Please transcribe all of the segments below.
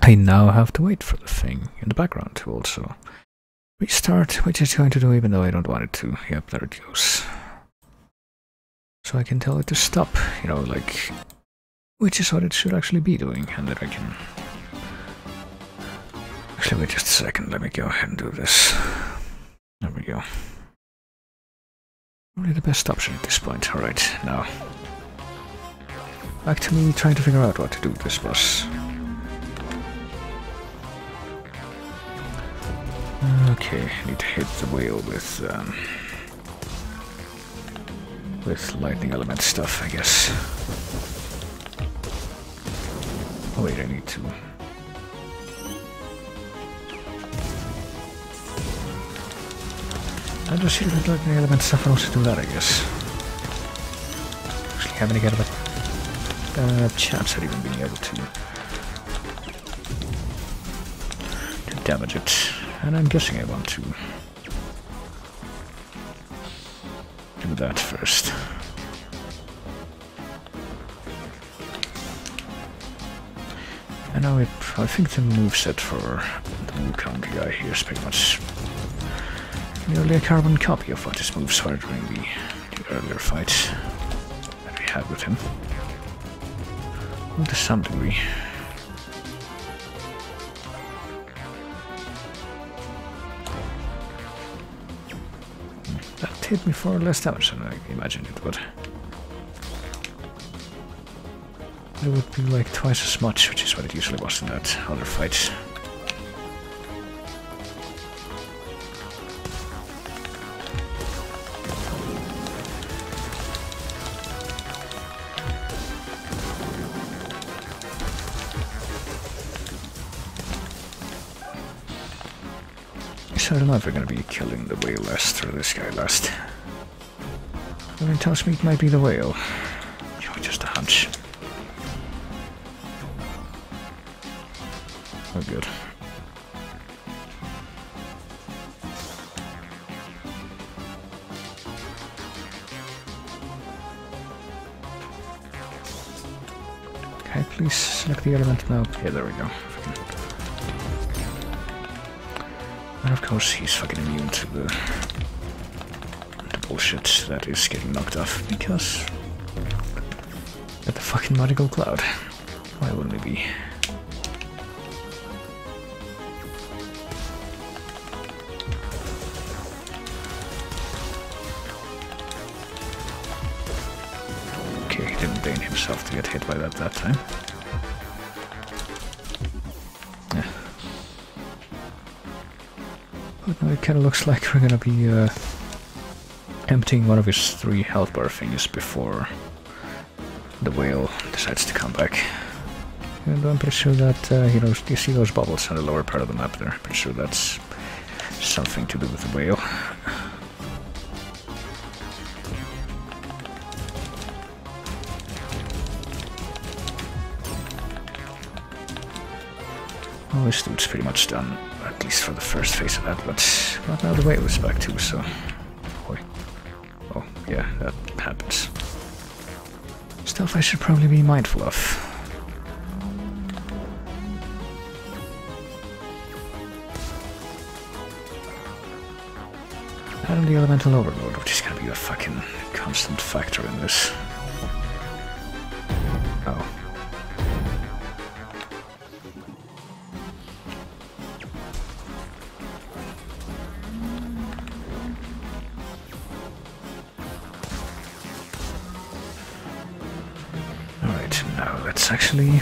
I now have to wait for the thing in the background to also restart, which it's going to do even though I don't want it to. Yep, there it goes. So I can tell it to stop, you know, like, which is what it should actually be doing, and then I can... Actually, wait just a second, let me go ahead and do this. There we go. Probably the best option at this point. Alright, now. Back to me trying to figure out what to do with this boss. Okay, I need to hit the whale with lightning element stuff, I guess. Oh wait, I need to... I just hit with lightning element stuff and also do that, I guess. Actually have any kind of a chance at even being able to damage it. And I'm guessing I want to do that first. And now I think the moveset for the Wukong guy here is pretty much nearly a carbon copy of what his moves were during the earlier fight that we had with him. Well, to some degree. That hit me for less damage than I imagined it would. It would be like twice as much, which is what it usually was in that other fight. I don't know if we're gonna be killing the whale last or this guy last. I mean, tells me it might be the whale. Oh, just a hunch. Oh, good. Okay, please select the element now. Yeah, there we go. And of course he's fucking immune to the bullshit that is getting knocked off because at the fucking magical cloud. Why wouldn't it be? Okay, he didn't deign himself to get hit by that time. But now it kind of looks like we're gonna be emptying one of his 3 health bar things before the whale decides to come back. And I'm pretty sure that, you see those bubbles on the lower part of the map there? Pretty sure that's something to do with the whale. Well, this dude's pretty much done. At least for the first phase of that, but now the whale is back too, so... Boy. Oh, yeah, that happens. Stuff I should probably be mindful of. And the elemental overload, which is gonna be a fucking constant factor in this. Oh. Now let's actually...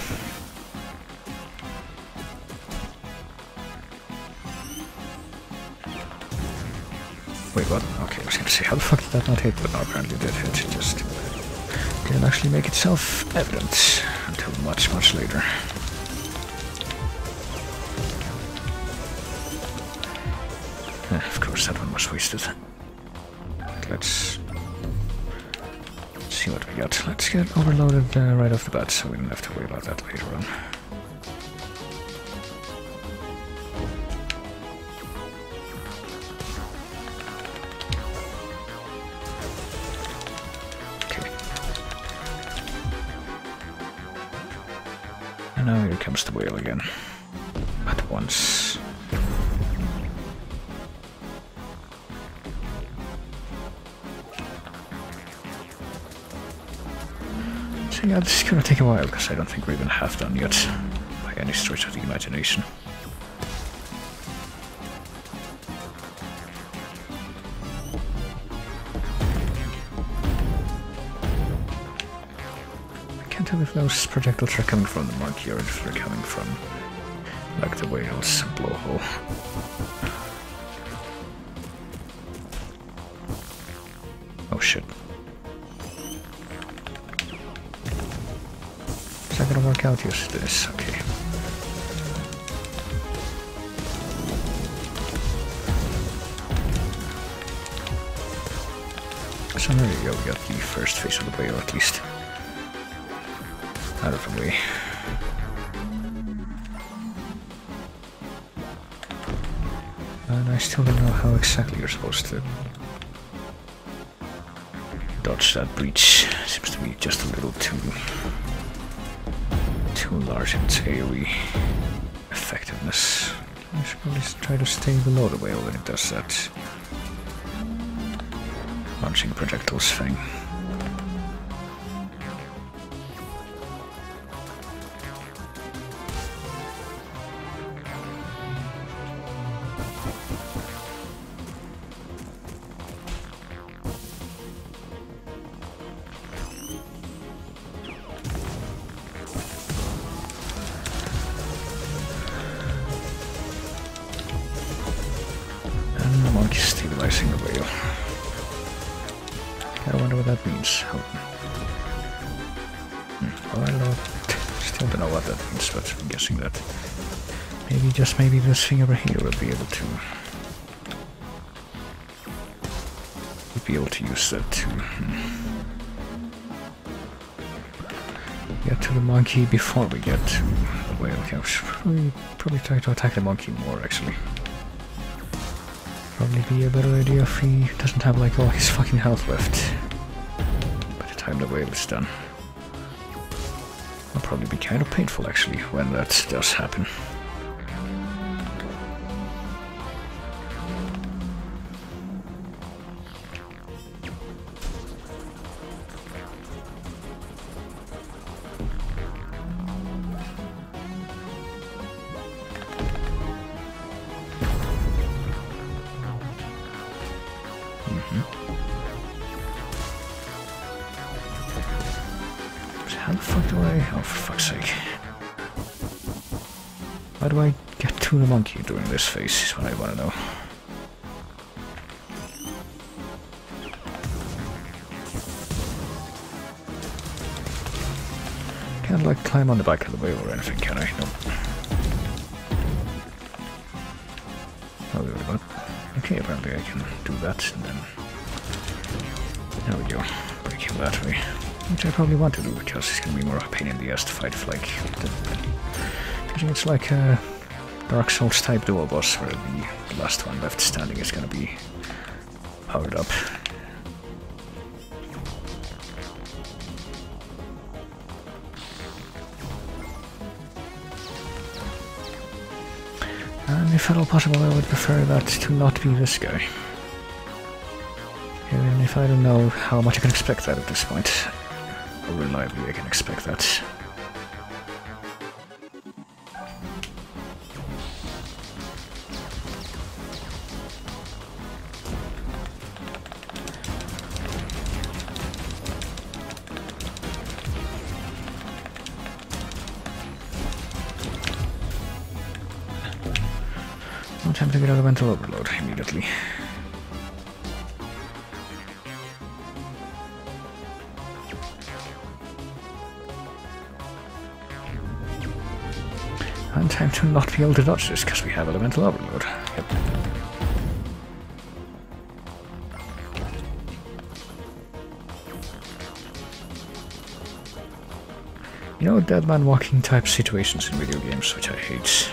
Wait, what? Okay, I was gonna say, how the fuck did that not hit? But no, apparently it did hit. It just didn't actually make itself evident until much, much later. Of course, that one was wasted. Let's... see what we got. Let's get overloaded right off the bat, so we don't have to worry about that later on. Okay. And now here comes the whale again. at once. So yeah, this is gonna take a while, because I don't think we even have done yet, by any stretch of the imagination. I can't tell if those projectiles are coming from the monkey or if they're coming from, like, the whale's blowhole. Oh shit. Is that gonna work out? Yes, it is. Okay. So there you go, we got the first face of the whale at least out of the way. And I still don't know how exactly you're supposed to dodge that breach. Seems to be just a little too large in its AoE effectiveness. I should probably try to stay below the whale when it does that launching projectiles thing. And the monkey stabilizing the whale. I wonder what that means. Well, I don't know. Still don't know what that means, but I'm guessing that maybe, just maybe, this thing over here will be able to use that to get to the monkey before we get to the whale. Okay, I should probably try to attack the monkey more, actually. Probably be a better idea if he doesn't have like all his fucking health left by the time the whale is done. It'll probably be kind of painful actually when that does happen. How the fuck do I... Oh, for fuck's sake. How do I get to the monkey during this phase is what I want to know. Can't like climb on the back of the whale or anything, can I? Nope. Oh, really good. Okay, apparently I can do that, and then... There we go. Break him that way. Which I probably want to do, because it's going to be more of a pain in the ass to fight like... It's like a Dark Souls type dual boss, where the last one left standing is going to be powered up. And if at all possible, I would prefer that to not be this guy. Even if I don't know how much I can expect that at this point. How reliably I can expect that. No time to get out of mental overload immediately. And time to not be able to dodge this because we have elemental overload. Yep. You know, dead man walking type situations in video games, which I hate.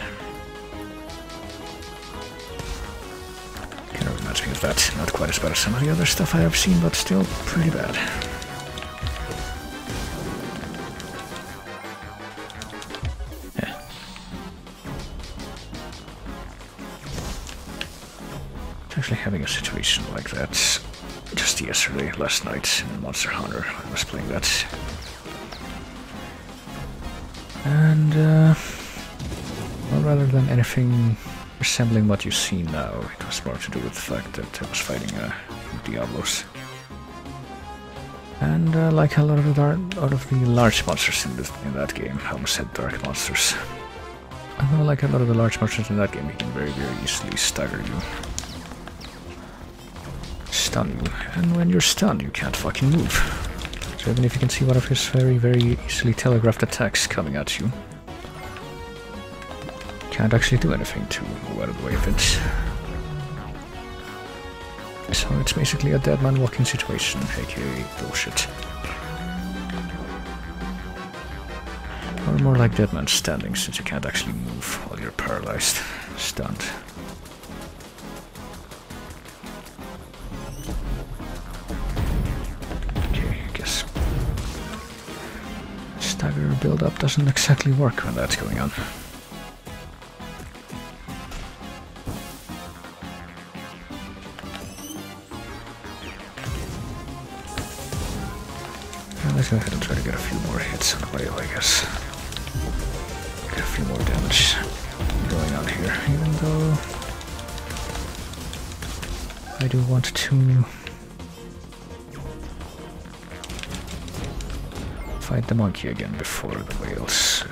Kind of reminds me of that. Not quite as bad as some of the other stuff I have seen, but still pretty bad. Actually having a situation like that just yesterday, last night in Monster Hunter, I was playing that. And, well, rather than anything resembling what you see now, it was more to do with the fact that I was fighting Diablos. And like a lot of the large monsters in that game, I almost said dark monsters. Well, like a lot of the large monsters in that game, he can very, very easily stagger you. Stun you. And when you're stunned, you can't fucking move. So even if you can see one of his very, very easily telegraphed attacks coming at you, can't actually do anything to move out of the way of it. So it's basically a dead man walking situation, aka bullshit. Or more like dead man standing, since you can't actually move while you're paralyzed, stunned. Okay, I guess stagger build-up doesn't exactly work when that's going on. Let's go ahead and try to get a few more hits on the whale, I guess. Get a few more damage going on here, even though I do want to fight the monkey again before the whales.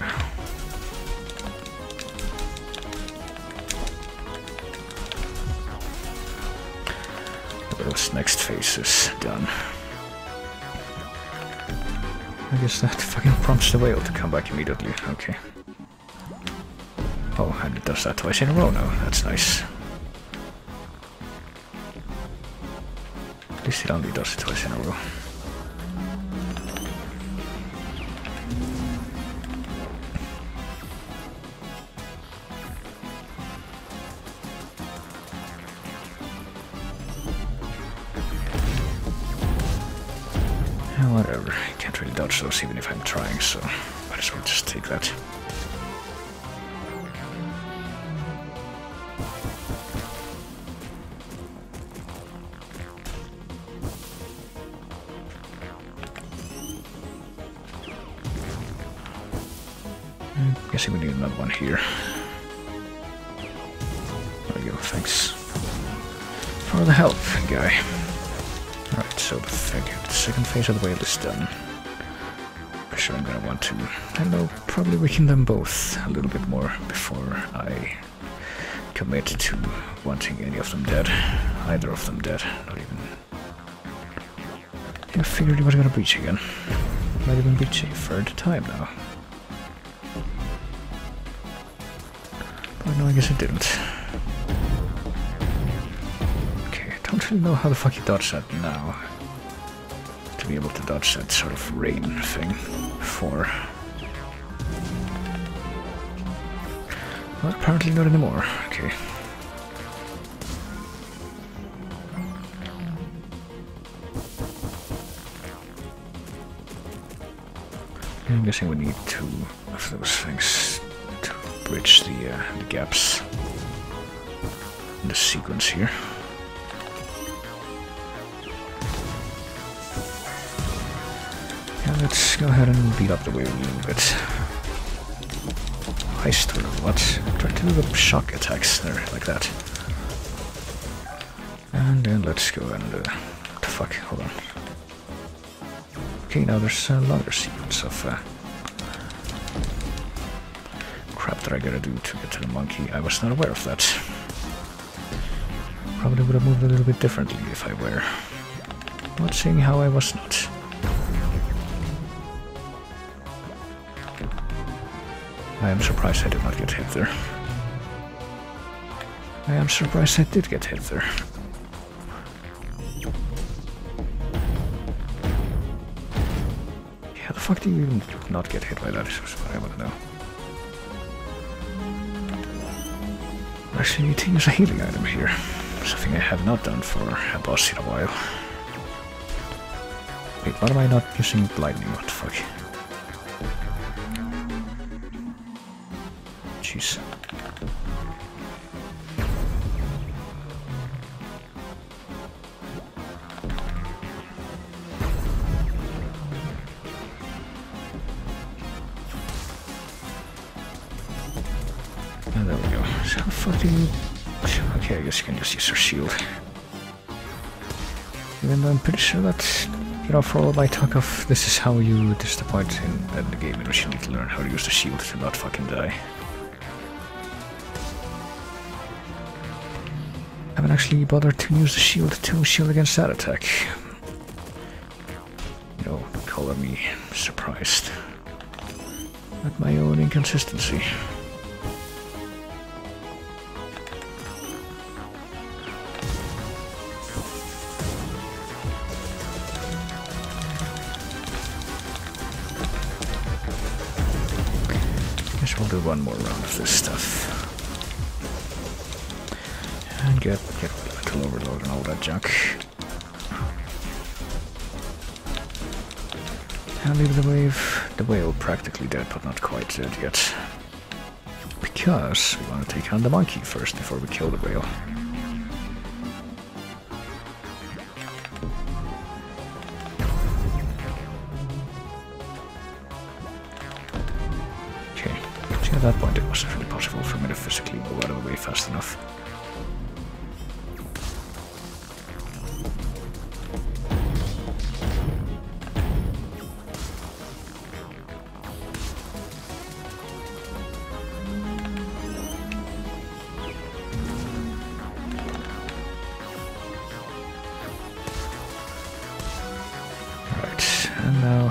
Those next phase is done. I guess that fucking prompts the whale to come back immediately, okay. Oh, and it does that twice in a row now, that's nice. At least it only does it twice in a row. Whatever, I can't really dodge those even if I'm trying, so might as well just take that. I'm guessing we need another one here. There we go, thanks for the help, guy. Alright, so the second phase of the whale is done. I'm sure I'm gonna want to, I don't know, probably weaken them both a little bit more before I commit to wanting any of them dead. Either of them dead, not even. I figured he was gonna breach again. Might even breach a third time now. But no, I guess it didn't. I don't really know how the fuck you dodge that now. To be able to dodge that sort of rain thing before. Well, apparently not anymore. Okay. I'm guessing we need two of those things to bridge the gaps in the sequence here. Let's go ahead and beat up the whale a little bit. Heist or what? Try to do the shock attacks there, like that. And then let's go and... what the fuck? Hold on. Okay, now there's a longer sequence of crap that I gotta do to get to the monkey. I was not aware of that. Probably would have moved a little bit differently if I were. Not seeing how I was not. I am surprised I did not get hit there. I am surprised I did get hit there. How the fuck do you even not get hit by that is what I want to know. I actually need to use a healing item here. Something I have not done for a boss in a while. Wait, why am I not using lightning? What the fuck? Jeez. There we go. So how the fuck do you... Okay, I guess you can just use your shield. Even though I'm pretty sure that, you know, for all my talk of this is how you... This is the point in the game in which you need to learn how to use the shield to not fucking die. I haven't actually bothered to use the shield against that attack. You know, color me surprised at my own inconsistency. Guess we'll do one more round of this stuff. And get mental overload and all that junk. And leave the wave. The whale practically dead, but not quite dead yet. Because we want to take on the monkey first before we kill the whale. Okay, see at that point it wasn't really possible for me to physically move out of the way fast enough.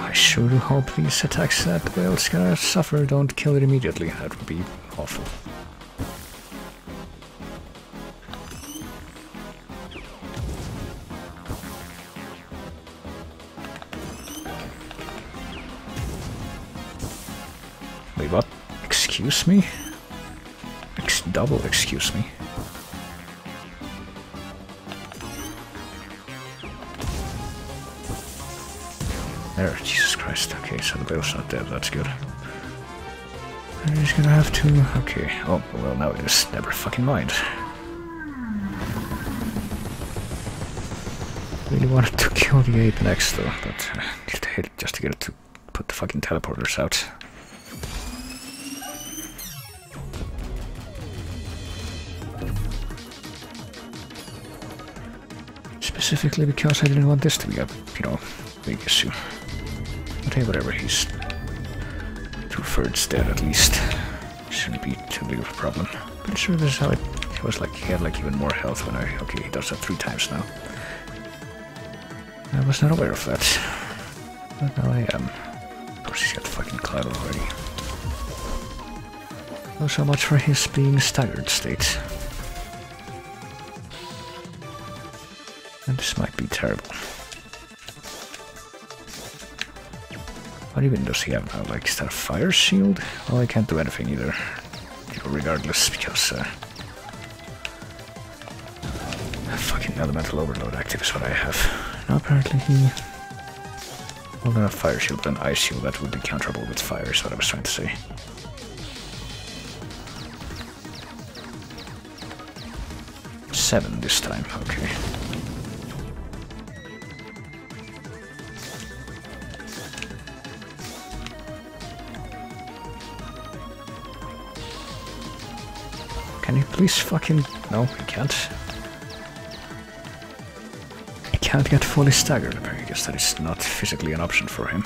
I sure do hope these attacks that the whale's gonna suffer don't kill it immediately. That would be awful. Wait, what? Excuse me? Double excuse me? There, Jesus Christ. Okay, so the whale's not dead, that's good. And he's gonna have to... Okay, oh, well now it is. Never fucking mind. Really wanted to kill the ape next though, but just hit it just to get it to put the fucking teleporters out. Specifically because I didn't want this to be a, you know, big issue. But hey, whatever, he's 2/3 dead at least. Shouldn't be too big of a problem. Pretty sure this is how it was like, he had like even more health when I... Okay, he does that 3 times now. I was not aware of that. But now I am. Of course he's got fucking cloud already. Oh, so much for his being staggered state. And this might be terrible. What even does he have now? Like, is that a fire shield? Well, I can't do anything either. Regardless, because fucking elemental overload active is what I have. Now apparently he... Well, not a fire shield, but an ice shield that would be counterable with fire is what I was trying to say. Seven this time, okay. Can you please fucking... No, he can't. He can't get fully staggered. I guess that is not physically an option for him.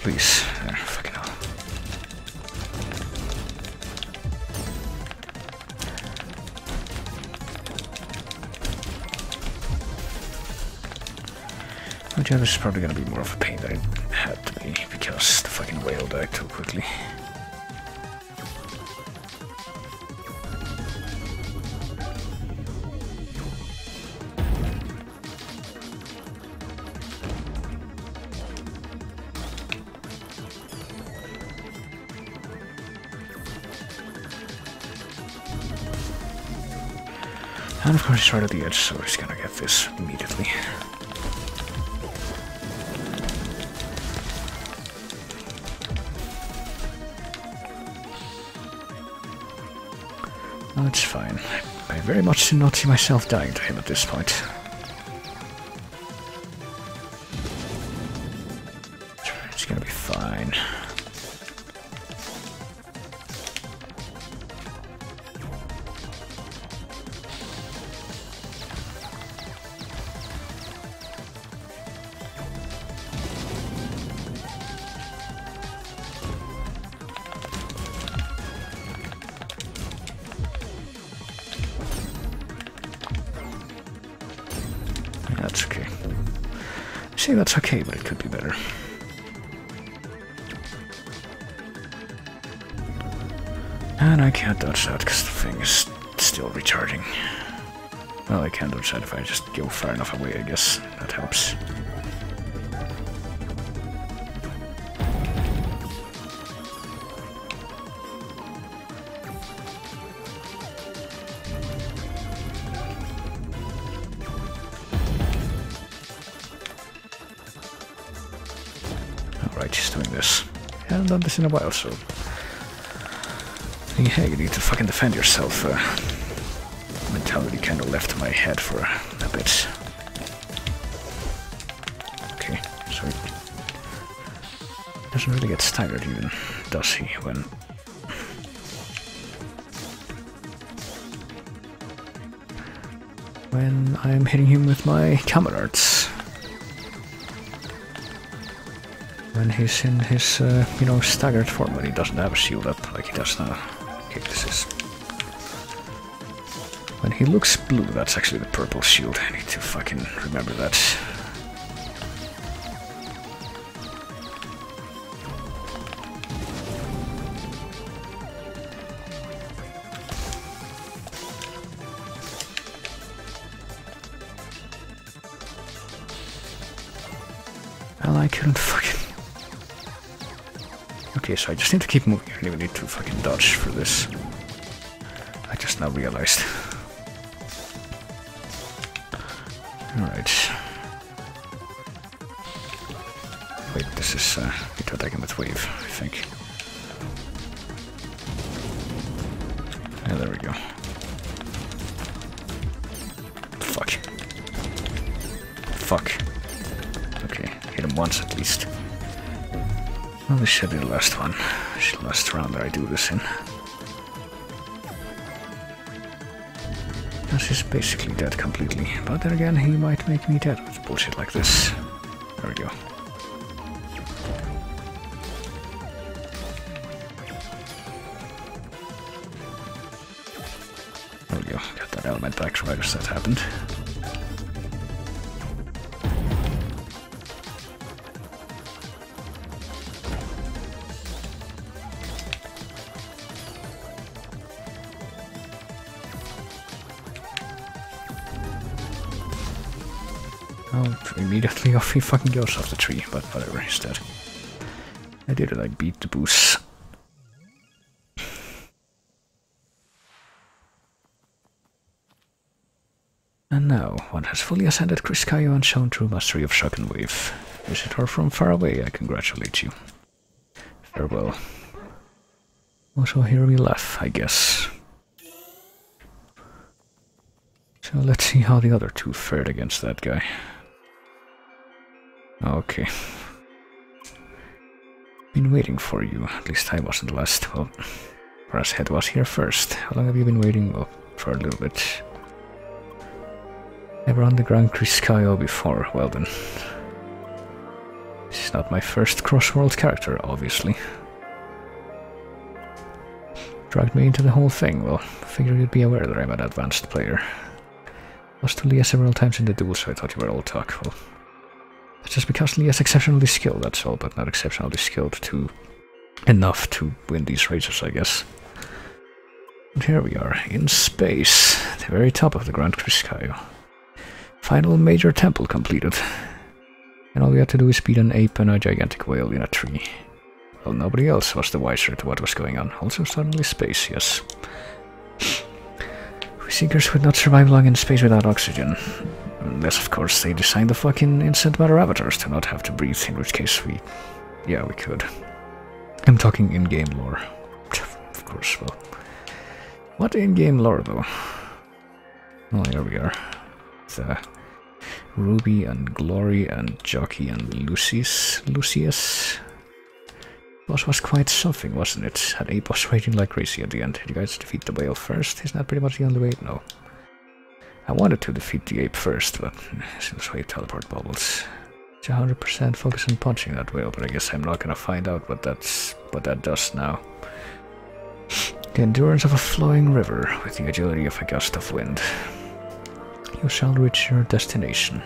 Please. There, fucking hell. But yeah, this is probably gonna be more of a pain than it had to be, because the fucking whale died too quickly. And of course he's right at the edge, so he's gonna get this immediately. Oh, it's fine. I very much do not see myself dying to him at this point. It's gonna be fine. That's okay. See, that's okay, but it could be better. And I can't dodge that because the thing is still recharging. Well, I can dodge that if I just go far enough away, I guess. That helps. Alright, she's doing this. I haven't done this in a while, so... Hey, you need to fucking defend yourself. Mentality kind of left my head for a bit. Okay, so he doesn't really get staggered even, does he, when I'm hitting him with my camera arts? When he's in his, you know, staggered form, when he doesn't have a shield up like he does now. Okay, this is... When he looks blue, that's actually the purple shield. I need to fucking remember that. Well, I couldn't fucking... Okay, so I just need to keep moving. I don't even need to fucking dodge for this. I just now realized. Alright. Wait, this is... need to attack him with wave, I think. Yeah, there we go. Fuck. Fuck. Okay, hit him once at least. Well, this should be the last one. Last round that I do this in. This is basically dead completely, but then again, he might make me dead with bullshit like this. There we go. There we go, got that element back right as that happened. Oh, immediately off he fucking goes off the tree, but whatever, he's dead. I did it, I beat the boost. And now, one has fully ascended Chris Caio and shown true mastery of shock and wave. Visitor from far away, I congratulate you. Farewell. Also hear me laugh, I guess. So let's see how the other two fared against that guy. Okay. Been waiting for you. At least I wasn't last. Well, Brass Head was here first. How long have you been waiting? Well, for a little bit. Never on the Grand Chris Caio before. Well then. This is not my first cross-world character, obviously. Dragged me into the whole thing. Well, figured you'd be aware that I'm an advanced player. Lost to Leah several times in the duel, so I thought you were all talk. Well, that's just because Leah's exceptionally skilled, that's all, but not exceptionally skilled to enough to win these races, I guess. And here we are, in space, the very top of the Grand Chris Caio. Final major temple completed. And all we had to do is beat an ape and a gigantic whale in a tree. Well, nobody else was the wiser to what was going on. Also suddenly space, yes. Seekers would not survive long in space without oxygen. Unless, of course, they designed the fucking instant matter avatars to not have to breathe, in which case we... yeah, we could. I'm talking in-game lore. Of course, well... What in-game lore, though? Oh, here we are. The Ruby and Glory and Jockey and Lucius. Boss was quite something, wasn't it? Had a boss raging like crazy at the end. Did you guys defeat the whale first? Isn't that pretty much the only way? No. I wanted to defeat the ape first, but since wave teleport bubbles. It's 100% focus on punching that whale, but I guess I'm not gonna find out what that does now. The endurance of a flowing river with the agility of a gust of wind. You shall reach your destination.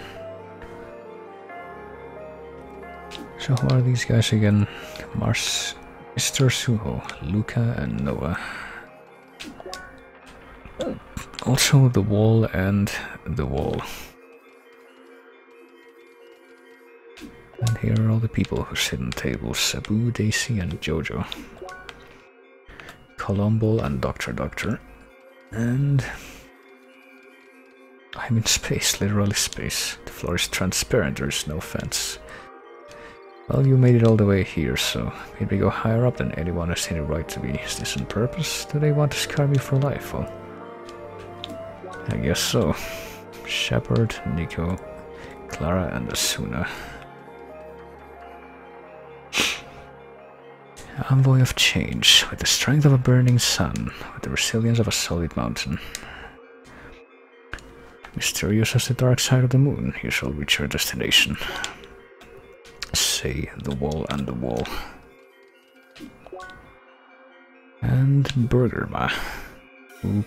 So who are these guys again? Mars, Mr. Suho, Luca, and Noah. Also the wall and the wall. And here are all the people who sit on tables. Sabu, Daisy, and Jojo. Colombo and Doctor. And I'm in space, literally space. The floor is transparent, there is no fence. Well, you made it all the way here, so maybe go higher up than anyone has any right to be. Is this on purpose? Do they want to scar me for life? Well, I guess so. Shepard, Nico, Clara, and Asuna. Envoy of change, with the strength of a burning sun, with the resilience of a solid mountain. Mysterious as the dark side of the moon, you shall reach your destination. Say the wall and the wall. And Burgerma, who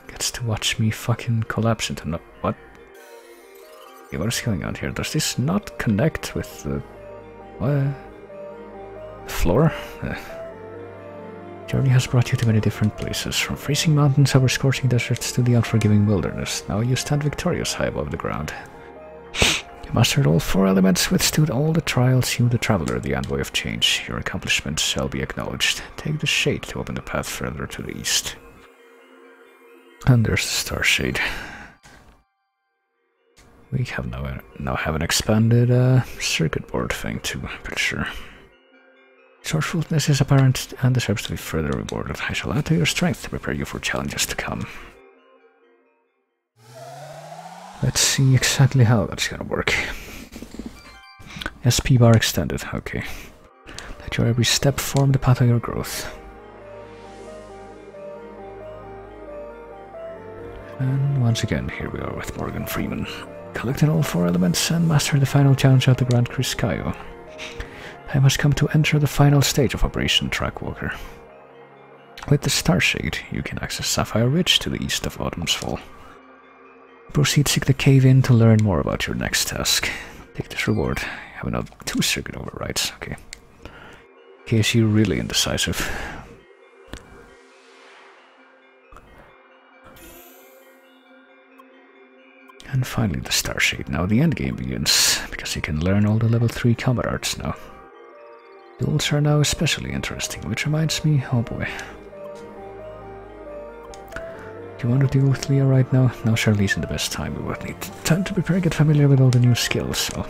gets to watch me fucking collapse into no— what? Yeah, what is going on here? Does this not connect with the— what? Floor? Journey has brought you to many different places, from freezing mountains over scorching deserts to the unforgiving wilderness. Now you stand victorious high above the ground. You mastered all 4 elements, withstood all the trials, you the traveler, the envoy of change. Your accomplishments shall be acknowledged. Take the shade to open the path further to the east. And there's the star shade. We have now have an expanded circuit board thing too, I'm pretty sure. Resourcefulness is apparent and deserves to be further rewarded. I shall add to your strength to prepare you for challenges to come. Let's see exactly how that's gonna work. SP bar extended, okay. Let your every step form the path of your growth. And once again, here we are with Morgan Freeman. Collected all 4 elements and mastered the final challenge at the Grand Criscayo. Time has come to enter the final stage of Operation Trackwalker. With the Starshade, you can access Sapphire Ridge to the east of Autumn's Fall. Proceed seek the cave-in to learn more about your next task. Take this reward. You have another 2 circuit overrides, okay. In case you're really indecisive. And finally the Starshade. Now the endgame begins, because you can learn all the level 3 combat arts now. Duels are now especially interesting, which reminds me, oh boy. Do you want to deal with Leah right now? Now surely isn't the best time. We would need time to prepare, get familiar with all the new skills, so...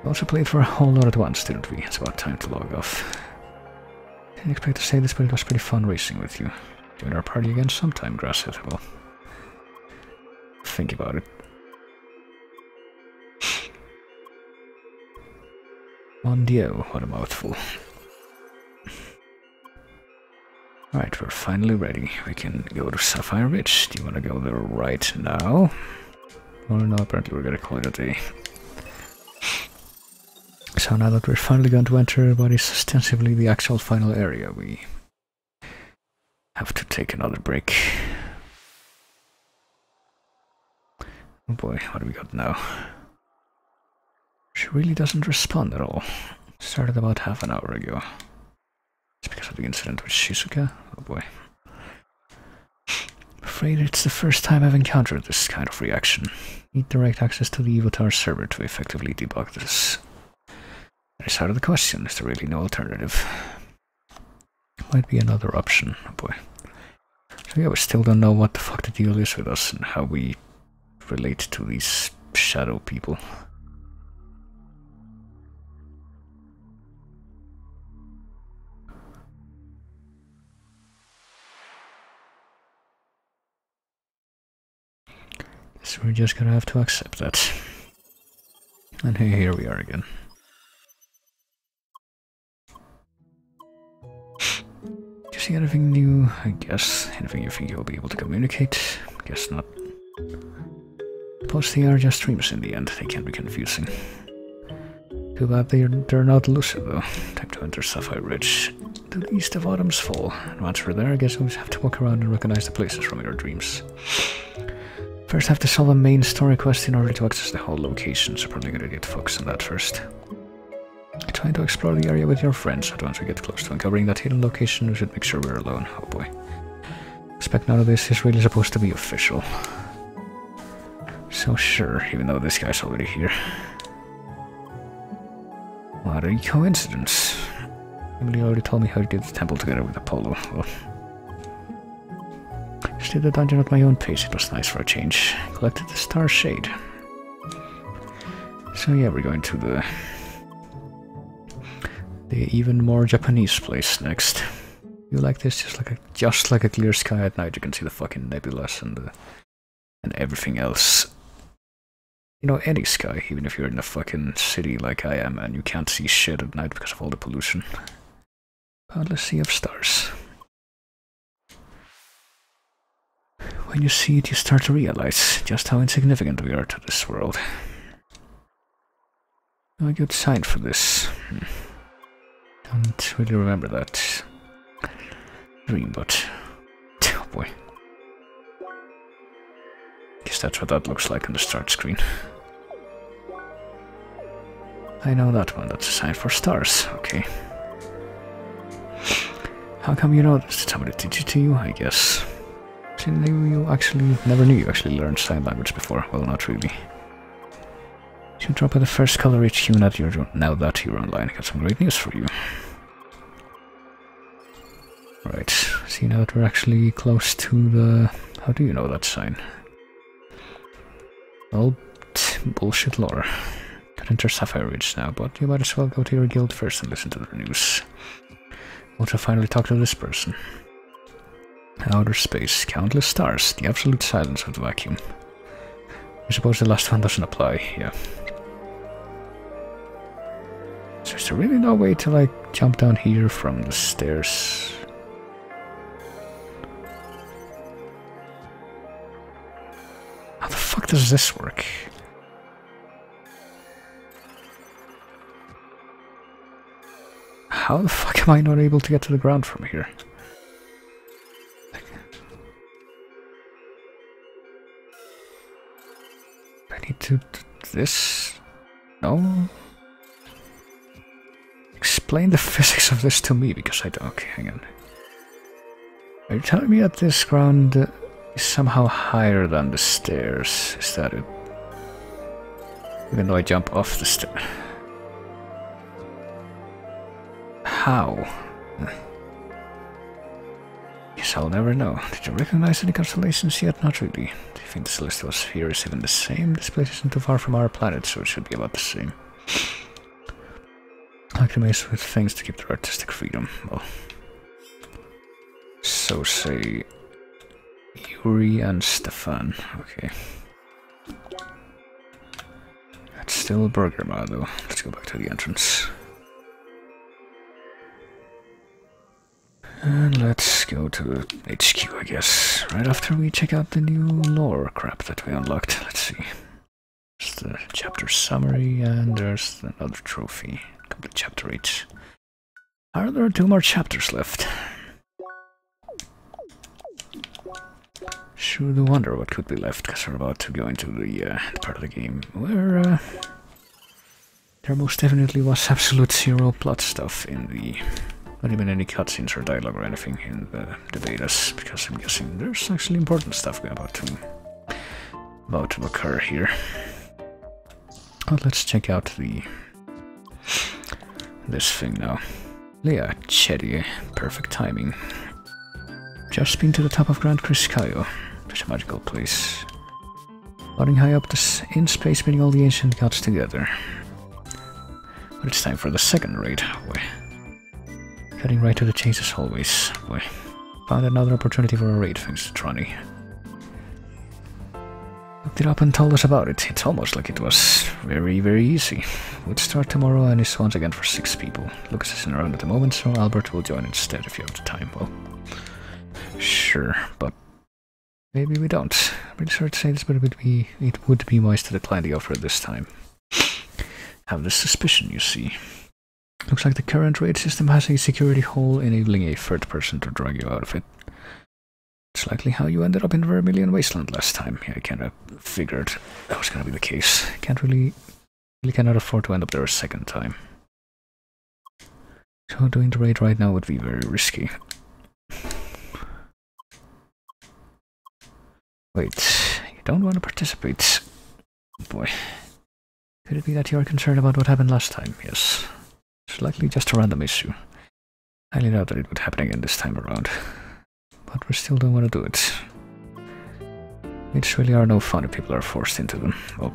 We also played for a whole lot at once, didn't we? It's about time to log off. Didn't expect to say this, but it was pretty fun racing with you. Join our party again sometime, Grasshead. Well, think about it. Mon Dieu, what a mouthful. Alright, we're finally ready. We can go to Sapphire Ridge. Do you want to go there right now? Oh no, apparently we're gonna call it a day. So now that we're finally going to enter what is ostensibly the actual final area, we have to take another break. Oh boy, what do we got now? She really doesn't respond at all. Started about half an hour ago. It's because of the incident with Shizuka? Oh boy. I'm afraid it's the first time I've encountered this kind of reaction. Need direct access to the Evotar server to effectively debug this. That is out of the question. Is there really no alternative? Might be another option. Oh boy. So yeah, we still don't know what the fuck the deal is with us and how we relate to these shadow people. So we're just gonna have to accept that. And hey, here we are again. see anything new? I guess. Anything you think you'll be able to communicate? Guess not. Suppose they are just dreams in the end. They can be confusing. Too bad they're not lucid though. Time to enter Sapphire Ridge. To the east of Autumn's Fall. And once we're there, I guess we'll just have to walk around and recognize the places from your dreams. First, have to solve a main story quest in order to access the whole location, so probably gonna get focused on that first. Trying to explore the area with your friends, but once we get close to uncovering that hidden location, we should make sure we're alone. Oh boy. Expect none of this is really supposed to be official. So sure, even though this guy's already here. What a coincidence. Emily already told me how he did the temple together with Apollo. Well, just did the dungeon at my own pace. It was nice for a change. Collected the Star Shade. So yeah, we're going to the even more Japanese place next. You like this? Just like a clear sky at night, you can see the fucking nebulas and everything else. You know, any sky, even if you're in a fucking city like I am, and you can't see shit at night because of all the pollution. Boundless sea of stars. When you see it, you start to realize just how insignificant we are to this world. No a good sign for this. Don't really remember that dream, but oh boy. Guess that's what that looks like on the start screen. I know that one, that's a sign for stars, okay. How come you know this? Did somebody teach it to you, I guess? You actually never knew you actually learned sign language before. Well, not really. You drop by the first color HQ now that you're online. I got some great news for you. Right, see now that we're actually close to the... How do you know that sign? Well, bullshit lore. Could enter Sapphire Ridge now, but you might as well go to your guild first and listen to the news. Want to finally talk to this person. Outer space, countless stars, the absolute silence of the vacuum. I suppose the last one doesn't apply, yeah. So is there really no way to, like, jump down here from the stairs? How the fuck does this work? How the fuck am I not able to get to the ground from here? I need to do this? No? Explain the physics of this to me, because I don't... Okay, hang on. Are you telling me that this ground is somehow higher than the stairs? Is that it? Even though I jump off the stairs. How? Guess I'll never know. Did you recognize any constellations yet? Not really. Do you think the celestial sphere is even the same? This place isn't too far from our planet, so it should be about the same. I like to mess with things to keep their artistic freedom. Well, so say Yuri and Stefan. Okay. That's still Burgerma though. Let's go back to the entrance. And let's go to the HQ, I guess, right after we check out the new lore crap that we unlocked. Let's see. There's the chapter summary, and there's another trophy. Complete chapter 8. Are there 2 more chapters left? Sure do wonder what could be left, because we're about to go into the part of the game where there most definitely was absolute zero plot stuff in the... Not even any cutscenes or dialogue or anything in the betas, because I'm guessing there's actually important stuff about to occur here. But let's check out this thing now. Leah Chedi, perfect timing. Just been to the top of Grand Kriskayo, such a magical place. Floating high up in space, bringing all the ancient gods together. But it's time for the second raid. Boy. Cutting right to the chase as always. Boy. Found another opportunity for a raid thanks to Trani. looked it up and told us about it. It's almost like it was very, very easy. We'd start tomorrow and it's once again for 6 people. Lucas isn't around at the moment, so Albert will join instead if you have the time. Well, sure, but maybe we don't. I'm pretty sorry to say this, but it would be wise to decline the offer this time. Have this suspicion, you see. Looks like the current raid system has a security hole enabling a third person to drag you out of it. It's likely how you ended up in Vermilion Wasteland last time. Yeah, I kinda figured that was gonna be the case. Really cannot afford to end up there a second time. So doing the raid right now would be very risky. Wait, you don't want to participate? Boy. Could it be that you are concerned about what happened last time? Yes. It's likely just a random issue. Highly doubt that it would happen again this time around. But we still don't want to do it. Raids really are no fun if people are forced into them. Well.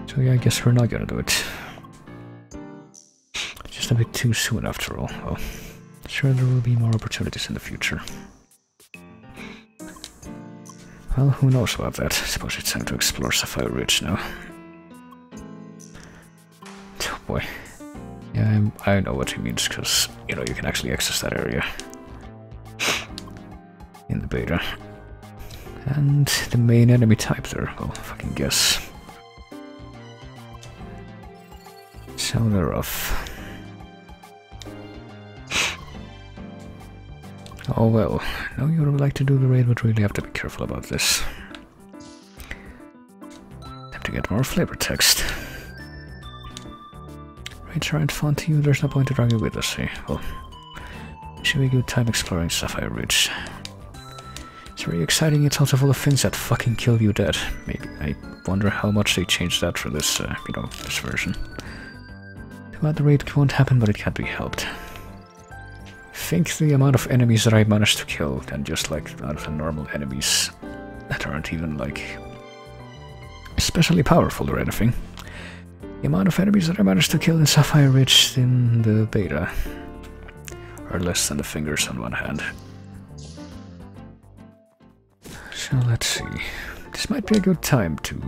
So yeah, I guess we're not gonna do it. Just a bit too soon after all. Well, sure there will be more opportunities in the future. Well, who knows about that? I suppose it's time to explore Sapphire Ridge now. Oh boy. Yeah, I know what he means, because, you know, you can actually access that area in the beta. And the main enemy type there, well, fucking guess. So they're off. Oh well, I know you would like to do the raid, but really have to be careful about this. Have to get more flavor text. Raids aren't fun to you, there's no point to drag you with us, eh? Well, should we good time exploring Sapphire Ridge. It's very exciting, it's also full of things that fucking kill you dead. Maybe. I wonder how much they changed that for this, you know, this version. Too bad the raid won't happen, but it can't be helped. Think the amount of enemies that I managed to kill, and just like out of the normal enemies that aren't even like especially powerful or anything. The amount of enemies that I managed to kill in Sapphire Ridge in the beta are less than the fingers on one hand. So let's see. This might be a good time to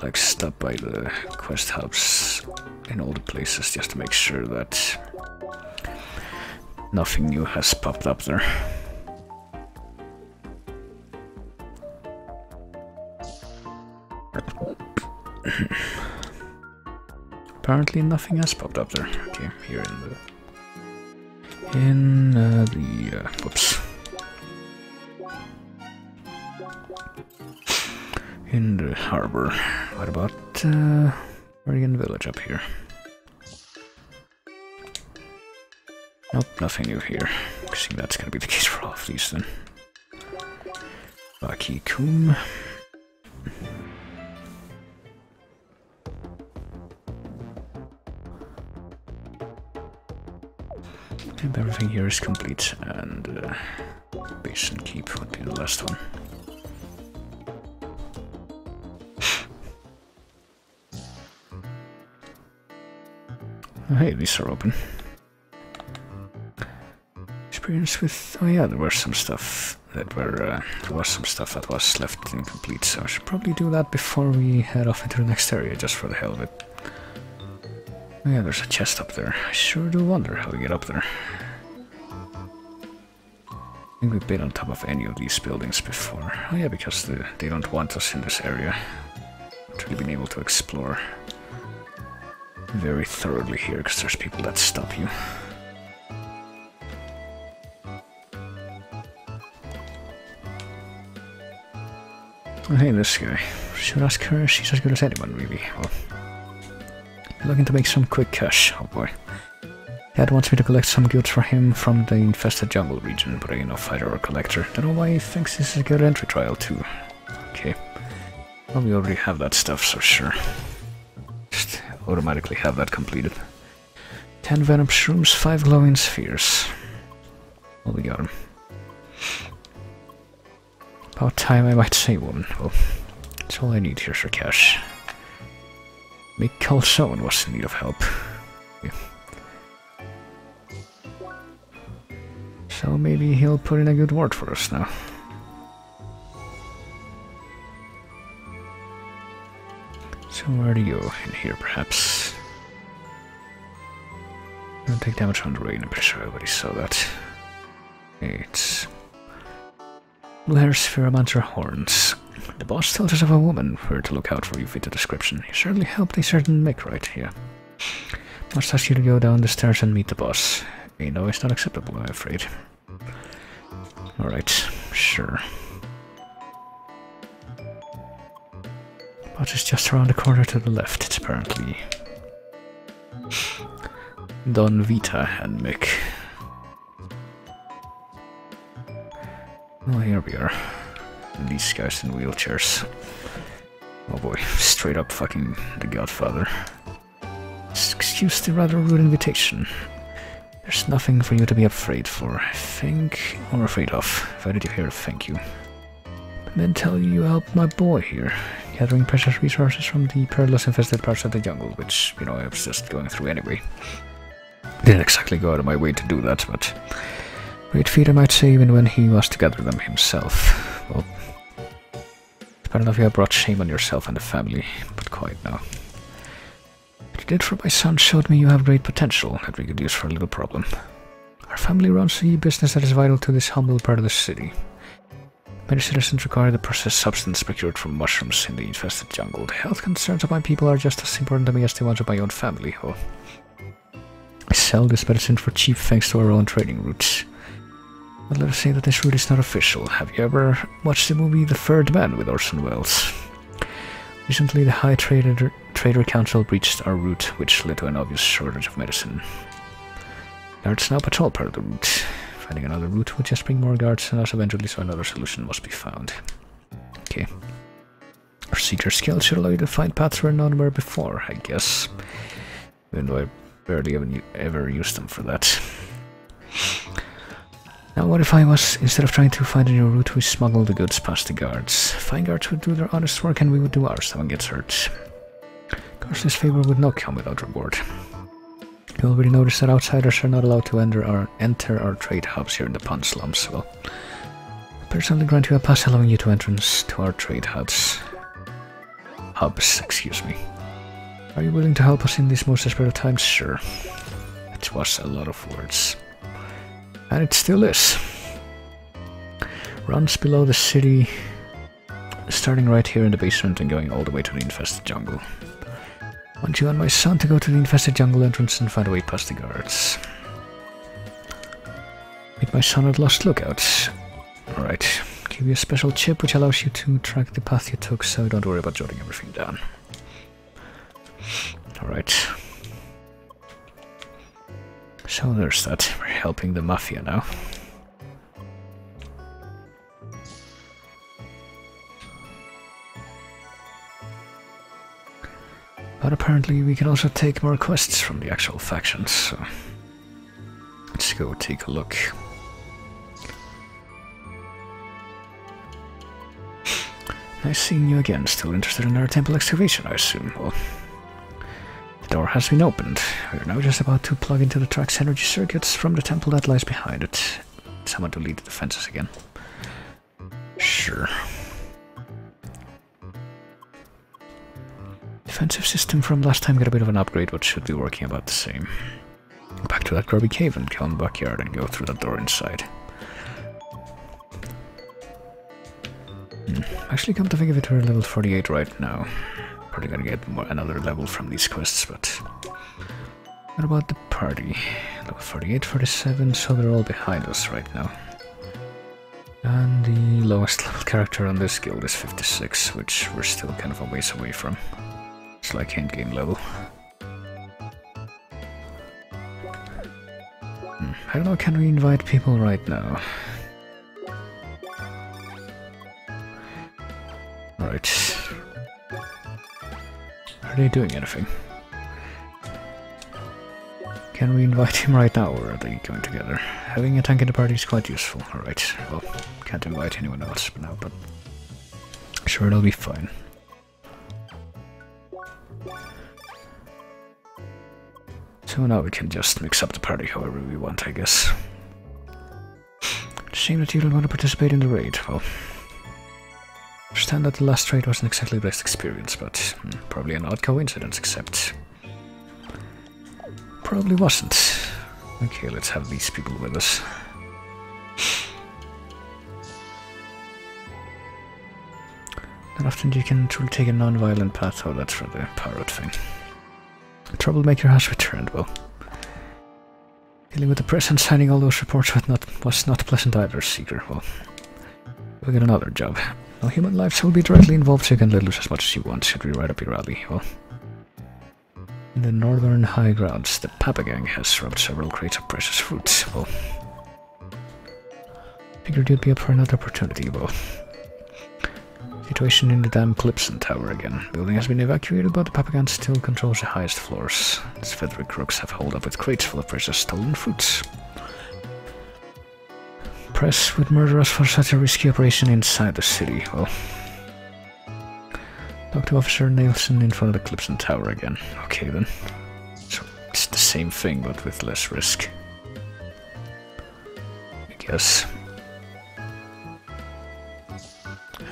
like stop by the quest hubs in all the places just to make sure that nothing new has popped up there. Apparently nothing has popped up there. Okay, here whoops. In the harbor. What about Oregon Village up here? Nope, nothing new here. I think that's gonna be the case for all of these then. Baki Kum. And everything here is complete, and Basin Keep would be the last one. Oh, hey, these are open. Experience with... oh yeah, there was some stuff that was left incomplete, so I should probably do that before we head off into the next area, just for the hell of it. Oh yeah, there's a chest up there. I sure do wonder how we get up there. I think we've been on top of any of these buildings before. Oh yeah, because they don't want us in this area. I've really been able to explore very thoroughly here, because there's people that stop you. Oh, hey, this guy. Should ask her, she's as good as anyone, really. Well, looking to make some quick cash. Oh boy. Dad wants me to collect some goods for him from the infested jungle region, but I ain't no fighter or collector. Don't know why he thinks this is a good entry trial too. Okay. Well, we already have that stuff, so sure. Just automatically have that completed. 10 venom shrooms, 5 glowing spheres. Well, we got him. About time, I might say, woman. Well, that's all I need here for cash. Mick Calzone was in need of help. Yeah. So maybe he'll put in a good word for us now. So where do you go? In here, perhaps? Don't take damage from the rain, I'm pretty sure everybody saw that. It's blue hair, spheromancer horns. The boss tells us of a woman where to look out for. You fit the description. You certainly helped a certain Mick right here. Must ask you to go down the stairs and meet the boss. You know, it's not acceptable, I'm afraid. Alright, sure. Boss is just around the corner to the left. It's apparently Don Vita and Mick. Oh, here we are. And these guys in wheelchairs. Oh boy, straight up fucking The Godfather. Excuse the rather rude invitation. There's nothing for you to be afraid for, I think, or afraid of. If I did you here, thank you. And then tell you helped my boy here, gathering precious resources from the perilous infested parts of the jungle, which, you know, I was just going through anyway. Didn't exactly go out of my way to do that, but great feat, I might say, even when he was to gather them himself. Well, it's bad enough you have brought shame on yourself and the family, but quiet now. What you did for my son showed me you have great potential that we could use for a little problem. Our family runs a business that is vital to this humble part of the city. Many citizens require the processed substance procured from mushrooms in the infested jungle. The health concerns of my people are just as important to me as the ones of my own family. Oh. I sell this medicine for cheap thanks to our own trading routes. But let us say that this route is not official. Have you ever watched the movie The Third Man with Orson Welles? Recently, the High Trader Council breached our route, which led to an obvious shortage of medicine. Guards now patrol part of the route. Finding another route would just bring more guards and us eventually, so another solution must be found. Okay. Procedure skills should allow you to find paths where none were before, I guess. Even though I barely ever used them for that. Now what if I was, instead of trying to find a new route, we smuggle the goods past the guards? Fine guards would do their honest work and we would do ours, no one gets hurt. Of course, this favor would not come without reward. You already noticed that outsiders are not allowed to enter our trade hubs here in the Pond Slums. Well, I personally grant you a pass allowing you to entrance to our trade hubs. Excuse me. Are you willing to help us in these most desperate of times? Sure. It was a lot of words. And it still is. Runs below the city, starting right here in the basement and going all the way to the infested jungle. I want you and my son to go to the infested jungle entrance and find a way past the guards. Meet my son at Lost Lookout. Alright, give you a special chip which allows you to track the path you took, so don't worry about jotting everything down. Alright. So there's that. We're helping the Mafia now. But apparently we can also take more quests from the actual factions, so let's go take a look. Nice seeing you again. Still interested in our temple excavation, I assume. Well, the door has been opened. We're now just about to plug into the track's energy circuits from the temple that lies behind it. Someone to lead the defenses again. Sure. Defensive system from last time got a bit of an upgrade, but should be working about the same. Back to that grubby cave and kill in the backyard and go through that door inside. Actually, come to think of it, we're level 48 right now. Probably gonna get another level from these quests, but what about the party? Level 48, 47, so they're all behind us right now. And the lowest level character on this guild is 56, which we're still kind of a ways away from. It's like endgame level. I don't know, can we invite people right now? Right. Are they doing anything? Can we invite him right now, or are they going together? Having a tank in the party is quite useful. Alright, well, can't invite anyone else for now, but sure, it'll be fine. So now we can just mix up the party however we want, I guess. Shame that you don't want to participate in the raid. Well, there's understand that the last trade wasn't exactly the best experience, but probably an odd coincidence, except... Probably wasn't. Okay, let's have these people with us. Not often you can truly take a non-violent path. Oh, that's for the parrot thing. Troublemaker has returned, well. Dealing with the press and signing all those reports was not pleasant either, Seeker. Well, we'll get another job. No human lives will be directly involved, so you can let loose as much as you want. Should we write up your rally? Well, in the northern high grounds, the Papa Gang has robbed several crates of precious fruits. Well, figured you'd be up for another opportunity. Well, situation in the damn Clipson Tower again. Building has been evacuated, but the Papa Gang still controls the highest floors. These feathery crooks have holed up with crates full of precious stolen fruits. Press would murder us for such a risky operation inside the city. Well, talk to Officer Nielsen in front of the Clipson Tower again. Okay then. So it's the same thing, but with less risk, I guess.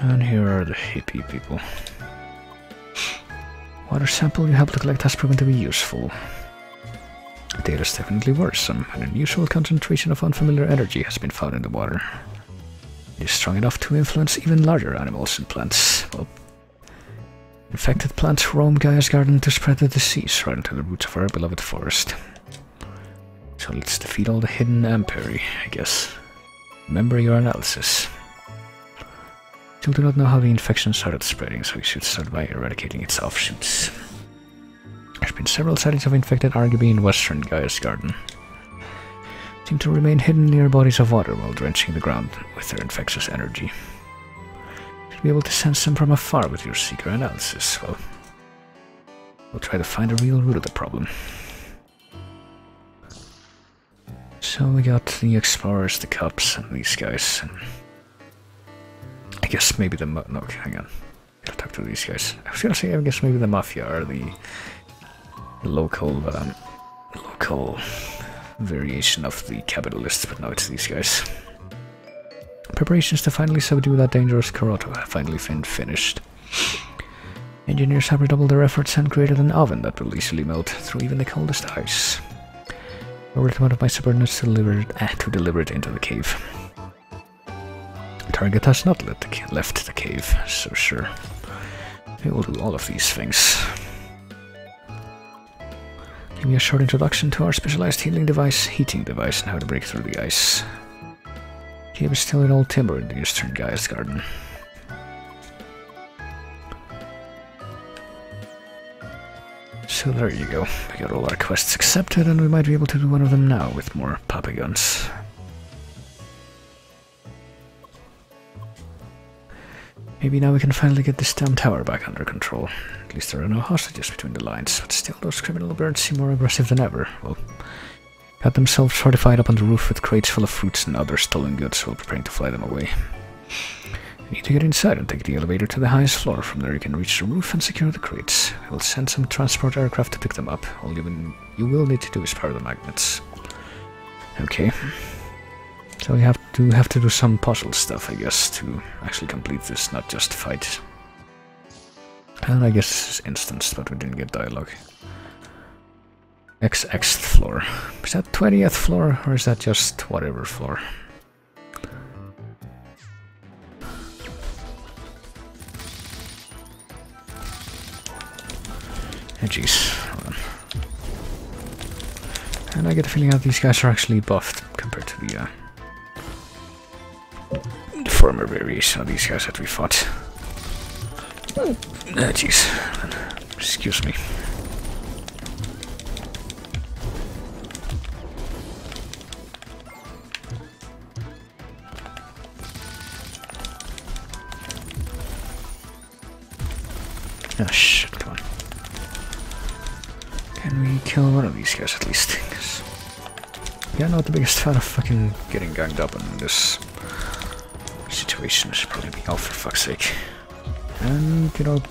And here are the hippie people. Water sample you helped to collect has proven to be useful. The data is definitely worrisome. An unusual concentration of unfamiliar energy has been found in the water. It is strong enough to influence even larger animals and plants. Well, infected plants roam Gaia's garden to spread the disease right into the roots of our beloved forest. So let's defeat all the hidden Amperi, I guess. Remember your analysis. Still do not know how the infection started spreading, so we should start by eradicating its offshoots. There's been several sightings of infected Argybe in western Gaia's garden. Seem to remain hidden near bodies of water while drenching the ground with their infectious energy. Should be able to sense them from afar with your Seeker analysis. Well, we'll try to find the real root of the problem. So we got the explorers, the cops, and these guys. And I guess maybe the no, hang on. Gotta talk to these guys. I was gonna say, I guess maybe the Mafia are the local variation of the capitalists, but now it's these guys. Preparations to finally subdue that dangerous Koroto have finally been finished. Engineers have redoubled their efforts and created an oven that will easily melt through even the coldest ice. I ordered one of my subordinates to deliver it into the cave. The target has not left the cave, so sure. We will do all of these things. Give me a short introduction to our specialized heating device, and how to break through the ice. Cave is still in old timber in the eastern Gaia's garden. So there you go. We got all our quests accepted, and we might be able to do one of them now with more Papa Guns. Maybe now we can finally get this damn tower back under control. At least there are no hostages between the lines, but still those criminal birds seem more aggressive than ever. Well, got themselves fortified up on the roof with crates full of fruits and other stolen goods while preparing to fly them away. You need to get inside and take the elevator to the highest floor. From there you can reach the roof and secure the crates. We'll send some transport aircraft to pick them up. All you will need to do is power the magnets. Okay. So we have to do some puzzle stuff, I guess, to actually complete this, not just fight. And I guess this is instanced, but we didn't get dialogue. XXth floor. Is that 20th floor, or is that just whatever floor? Oh, jeez. Hold on. And I get the feeling that these guys are actually buffed compared to the former variation of these guys that we fought. Jeez. Excuse me. Ah, shit, come on. Can we kill one of these guys at least? Yeah, not the biggest fan of fucking getting ganged up in this situation. Should probably be off for fuck's sake. And, you know,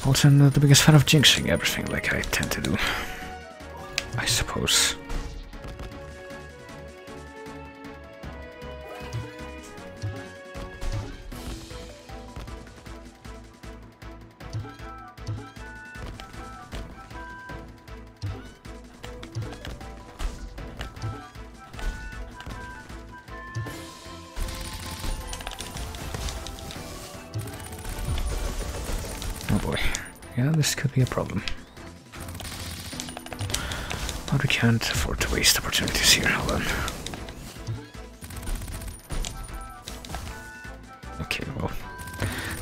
also not the biggest fan of jinxing everything like I tend to do, I suppose. boy. Yeah, this could be a problem. But we can't afford to waste opportunities here, hold on. Okay, well,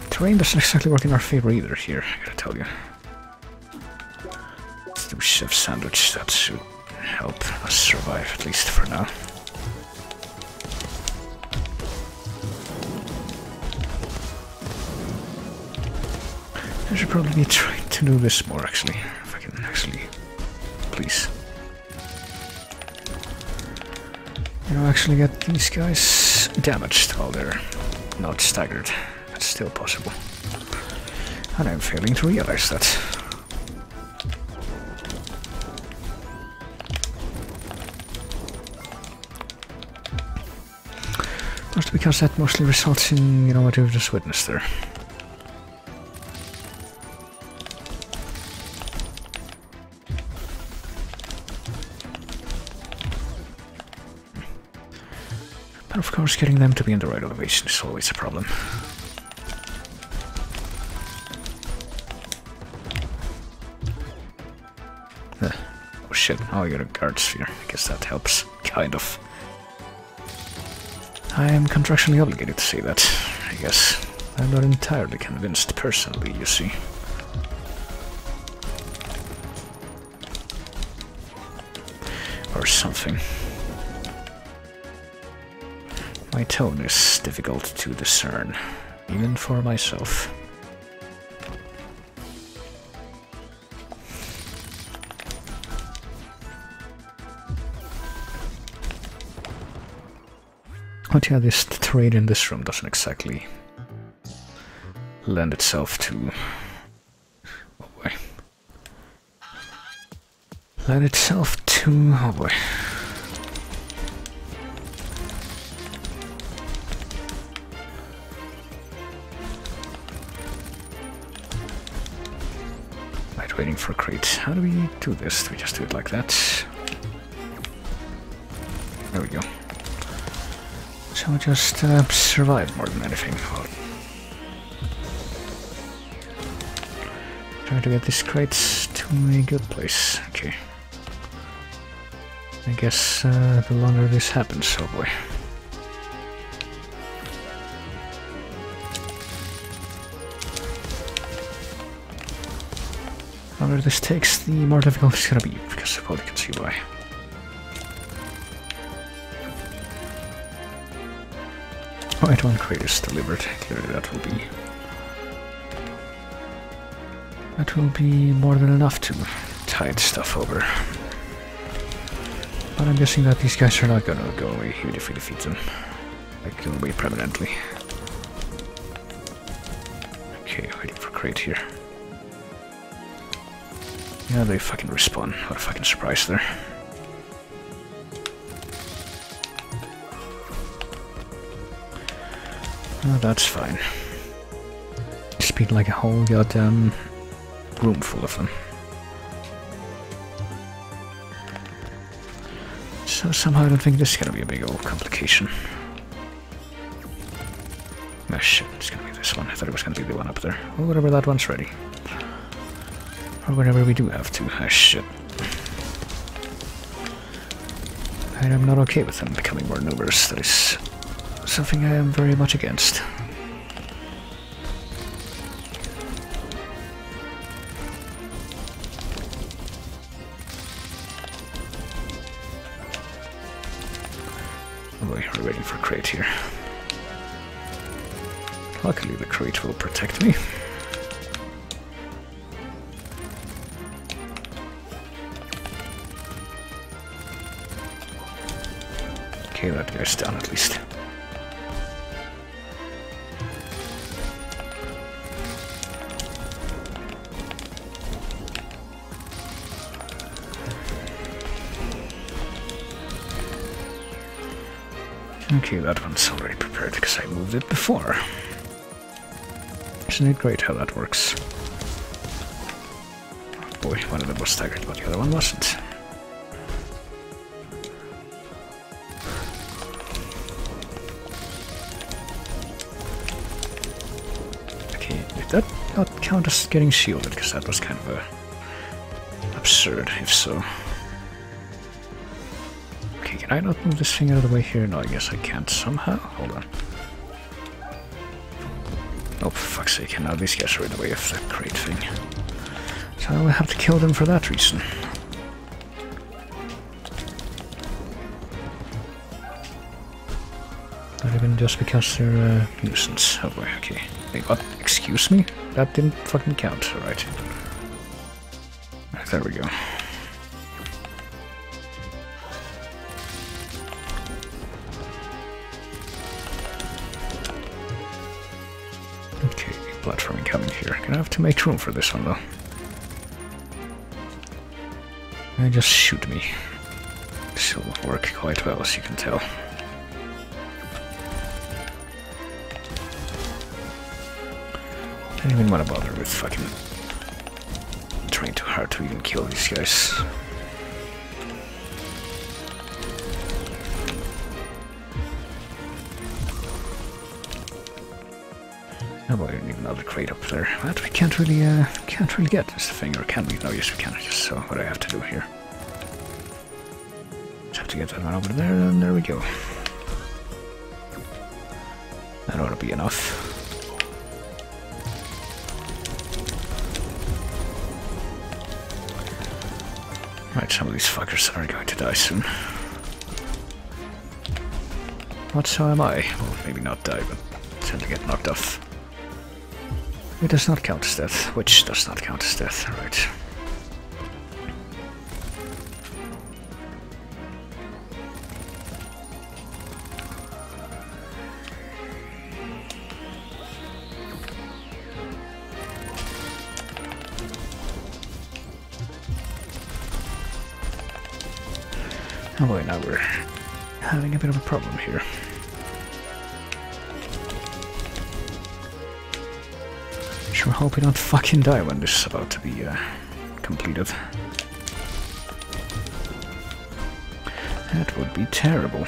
terrain doesn't exactly work in our favor either here, I gotta tell you. Let's do chef sandwich, that should help us survive, at least for now. I should probably be trying to do this more, actually, if I can actually, please. You know, actually get these guys damaged while they're not staggered. That's still possible. And I'm failing to realize that. Mostly because that mostly results in, you know, what you've just witnessed there. But of course, getting them to be in the right elevation is always a problem. Oh shit, oh, I got a guard sphere. I guess that helps, kind of. I am contractually obligated to say that, I guess. I'm not entirely convinced personally, you see. Or something. My tone is difficult to discern, even for myself. But yeah, this terrain in this room doesn't exactly lend itself to... Oh boy. Lend itself to... Oh boy. Right, waiting for a crate. How do we do this? Do we just do it like that? There we go. So just survive more than anything. Well, try to get these crates to a good place. Okay. I guess the longer this happens, oh boy. The longer this takes, the more difficult it's gonna be, because of what you can see why. Right, one crate is delivered. Clearly that will be more than enough to tide stuff over. But I'm guessing that these guys are not gonna go away even if we defeat them. Like, go away permanently. Okay, waiting for crate here. Yeah, they fucking respawn. What a fucking surprise there. Oh, that's fine. It's been like a whole goddamn room full of them. So somehow I don't think this is gonna be a big old complication. Oh shit, it's gonna be this one. I thought it was gonna be the one up there. Well, whatever, that one's ready. Or whenever we do have to. Ah shit. And I'm not okay with them becoming more numerous. That is something I am very much against. Oh boy, we're waiting for a crate here. Luckily the crate will protect me. Okay, that guy's down at least. Okay, that one's already prepared because I moved it before. Isn't it great how that works? Oh boy, one of them was staggered, but the other one wasn't. Okay, did that? not count as getting shielded, because that was kind of absurd, if so. Okay, can I not move this thing out of the way here? No, I guess I can't somehow. Hold on. Oh, for fuck's sake, and now these guys are in the way of that crate thing. So I'll have to kill them for that reason. Not even just because they're a nuisance. Oh boy, okay. Wait, what? Excuse me? That didn't fucking count, alright. Right, there we go. Okay, platforming coming here. Gonna have to make room for this one though. Just shoot me. This will work quite well, as you can tell. I don't even want to bother with fucking trying too hard to even kill these guys. Oh boy, I need another crate up there. That we can't really get this thing, or can we? No, yes we can. I just saw what I have to do here. Just have to get that one over there, and there we go. That ought to be enough. Right, some of these fuckers are going to die soon. What, so am I? Well, maybe not die, but tend to get knocked off. It does not count as death, which does not count as death, right. Oh boy, now we're having a bit of a problem here. Sure hope we don't fucking die when this is about to be completed. That would be terrible.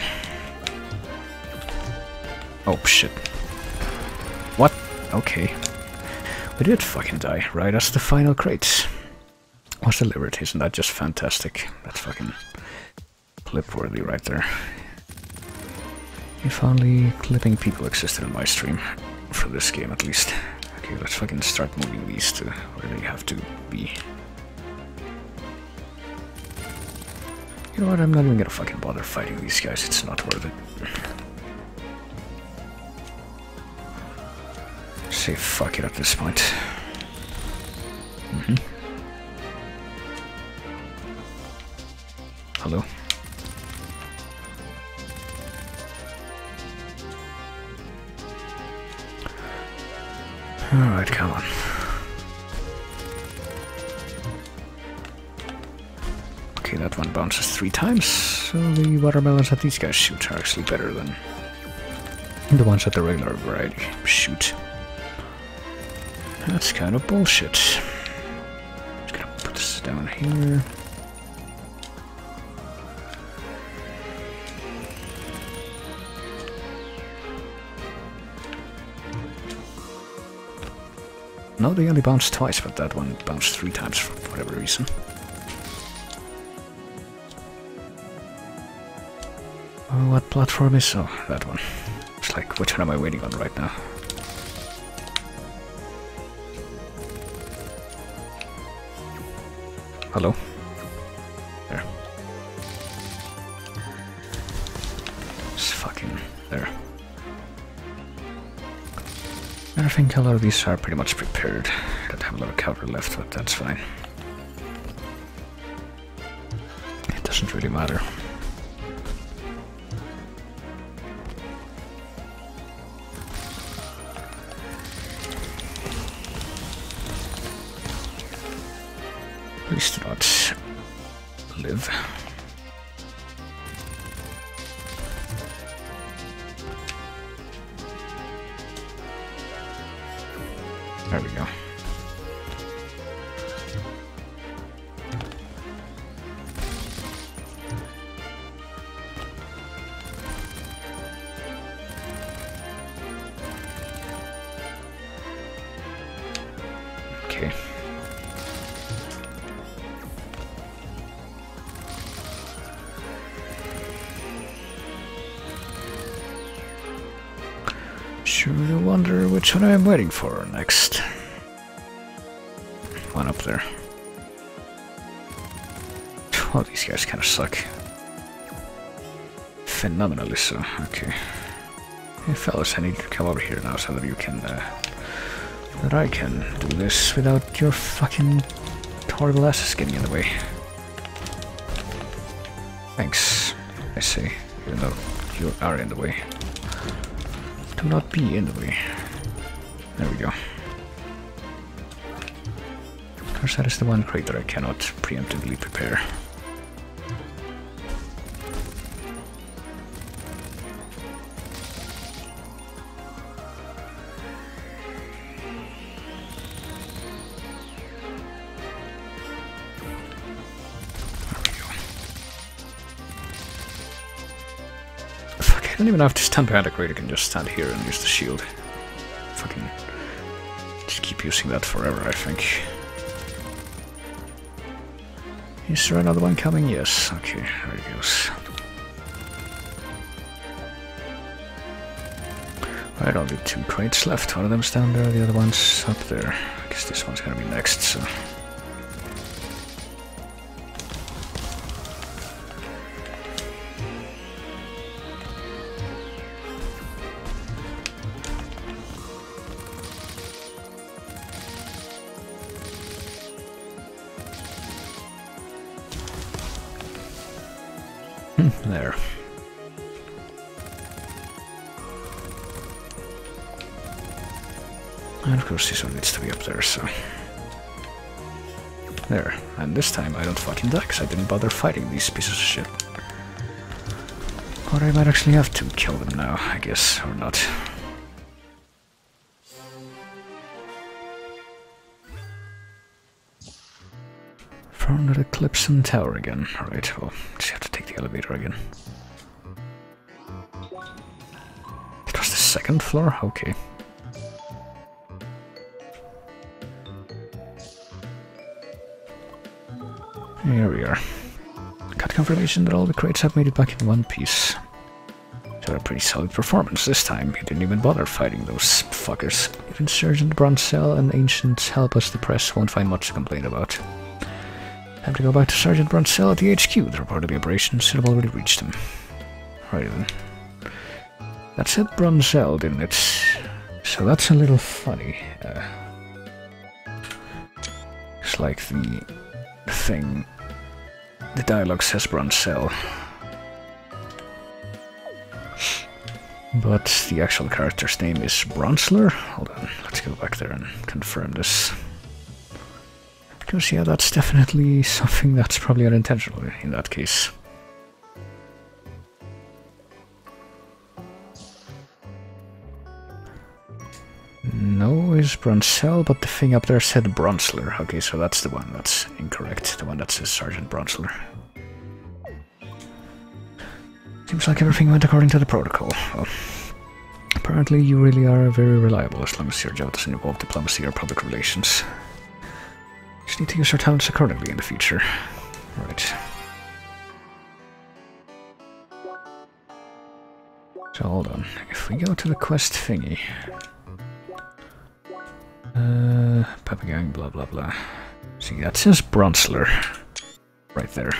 Oh shit. What? Okay. We did fucking die, right as the final crates was delivered. Isn't that just fantastic? That's fucking clip-worthy right there. If only clipping people existed in my stream. For this game at least. Okay, let's fucking start moving these to where they have to be. You know what, I'm not even gonna fucking bother fighting these guys, it's not worth it. Say fuck it at this point. Hello? Alright, come on. Okay, that one bounces 3 times, so the watermelons that these guys shoot are actually better than the ones that the regular variety shoot. That's kind of bullshit. Just gonna put this down here. No, they only bounced twice, but that one bounced 3 times for whatever reason. Oh, what platform is? Oh, that one. It's like, which one am I waiting on right now? Hello? There. It's fucking there. I think a lot of these are pretty much prepared. Don't have a lot of cover left, but that's fine. It doesn't really matter. Please do not live. There we go. Truly wonder which one I'm waiting for next. One up there. Oh, these guys kinda suck. Phenomenally so, okay. Hey fellas, I need to come over here now so that you can, that I can do this without your fucking horrible asses getting in the way. Thanks, I say, even though you are in the way. Do not be in the way. There we go. Of course, that is the one crate that I cannot preemptively prepare. I don't even have to stand behind the crate, I can just stand here and use the shield. Fucking just keep using that forever, I think. Is there another one coming? Yes, okay, there he goes. Right, only 2 crates left. One of them's down there, the other one's up there. I guess this one's gonna be next, so... There. And of course this one needs to be up there, so... There. And this time I don't fucking die, because I didn't bother fighting these pieces of shit. Or I might actually have to kill them now, I guess, or not. From the Eclipse Tower again. Alright, well, just have to take the elevator again. It was the 2nd floor? Okay. Here we are. Got confirmation that all the crates have made it back in one piece. So a pretty solid performance this time. He didn't even bother fighting those fuckers. Even Sergeant Brunsell and Ancient Help Us the Press won't find much to complain about. Time to go back to Sergeant Brunsell at the HQ. The report of the operations should have already reached him. Right then. That said Brunsell, didn't it? So that's a little funny. It's like the thing... The dialogue says Brunsell. But the actual character's name is Brunsler? Hold on, let's go back there and confirm this. Because, yeah, that's definitely something that's probably unintentional in that case. No, is Brunsell, but the thing up there said Brunsler. Okay, so that's the one that's incorrect. The one that says Sergeant Brunsler. Seems like everything went according to the protocol. Well, apparently you really are very reliable as long as your job doesn't involve diplomacy or public relations. Just need to use our talents accordingly in the future. Right. So hold on. If we go to the quest thingy... Peppa Gang, blah blah blah. See, that says Brunsler. Right there.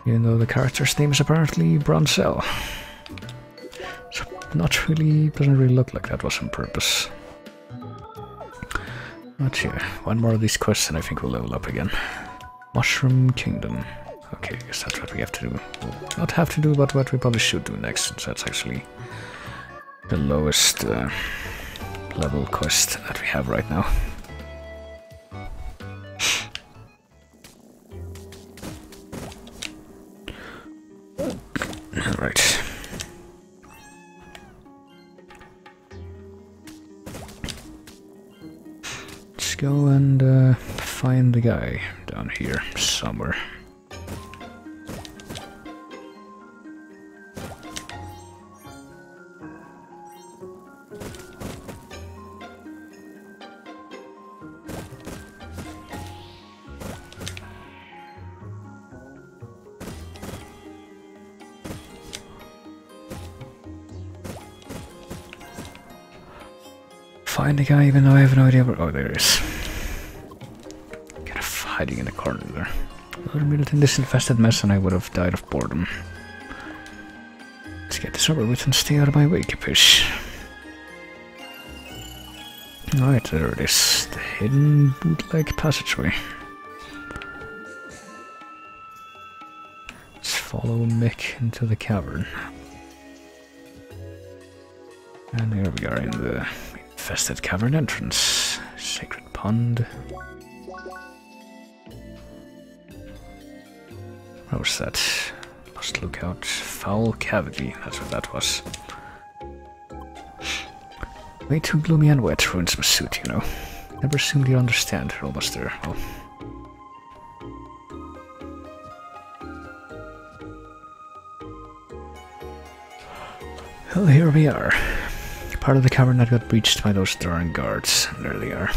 Even though the character's name is apparently Brunsell. So, not really, doesn't really look like that was on purpose. But yeah, one more of these quests and I think we'll level up again. Mushroom Kingdom. Okay, I guess that's what we have to do. Well, not have to do, but what we probably should do next, since that's actually the lowest level quest that we have right now. Alright. Let's go and find the guy down here somewhere. find the guy even though I have no idea where... Oh, there he is. Kind of hiding in the corner there. Another minute in this infested mess and I would have died of boredom. Let's get this over with and stay out of my way, Capish. Alright, there it is. The hidden bootleg passageway. Let's follow Mick into the cavern. And here we are in the infested cavern entrance. Sacred pond. Where was that? Must look out. Foul cavity. That's what that was. Way too gloomy and wet ruins my suit, you know. Never seemed to understand. We're almost there. Well, here we are. Part of the cavern that got breached by those darn guards. And there they are.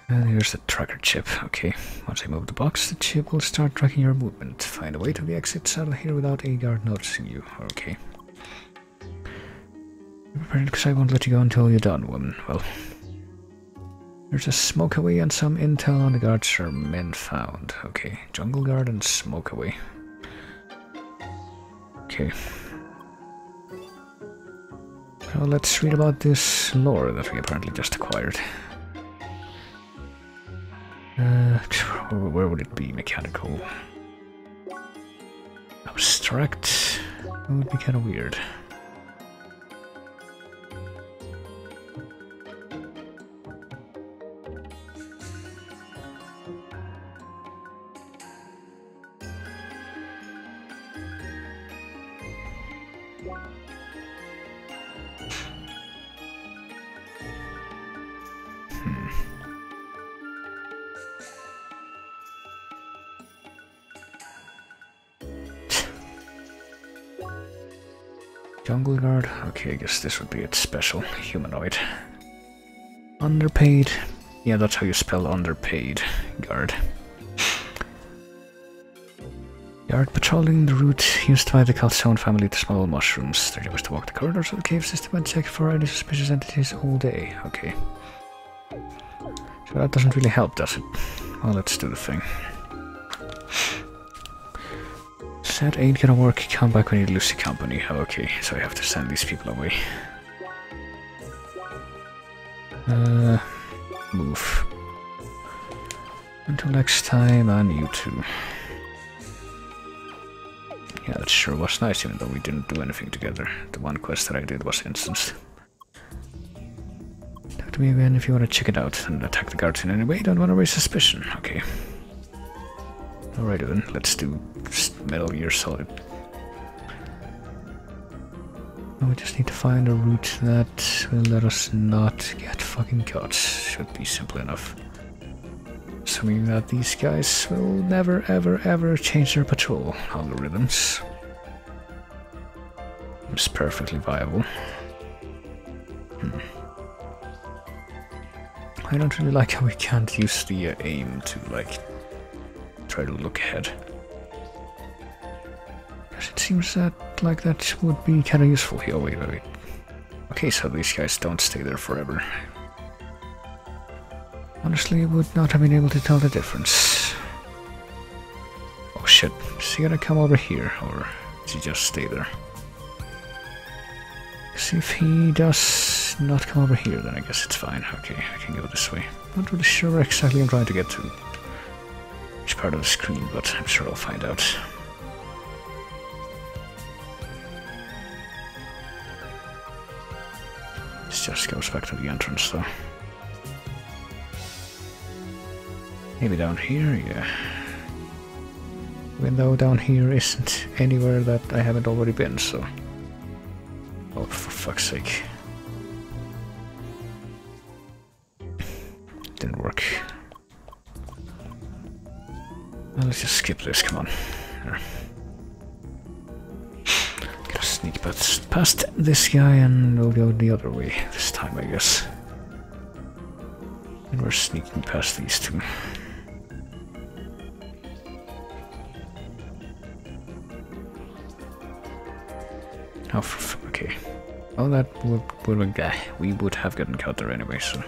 And here's the tracker chip. Okay, once I move the box, the chip will start tracking your movement. Find a way to the exit out of here without a guard noticing you. Okay. Because I won't let you go until you're done, woman. Well, there's a smoke away and some intel on the guards are men found. Okay, jungle guard and smoke away. Okay. Well, let's read about this lore that we apparently just acquired. Where would it be? Mechanical? Abstract? That would be kind of weird. Jungle guard? Okay, I guess this would be its special. Humanoid. Underpaid? Yeah, that's how you spell underpaid. Guard. Guard patrolling the route used by the Calzone family to smuggle mushrooms. Their job is to walk the corridors of the cave system and check for any suspicious entities all day. Okay. So that doesn't really help, does it? Well, let's do the thing. That ain't gonna work. Come back when you lose the company. Okay, so I have to send these people away. Move. Until next time, and you too. Yeah, that sure was nice, even though we didn't do anything together. The one quest that I did was instanced. Talk to me again if you want to check it out and attack the guards in any way. Don't want to raise suspicion. Okay. Alright then, let's do Metal Gear Solid. We just need to find a route that will let us not get fucking caught. Should be simple enough. Assuming that these guys will never ever ever change their patrol algorithms. It's perfectly viable. I don't really like how we can't use the aim to like try to look ahead. Because it seems that like that would be kind of useful here. Wait. Okay, so these guys don't stay there forever. Honestly, I would not have been able to tell the difference. Oh shit, is he gonna come over here or does he just stay there? See, if he does not come over here, then I guess it's fine. Okay, I can go this way. Not really sure where exactly I'm trying to get to. Which part of the screen, but I'm sure I'll find out. This just goes back to the entrance, though. Maybe down here, yeah. Even though down here isn't anywhere that I haven't already been, so... Oh, for fuck's sake. Didn't work. Well, let's just skip this, come on. There. Gotta sneak past this guy and we'll go the other way this time, I guess. And we're sneaking past these two. Oh, okay. Oh, that we would have gotten caught there anyway, so...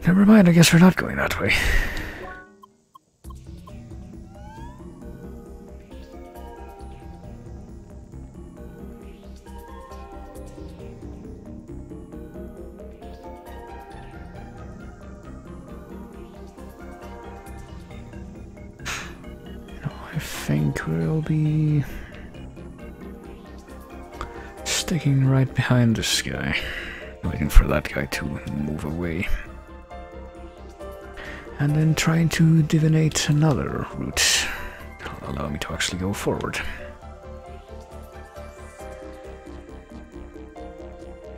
Never mind, I guess we're not going that way. I think we'll be sticking right behind this guy, waiting for that guy to move away, and then trying to divinate another route that'll allow me to actually go forward.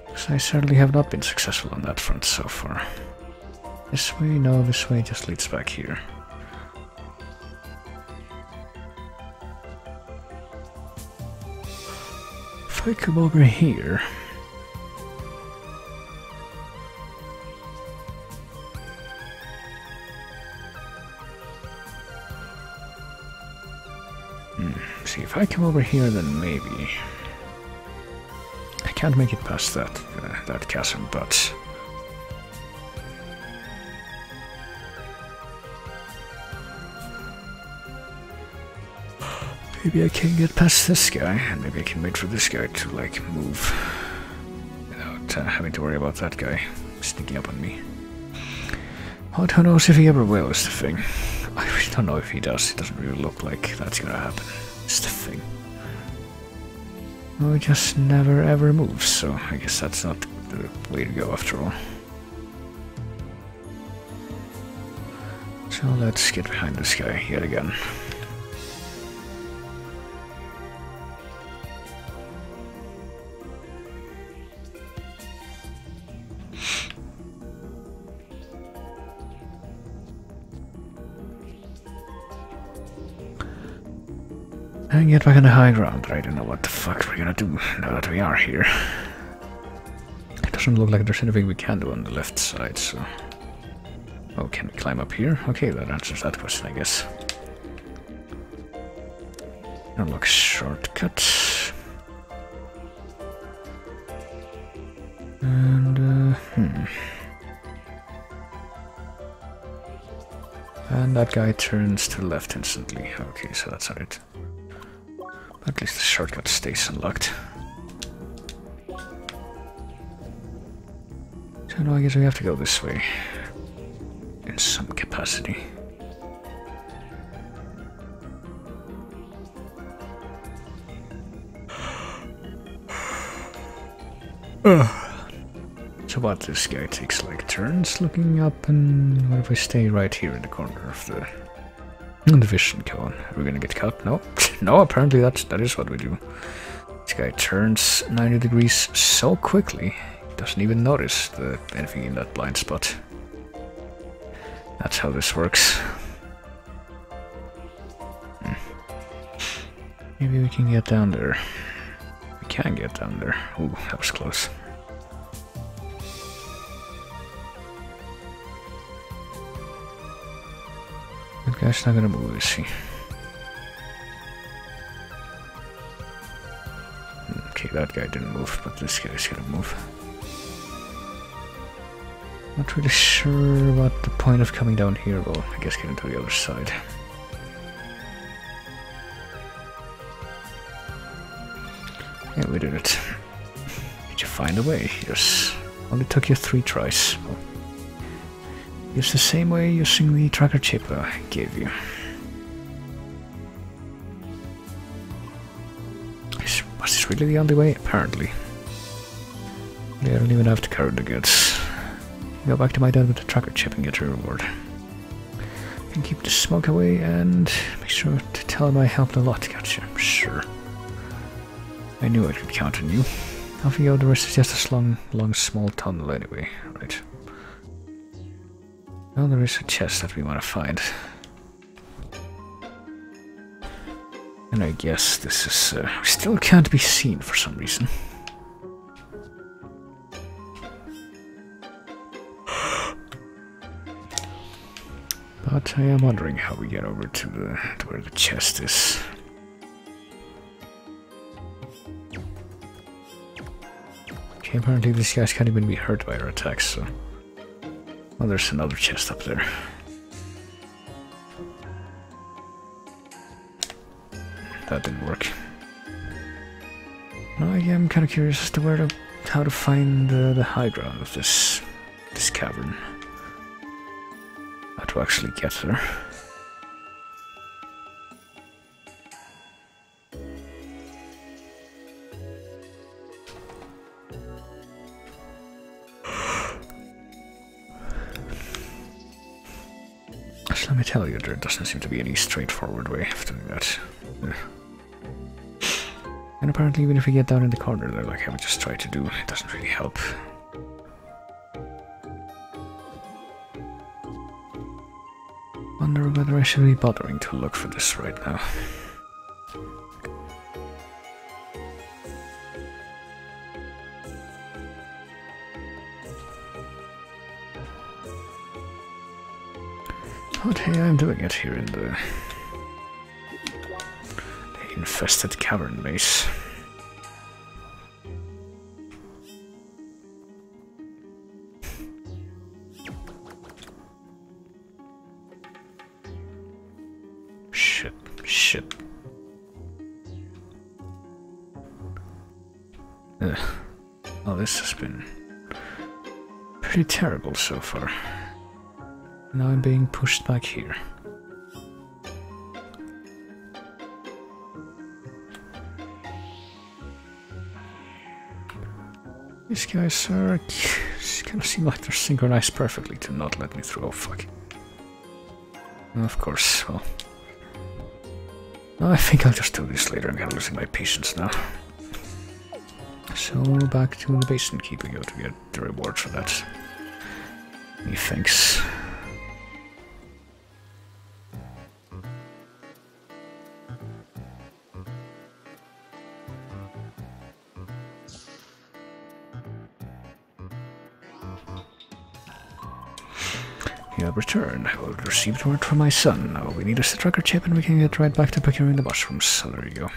Because I certainly have not been successful on that front so far. This way? No, this way just leads back here. If I come over here... See, if I come over here, then maybe... I can't make it past that chasm, but... Maybe I can get past this guy, and maybe I can wait for this guy to, like, move without having to worry about that guy sneaking up on me. But who knows if he ever will, is the thing. I really don't know if he does. It doesn't really look like that's gonna happen. It's the thing. Oh, he just never ever moves, so I guess that's not the way to go after all. So let's get behind this guy yet again. And get back on the high ground, but I don't know what the fuck we're gonna do now that we are here. It doesn't look like there's anything we can do on the left side, so... Oh, can we climb up here? Okay, that answers that question, I guess. Unlock shortcut. And, And that guy turns to the left instantly. Okay, so that's alright. At least the shortcut stays unlocked. So now I guess we have to go this way. In some capacity. So what, this guy takes like turns looking up, and what if I stay right here in the corner of the vision cone? Are we gonna get caught? No. No, apparently that is what we do. This guy turns 90 degrees so quickly, he doesn't even notice anything in that blind spot. That's how this works. Maybe we can get down there. We can get down there. Ooh, that was close. That guy's not gonna move, is he? Okay, that guy didn't move, but this guy's gonna move. Not really sure what the point of coming down here. Well, I guess getting to the other side. Yeah, we did it. Did you find a way? Yes. Only took you 3 tries. Well, use the same way using the tracker chip I gave you. Was this really the only way? Apparently. I don't even have to carry the goods. Go back to my dad with the tracker chip and get a reward. And keep the smoke away and make sure to tell him I helped a lot. Gotcha. Sure. I knew I could count on you. Off you go, the rest is just a long small tunnel anyway. Right. Well, there is a chest that we want to find. And I guess this is... still can't be seen for some reason. But I am wondering how we get over to where the chest is. Okay, apparently these guys can't even be hurt by our attacks, so... Well, there's another chest up there. That didn't work. Now I am kind of curious as to how to find the high ground of this cavern. How to actually get there. So let me tell you, there doesn't seem to be any straightforward way of doing that. And apparently even if we get down in the corner there, like I would just try to do, it doesn't really help. Wonder whether I should be bothering to look for this right now. But hey, I'm doing it here in the infested cavern base. Shit. Oh, this has been pretty terrible so far. Now I'm being pushed back here. These guys are kind of seem like they're synchronized perfectly to not let me through. Oh fuck. Of course, well. I think I'll just do this later. I'm kind of losing my patience now. So back to the basement keep we go to get the reward for that. Methinks. You have returned. I will receive word from my son. Now we need a tracker chip and we can get right back to procuring the mushrooms. So there you go.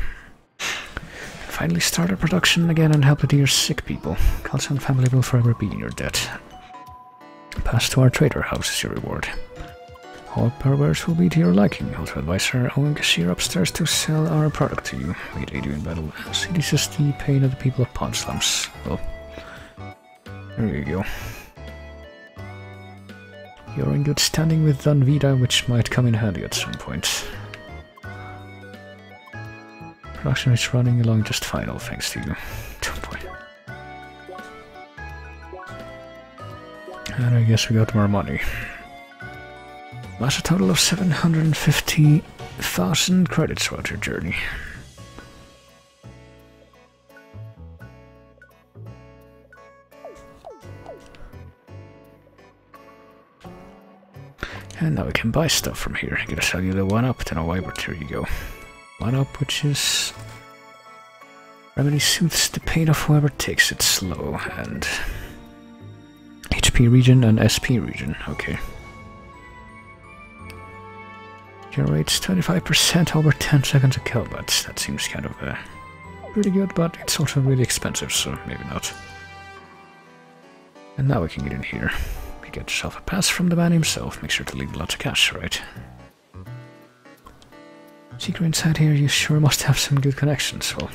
Finally start our production again and help the dear sick people. Carlson family will forever be in your debt. Pass to our trader house is your reward. All powerwares will be to your liking. Also advise our own cashier upstairs to sell our product to you. We'd aid you in battle. See, this is the pain of the people of Pond Slums. Well, there you go. You're in good standing with Dunvita, which might come in handy at some point. Production is running along just fine, all thanks to you. Oh boy. And I guess we got more money. That's a total of 750,000 credits throughout your journey. And now we can buy stuff from here. I'm gonna sell you the 1-up, then a Wybert, here you go. 1-up, which is... Remedy soothes the pain of whoever takes it slow, and... HP region and SP region, okay. Generates 25% over 10 seconds of combat. That seems kind of pretty good, but it's also really expensive, so maybe not. And now we can get in here. Get yourself a pass from the man himself. Make sure to leave lots of cash, right? Secret inside here, you sure must have some good connections, well.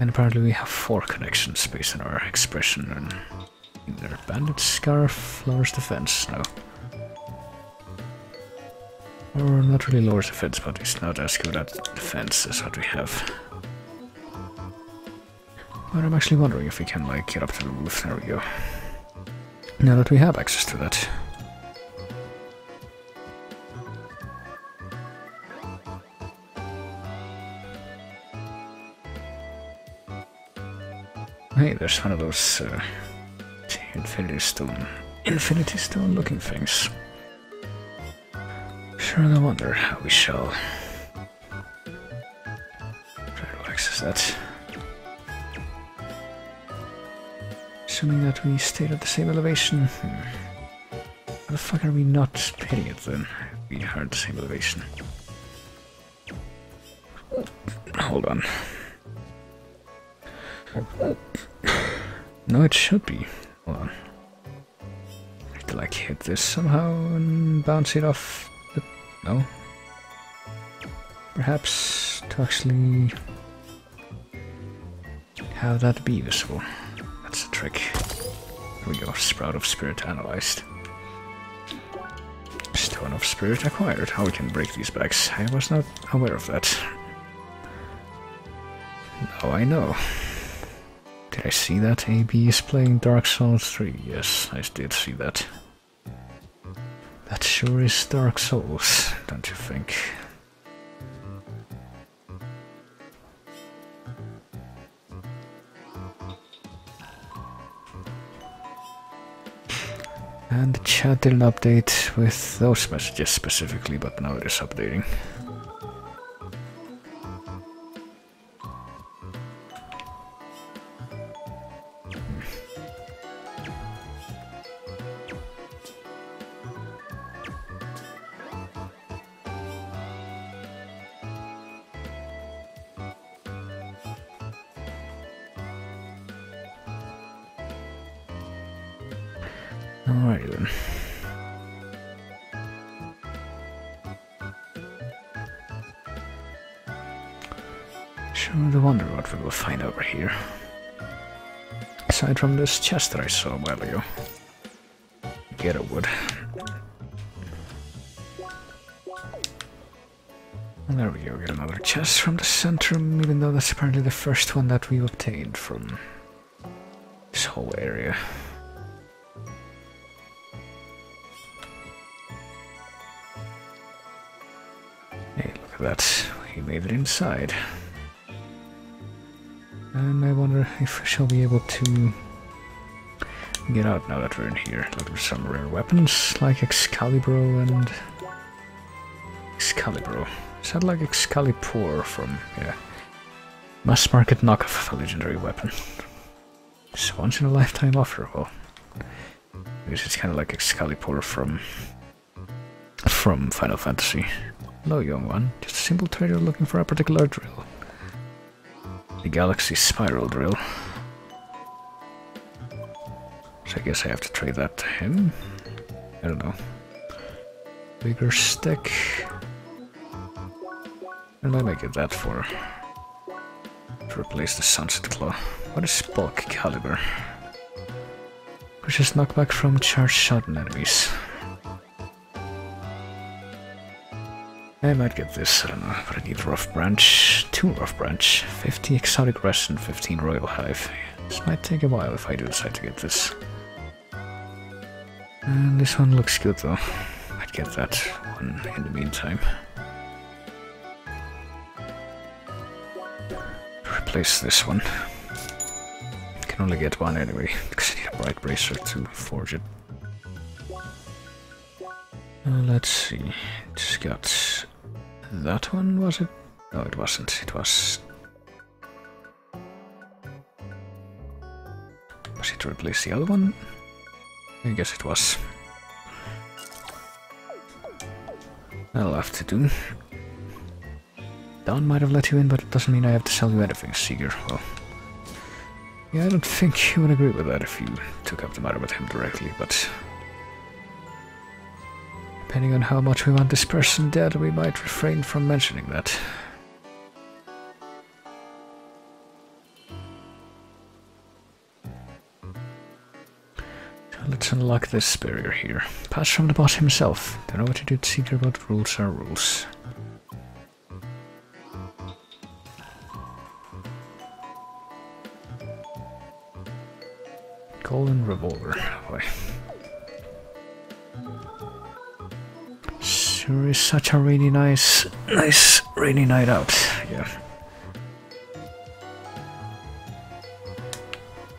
And apparently we have 4 connections based on our expression and in their bandit scarf lowers defense now. Or not really lowers defense, but it's not as good at defense as what we have. But I'm actually wondering if we can like get up to the roof. There we go. Now that we have access to that. Hey, there's one of those Infinity Stone looking things. Sure, no wonder how we shall try to access that. Assuming that we stayed at the same elevation. the fuck are we not hitting it then? We are the same elevation. Hold on. No, it should be. Hold on. I have to like hit this somehow and bounce it off the... No. Perhaps to actually have that be visible. That's a trick. Here we go, Sprout of Spirit analyzed. Stone of Spirit acquired. How we can break these bags. I was not aware of that. Now I know. Did I see that AB is playing Dark Souls 3? Yes, I did see that. That sure is Dark Souls, don't you think? And the chat didn't update with those messages specifically, but now it is updating. Alright then. Sure to wonder what we will find over here. Aside from this chest that I saw a while ago. Get a wood. And there we go, get another chest from the centrum, even though that's apparently the first one that we obtained from this whole area. That we made it inside. And I wonder if we shall be able to get out now that we're in here. Look for some rare weapons like Excalibur and Excalibur. Is that like Excalibur from, yeah, mass market knockoff of a legendary weapon? It's once in a lifetime offer. Well, because it's kind of like Excalibur from Final Fantasy. Hello, young one. Just a simple trader looking for a particular drill. The Galaxy Spiral Drill. So I guess I have to trade that to him. I don't know. Bigger stick. And I might get that for... to replace the Sunset Claw. What is Bulk Caliber? Pushes knockback from charged shot enemies. I might get this, I don't know, but I need Rough Branch, 2 Rough Branch, 50 Exotic Rest and 15 Royal Hive. This might take a while if I do decide to get this. And this one looks good though. I'd get that one in the meantime. Replace this one. I can only get one anyway, because I need a Bright Bracer to forge it. Let's see, just got that one, was it? No, it wasn't, it was... Was it to replace the other one? I guess it was. That'll have to do. Don might have let you in, but it doesn't mean I have to sell you anything, Seeger. Well, yeah, I don't think you would agree with that if you took up the matter with him directly, but... depending on how much we want this person dead, we might refrain from mentioning that. So let's unlock this barrier here. Pass from the boss himself. Don't know what to do to Seeker, but rules are rules. Golden Revolver. Boy. Sure is such a really nice rainy night out. Yeah.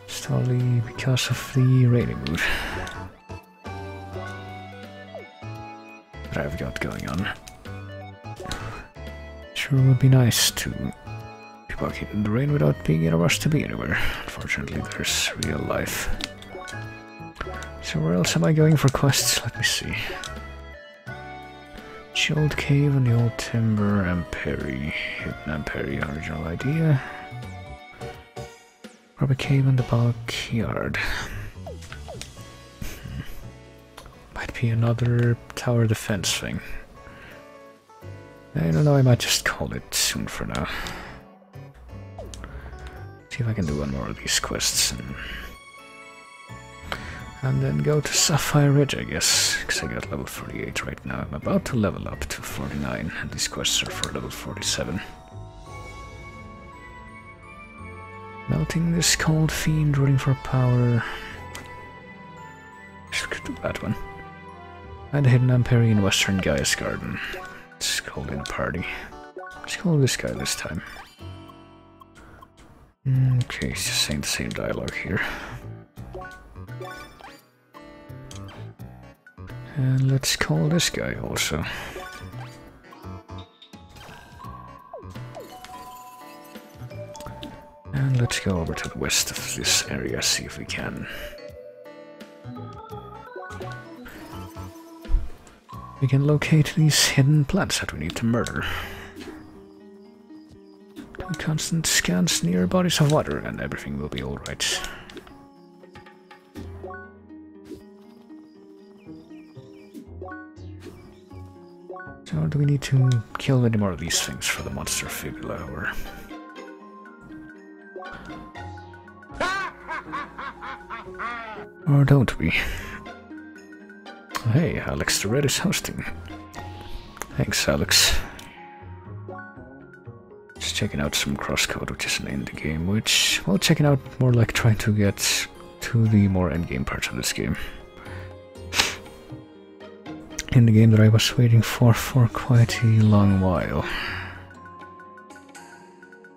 It's totally because of the rainy mood that I've got going on. Sure would be nice to be walking in the rain without being in a rush to be anywhere. Unfortunately, there's real life. So where else am I going for quests? Let me see. Chilled Cave on the Old Timber, Amperi. Hidden Amperi, original idea. Rubber Cave on the Backyard. Might be another tower defense thing. I don't know, I might just call it soon for now. See if I can do one more of these quests and then go to Sapphire Ridge, I guess, because I got level 48 right now. I'm about to level up to 49, and these quests are for level 47. Melting this cold fiend, rooting for power. Just could do that one. And Hidden Amperi in Western Gaia's Garden. Let's call in a party. Let's call this guy this time. Okay, it's just saying the same dialogue here. And let's call this guy also. And let's go over to the west of this area, see if we can. We can locate these hidden plants that we need to murder. Do constant scans near bodies of water and everything will be alright. So do we need to kill any more of these things for the monster fibula, or... Or don't we? Hey, Alex the Red is hosting. Thanks, Alex. Just checking out some CrossCode, which is an indie game, which... Well, checking out more like trying to get to the more endgame parts of this game. In the game that I was waiting for quite a long while.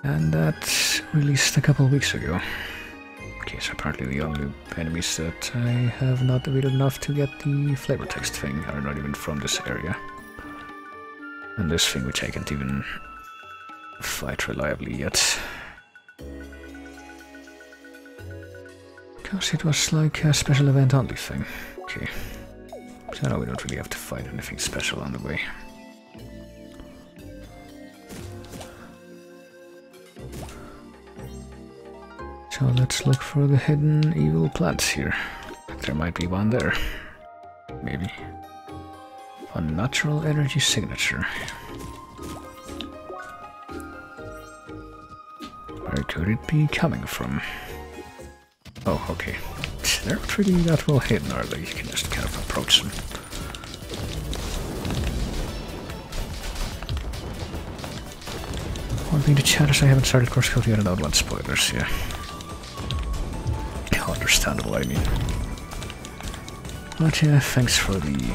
And that released a couple of weeks ago. Okay, so apparently the only enemies that I have not defeated enough to get the flavor text thing are not even from this area. And this thing which I can't even fight reliably yet. Because it was like a special event only thing. Okay. So now we don't really have to fight anything special on the way. So let's look for the hidden evil plants here. There might be one there. Maybe. Unnatural energy signature. Where could it be coming from? Oh, okay. They're not really that well hidden, are they? You can just kind of approach them. One thing to chat is I haven't started CrossCode yet, and I don't want spoilers, yeah. Understandable, I mean. But yeah, thanks for the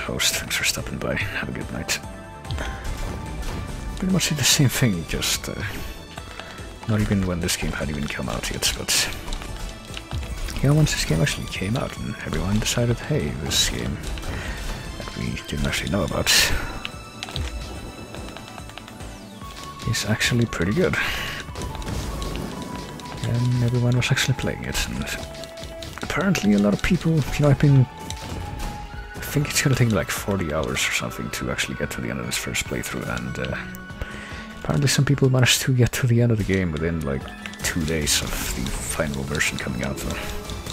host, thanks for stopping by. Have a good night. Pretty much the same thing, just not even when this game had even come out yet, but yeah, once this game actually came out and everyone decided, hey, this game that we didn't actually know about is actually pretty good. And everyone was actually playing it, and apparently a lot of people, you know, I think it's gonna take like 40 hours or something to actually get to the end of this first playthrough, and apparently some people managed to get to the end of the game within like 2 days of the final version coming out, though.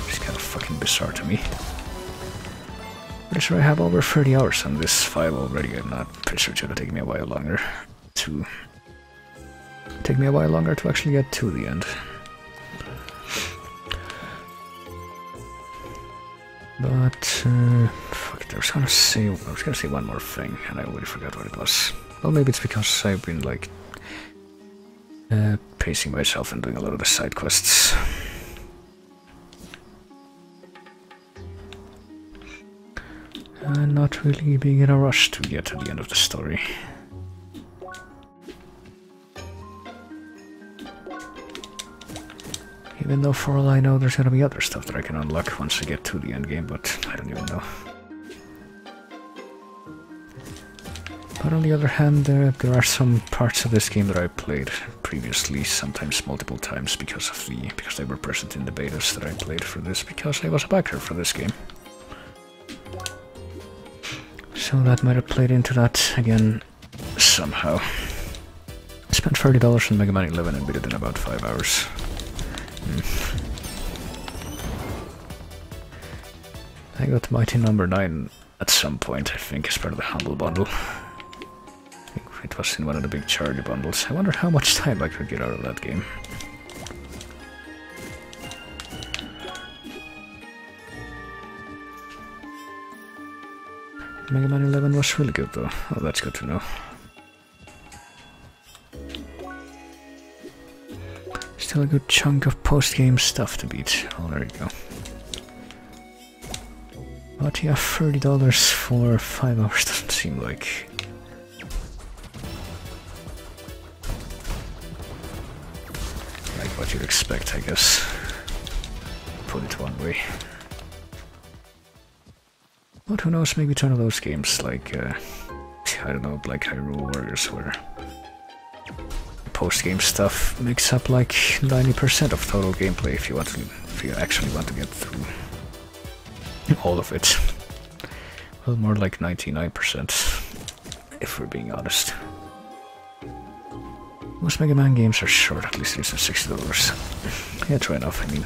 It's kind of fucking bizarre to me. Pretty sure I have over 30 hours on this file already. I'm not pretty sure it's gonna take me a while longer to actually get to the end. But, fuck it, I was gonna say one more thing, and I already forgot what it was. Well, maybe it's because I've been, like, pacing myself and doing a lot of the side quests. And not really being in a rush to get to the end of the story. Even though for all I know there's gonna be other stuff that I can unlock once I get to the end game, but I don't even know. But on the other hand, there are some parts of this game that I played previously, sometimes multiple times, because they were present in the betas that I played for this, because I was a backer for this game. So that might have played into that again somehow. I spent $30 on Mega Man 11 and beat it in about 5 hours. I got Mighty Number 9 at some point, I think, as part of the Humble Bundle. I think it was in one of the big charge bundles. I wonder how much time I could get out of that game. Mega Man 11 was really good though. Oh, that's good to know. Still a good chunk of post-game stuff to beat. Oh, there you go. But yeah, $30 for 5 hours doesn't seem like... what you'd expect, I guess. Put it one way. But who knows, maybe it's one of those games like, I don't know, like Hyrule Warriors, where post-game stuff makes up like 90% of total gameplay if you actually want to get through all of it. Well, more like 99%, if we're being honest. Most Mega Man games are short, at least it's at $60. Yeah, try enough, I mean.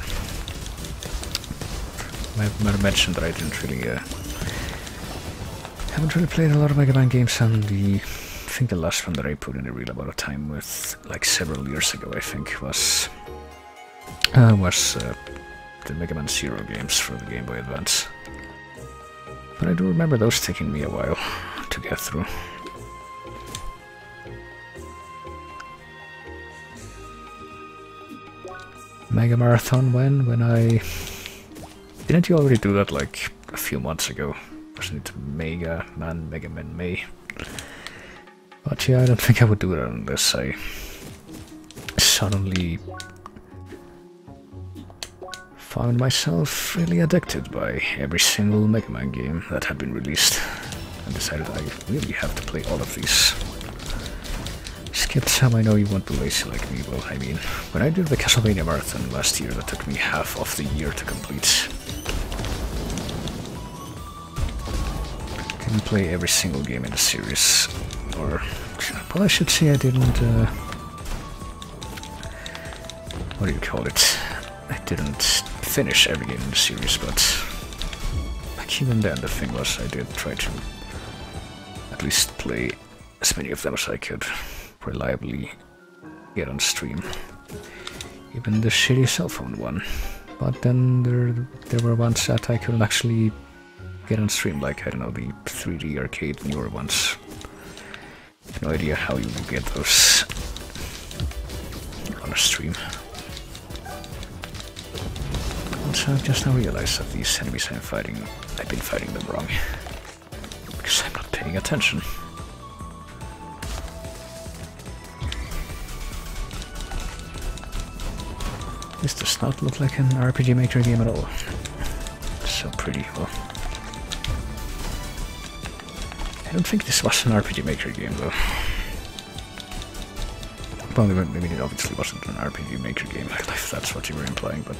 I might have mentioned that I haven't really played a lot of Mega Man games, and I think the last one that I put in a real amount of time with, like several years ago, I think, was the Mega Man Zero games for the Game Boy Advance. But I do remember those taking me a while to get through. Mega Marathon when I... Didn't you already do that like a few months ago? Wasn't it Mega Man May? But yeah, I don't think I would do that unless I suddenly found myself really addicted by every single Mega Man game that had been released and decided I really have to play all of these. Skip some, I know you won't be lazy like me. Well, I mean, when I did the Castlevania Marathon last year, that took me half of the year to complete. Didn't play every single game in the series, or, well, I should say I didn't, what do you call it? I didn't finish every game in the series, but like even then the thing was I did try to at least play as many of them as I could reliably get on stream. Even the shitty cell phone one. But then there were ones that I couldn't actually get on stream, like, I don't know, the 3D arcade newer ones. I have no idea how you will get those on a stream. Also, I've just now realized that these enemies I've been fighting them wrong. Because I'm not paying attention. This does not look like an RPG Maker game at all. It's so pretty. Well, I don't think this was an RPG Maker game though. Well, I mean, it obviously wasn't an RPG Maker game, if that's what you were implying, but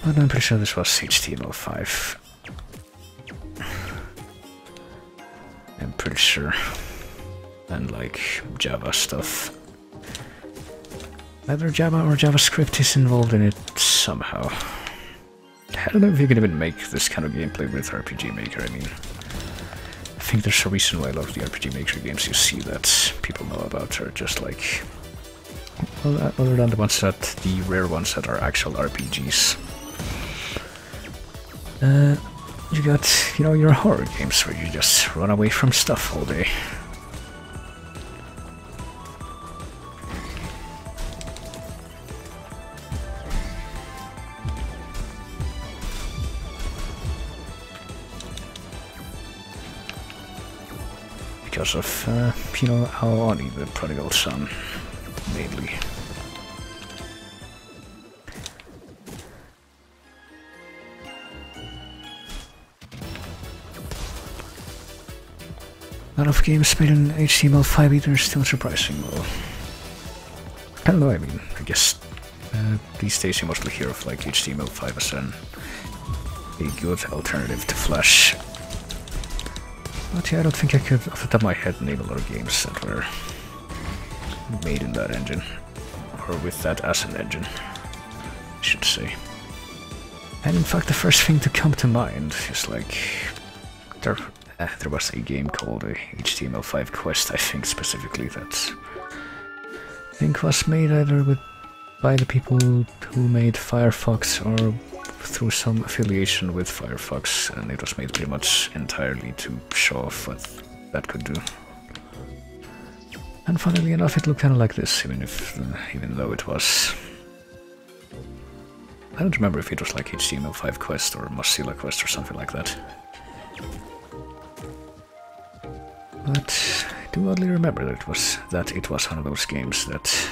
I'm pretty sure this was HTML5. I'm pretty sure. And like Java stuff. Either Java or JavaScript is involved in it somehow. I don't know if you can even make this kind of gameplay with RPG Maker. I mean, I think there's a reason why a lot of the RPG Maker games you see that people know about are just like, well, other than the rare ones that are actual RPGs. You got, you know, your horror games where you just run away from stuff all day. Because of, you know, Aoni, the prodigal son, mainly. A lot of games made in HTML5 either is still surprising. Well, I don't know, I mean, I guess these days you mostly hear of like HTML5 as a good alternative to Flash. But yeah, I don't think I could, off the top of my head, name a lot of games that were made in that engine. Or with that as an engine, I should say. And in fact, the first thing to come to mind is like... There was a game called HTML5 Quest, I think, specifically, that I think was made either by the people who made Firefox or through some affiliation with Firefox, and it was made pretty much entirely to show off what that could do. And funnily enough, it looked kind of like this, even though it was... I don't remember if it was like HTML5 Quest or Mozilla Quest or something like that. But I do oddly remember that it was one of those games that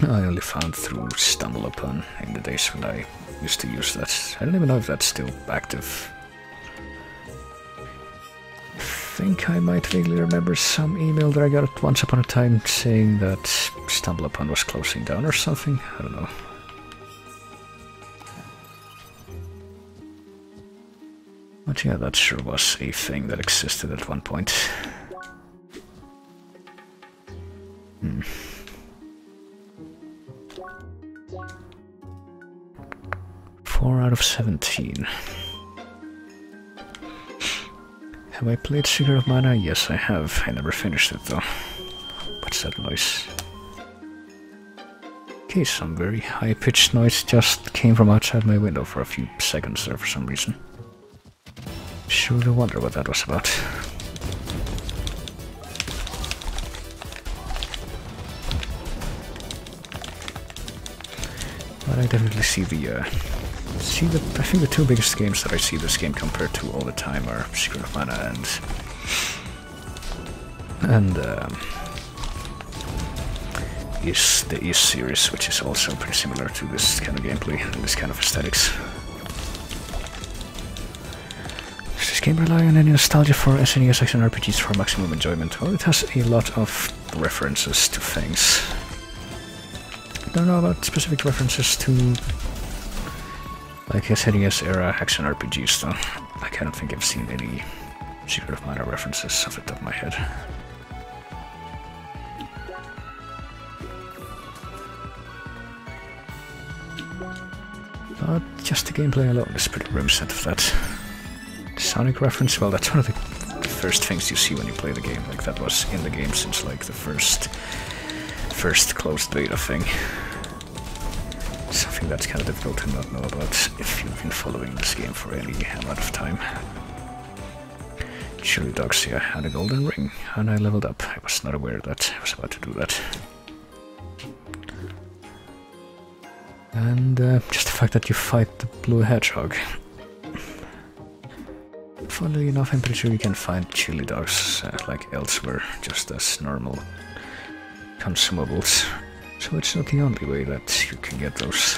I only found through StumbleUpon in the days when I used to use that. I don't even know if that's still active. I think I might vaguely remember some email that I got once upon a time saying that StumbleUpon was closing down or something. I don't know. But yeah, that sure was a thing that existed at one point. 4 out of 17. Have I played Secret of Mana? Yes, I have. I never finished it though. What's that noise? Okay, some very high-pitched noise just came from outside my window for a few seconds there for some reason. Sure do wonder what that was about. But I definitely see I think the two biggest games that I see this game compared to all the time are Secret of Mana and the Is series, which is also pretty similar to this kind of gameplay and this kind of aesthetics. Does this game rely on any nostalgia for SNES action RPGs for maximum enjoyment? Well, it has a lot of references to things. I don't know about specific references to like SNES era action RPGs though. I kind of think I've seen any Secret of Mana references off the top of my head. But just the gameplay alone is pretty reminiscent of that. Sonic reference, well, that's one of the first things you see when you play the game. Like, that was in the game since like the first closed beta thing. Something that's kind of difficult to not know about if you've been following this game for any amount of time. Chili Dogs, yeah, had a golden ring, and I leveled up. I was not aware that I was about to do that. And just the fact that you fight the blue hedgehog. Funnily enough, I'm pretty sure you can find chili dogs like elsewhere, just as normal consumables. So it's not the only way that you can get those.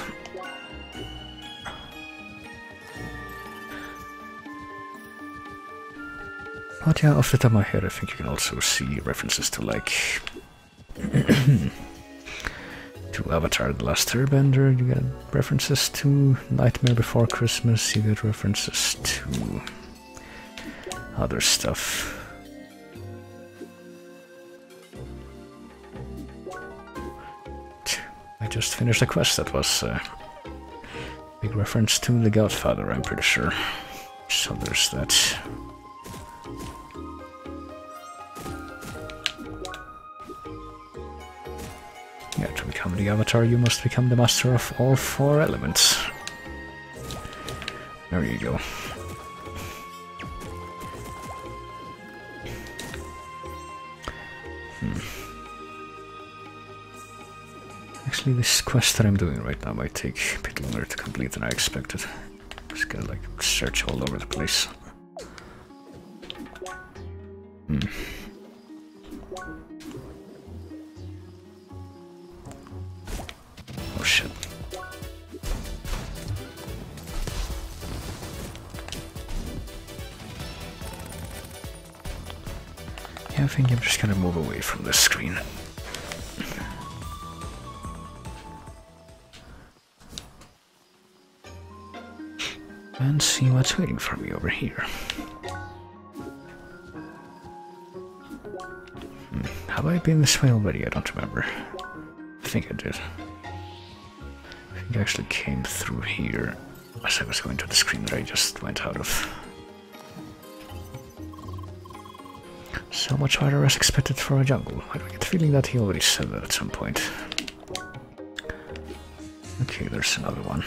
But yeah, off the top of my head, I think you can also see references to like to Avatar: The Last Airbender. You get references to Nightmare Before Christmas. You get references to other stuff. I just finished a quest that was a big reference to The Godfather, I'm pretty sure. So there's that. Yeah, to become the Avatar, you must become the master of all 4 elements. There you go. Actually, this quest that I'm doing right now might take a bit longer to complete than I expected. Just gotta like search all over the place. Oh shit. Yeah, I think I'm just gonna move away from this screen. And see what's waiting for me over here. Have I been this way already? I don't remember. I think I did. I think I actually came through here as I was going to the screen that I just went out of. So much wider as expected for a jungle. I don't get the feeling that he already said that at some point. Okay, there's another one.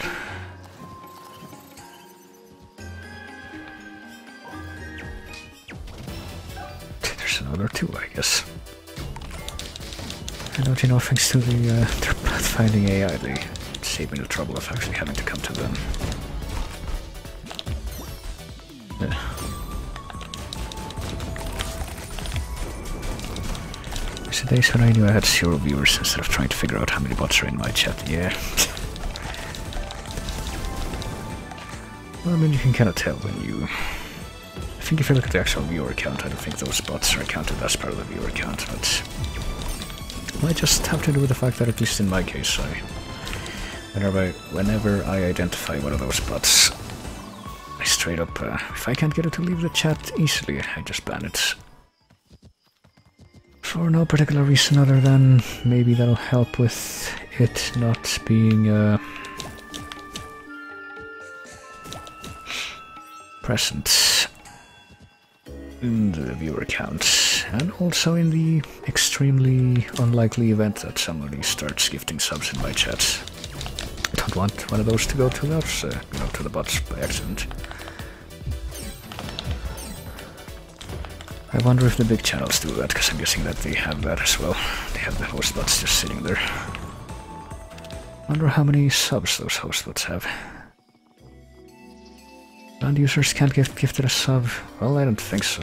There's another two, I guess. And don't you know, thanks to the their pathfinding AI, they saved me the trouble of actually having to come to them. There's the days when I knew I had 0 viewers instead of trying to figure out how many bots are in my chat, yeah. Well, I mean, you can kind of tell when you... I think if you look at the actual viewer count, I don't think those bots are counted as part of the viewer count, but... It might just have to do with the fact that, at least in my case, whenever I identify one of those bots, I straight up, if I can't get it to leave the chat easily, I just ban it. For no particular reason other than maybe that'll help with it not being present in the viewer count, and also in the extremely unlikely event that somebody starts gifting subs in my chat. I don't want one of those to go to those, to the bots by accident. I wonder if the big channels do that, because I'm guessing that they have that as well. They have the host bots just sitting there. Wonder how many subs those host bots have. And users can't get gifted a sub. Well, I don't think so.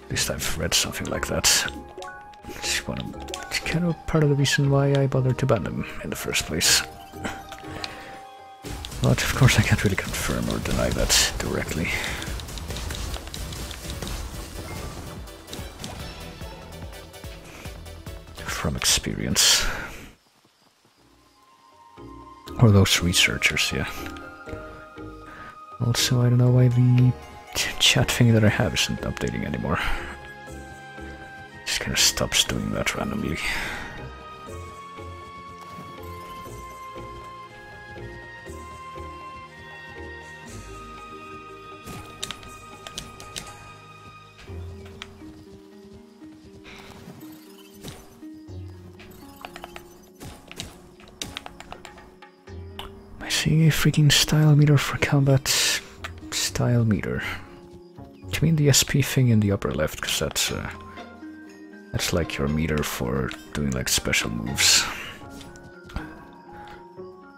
At least I've read something like that. It's kind of part of the reason why I bothered to ban them in the first place. But of course I can't really confirm or deny that directly. From experience. Or those researchers, yeah. Also, I don't know why the chat thing that I have isn't updating anymore. It just kind of stops doing that randomly. A freaking style meter for combat. Style meter. Do you mean the SP thing in the upper left? Because that's like your meter for doing like special moves.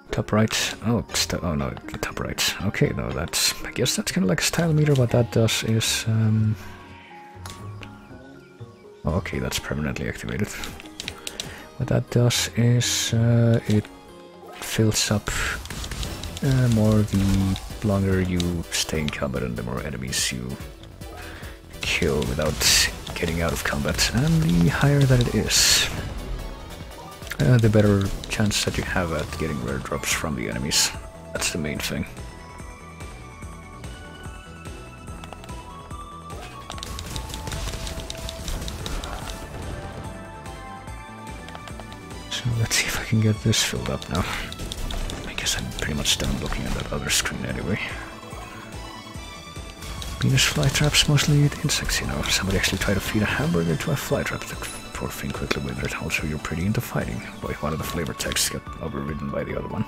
Top right. Oh, oh no, top right. Okay, no, that's. I guess that's kind of like a style meter. What that does is. Oh, okay, that's permanently activated. What that does is it fills up. More the longer you stay in combat and the more enemies you kill without getting out of combat, and the higher that it is, the better chance that you have at getting rare drops from the enemies. That's the main thing. So let's see if I can get this filled up now. I'm pretty much done looking at that other screen anyway. Venus flytraps mostly eat insects, you know. Somebody actually tried to feed a hamburger to a flytrap. That poor thing quickly withered. Also, you're pretty into fighting. Boy, one of the flavor texts got overridden by the other one.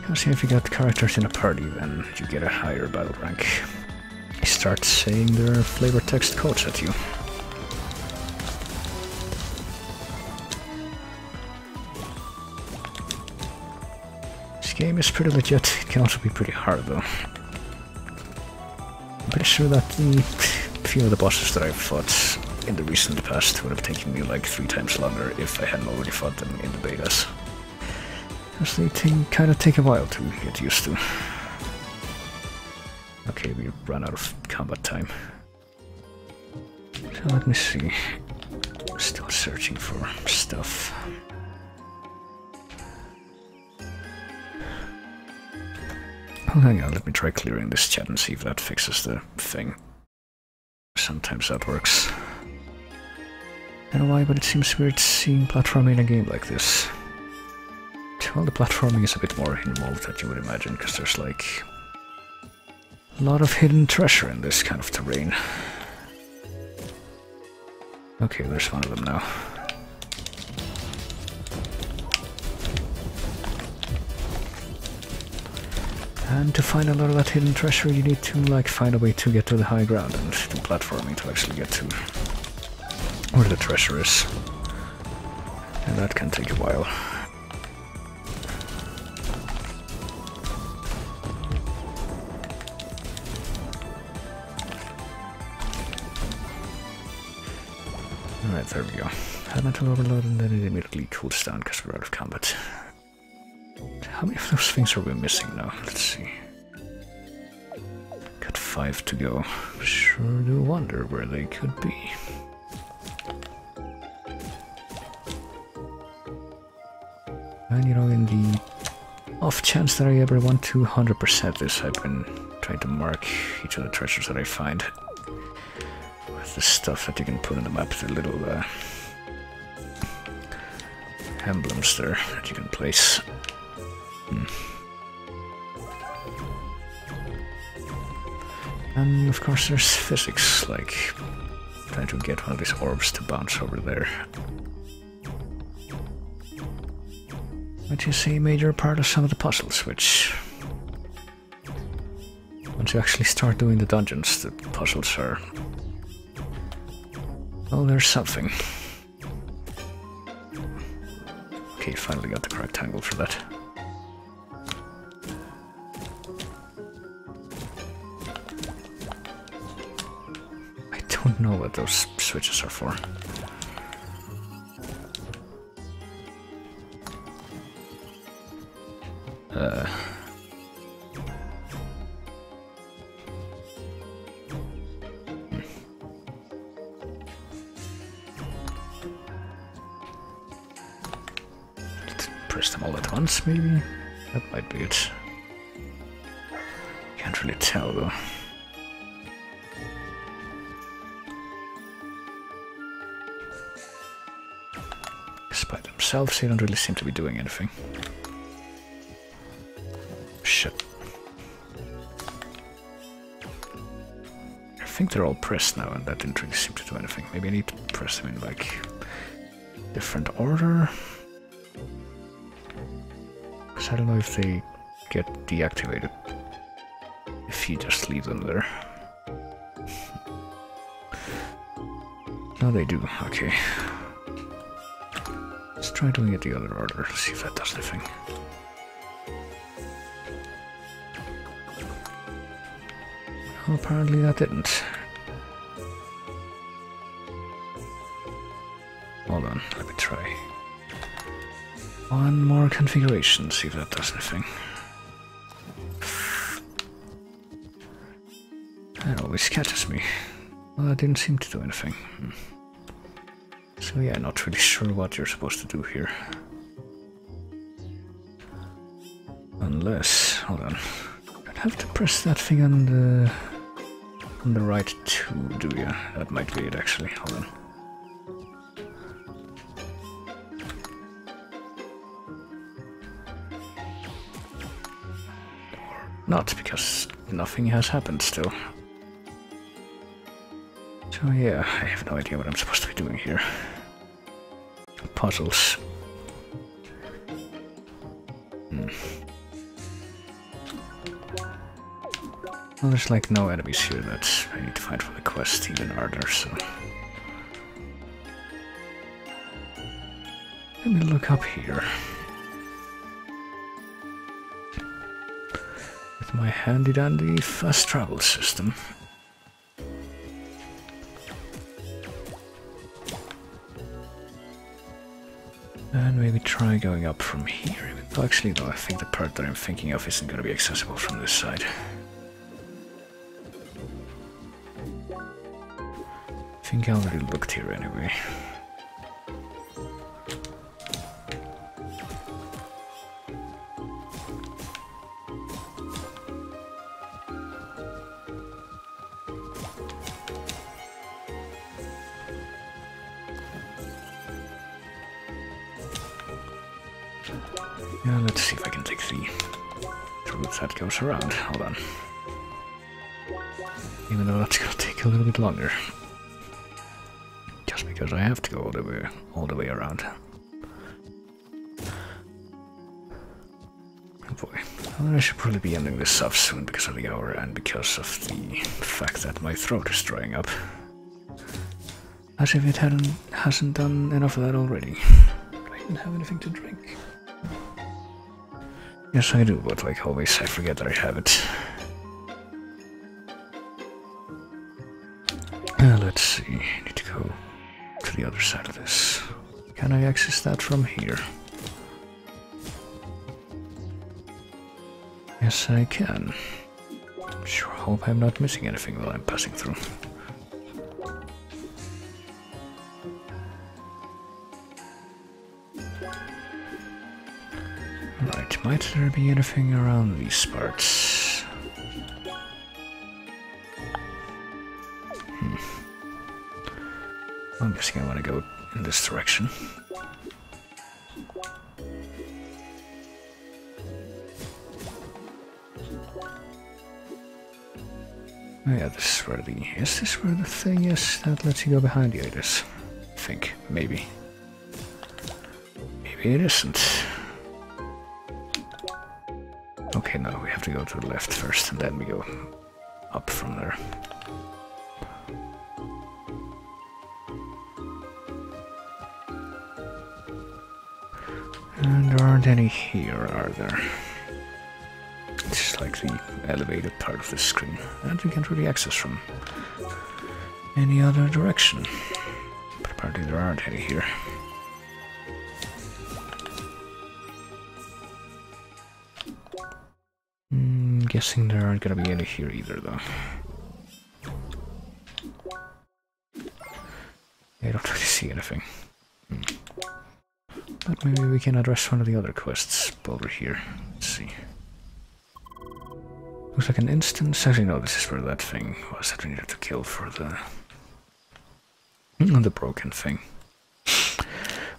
Because if you got characters in a party, then you get a higher battle rank. They start saying their flavor text codes at you. This game is pretty legit. It can also be pretty hard though. I'm pretty sure that the few of the bosses that I've fought in the recent past would have taken me like 3 times longer if I hadn't already fought them in the betas. Because they kind of take a while to get used to. Okay, we run out of combat time. So let me see. Still searching for stuff. Oh, hang on, let me try clearing this chat and see if that fixes the thing. Sometimes that works. I don't know why, but it seems weird seeing platforming in a game like this. Well, the platforming is a bit more involved than you would imagine, because there's like a lot of hidden treasure in this kind of terrain. Okay, there's one of them now. And to find a lot of that hidden treasure, you need to like find a way to get to the high ground and do platforming to actually get to where the treasure is. And that can take a while. Alright, there we go. Elemental overload, and then it immediately cools down because we're out of combat. How many of those things are we missing now? Let's see. Got 5 to go. Sure do wonder where they could be. And you know, in the off chance that I ever want to 100% this, I've been trying to mark each of the treasures that I find with the stuff that you can put in the map, the little emblems there that you can place. And of course there's physics, like trying to get one of these orbs to bounce over there. Which is a major part of some of the puzzles, which once you actually start doing the dungeons, the puzzles are... well, there's something. Okay, finally got the correct angle for that. I don't know what those switches are for. Press them all at once, maybe? That might be it. Can't really tell, though. Because by themselves, they don't really seem to be doing anything. Shit. I think they're all pressed now, and that didn't really seem to do anything. Maybe I need to press them in, like, different order? Because I don't know if they get deactivated if you just leave them there. No, they do. Okay. Let's try doing it the other order. Let's see if that does anything. Well, apparently that didn't. Hold on, let me try. One more configuration, see if that does anything. That always catches me. Well, that didn't seem to do anything. So yeah, not really sure what you're supposed to do here. Unless, hold on. I'd have to press that thing on the right too, do ya? That might be it actually, hold on. Not, because nothing has happened still. So yeah, I have no idea what I'm supposed to be doing here. Puzzles. Well, there's like no enemies here that I need to find for the quest, even are there, so... Let me look up here. With my handy-dandy fast travel system. And maybe try going up from here. Even though actually, though, I think the part that I'm thinking of isn't going to be accessible from this side. I think I already looked here anyway. Yeah, let's see if I can take the route that goes around. Hold on. Even though that's gonna take a little bit longer. Just because I have to go all the way around. Oh boy. Well, I should probably be ending this off soon because of the hour and because of the fact that my throat is drying up. As if it hasn't done enough of that already. Do I even have anything to drink? Yes, I do, but like always, I forget that I have it. Let's see, I need to go to the other side of this. Can I access that from here? Yes, I can. Sure hope I'm not missing anything while I'm passing through. Right, might there be anything around these parts? I'm guessing I want to go in this direction. Oh yeah, this is where is this where the thing is that lets you go behind the others? I think, maybe. Maybe it isn't. Okay, no, we have to go to the left first and then we go up from there. And there aren't any here, are there? It's just like the elevated part of the screen, and we can't really access from any other direction. But apparently there aren't any here. Guessing there aren't gonna be any here either, though. I don't really see anything. But maybe we can address one of the other quests over here. Let's see. Looks like an instance. Actually, no, this is where that thing was that we needed to kill for the broken thing.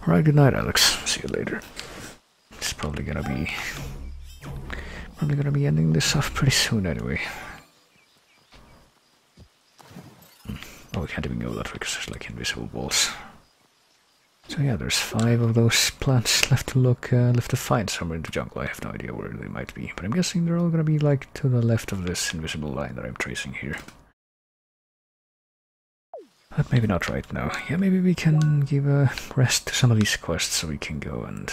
Alright, good night, Alex. See you later. It's probably gonna be ending this off pretty soon anyway. Oh, we can't even go that way because there's like invisible walls. So yeah, there's 5 of those plants left to find somewhere in the jungle. I have no idea where they might be, but I'm guessing they're all gonna be like to the left of this invisible line that I'm tracing here. But maybe not right now. Yeah, maybe we can give a rest to some of these quests so we can go and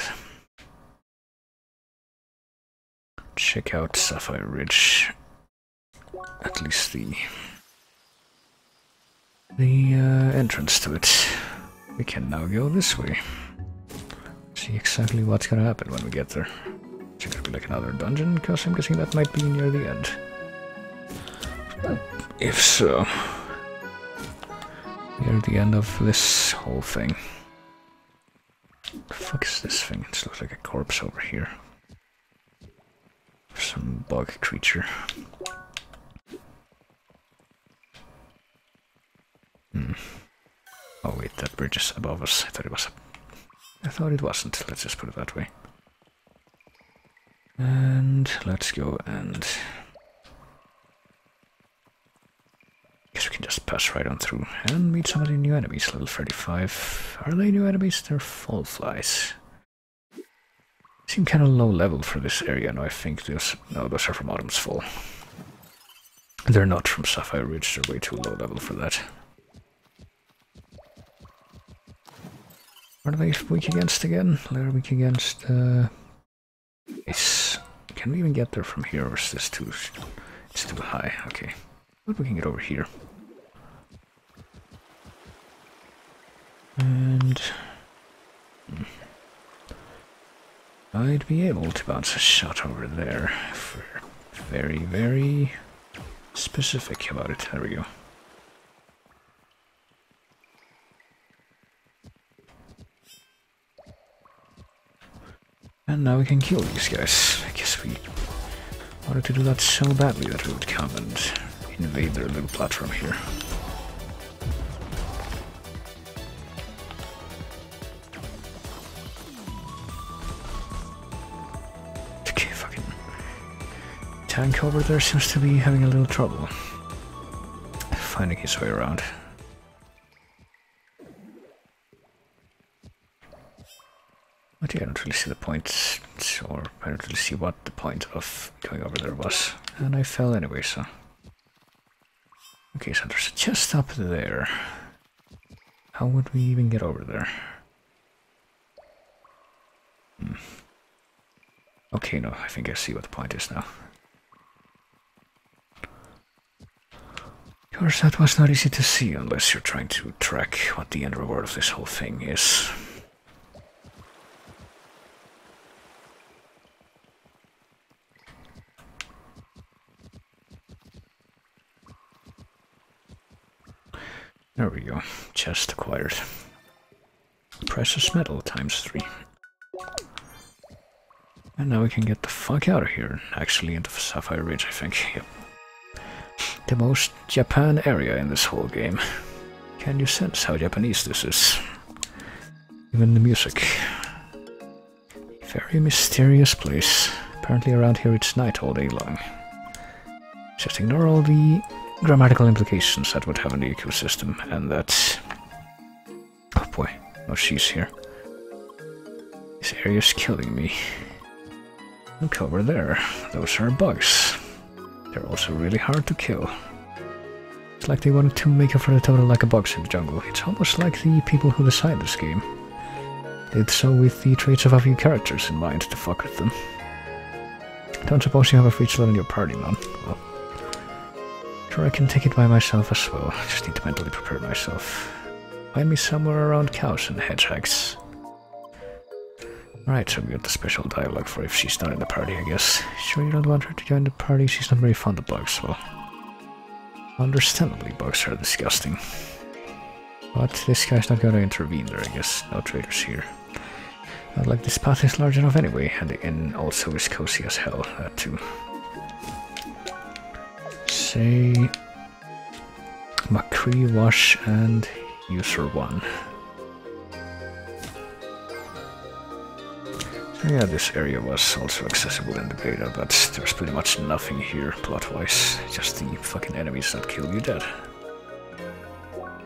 check out Sapphire Ridge. At least the entrance to it. We can now go this way. See exactly what's gonna happen when we get there. It's gonna be like another dungeon, because I'm guessing that might be near the end. If so, near the end of this whole thing. The fuck is this thing? It looks like a corpse over here. Some bug creature. Oh wait, that bridge is above us. I thought it wasn't. Let's just put it that way. And let's go and guess we can just pass right on through and meet some of the new enemies. Level 35. Are they new enemies? They're fall flies. Seem kind of low level for this area. No, I think those are from Autumn's Fall. They're not from Sapphire Ridge. They're way too low level for that. What are they weak against again? They're weak against ice. Can we even get there from here, or is this too... It's too high, okay. But we can get over here. And... I'd be able to bounce a shot over there if we're very, very specific about it. There we go. And now we can kill these guys. I guess we wanted to do that so badly that we would come and invade their little platform here. Okay, fucking tank over there seems to be having a little trouble finding his way around. But yeah, I don't really see the point, or I don't really see what the point of going over there was. And I fell anyway, so... Okay, so there's a chest up there. How would we even get over there? Okay, no, I think I see what the point is now. Of course, that was not easy to see unless you're trying to track what the end reward of this whole thing is. There we go. Chest acquired. Precious metal ×3. And now we can get the fuck out of here. Actually into Sapphire Ridge, I think. Yep. The most Japan area in this whole game. Can you sense how Japanese this is? Even the music. Very mysterious place. Apparently around here it's night all day long. Just ignore all the grammatical implications that would have on the ecosystem, and that... Oh boy, no, she's here. This area's killing me. Look over there, those are bugs. They're also really hard to kill. It's like they wanted to make up for the total lack of bugs in the jungle. It's almost like the people who designed this game did so with the traits of a few characters in mind to fuck with them. Don't suppose you have a free slot in your party, man? Well, sure, I can take it by myself as well. I just need to mentally prepare myself. Find me somewhere around cows and hedgehogs. Right, so we got the special dialogue for if she's not in the party, I guess. Sure you don't want her to join the party? She's not very fond of bugs, well. Understandably, bugs are disgusting. But this guy's not gonna intervene there, I guess. No traitors here. Not like this path is large enough anyway, and the inn also is cozy as hell, that too. Say... McCree, Wash, and User 1. So yeah, this area was also accessible in the beta, but there's pretty much nothing here plot-wise. Just the fucking enemies that kill you dead.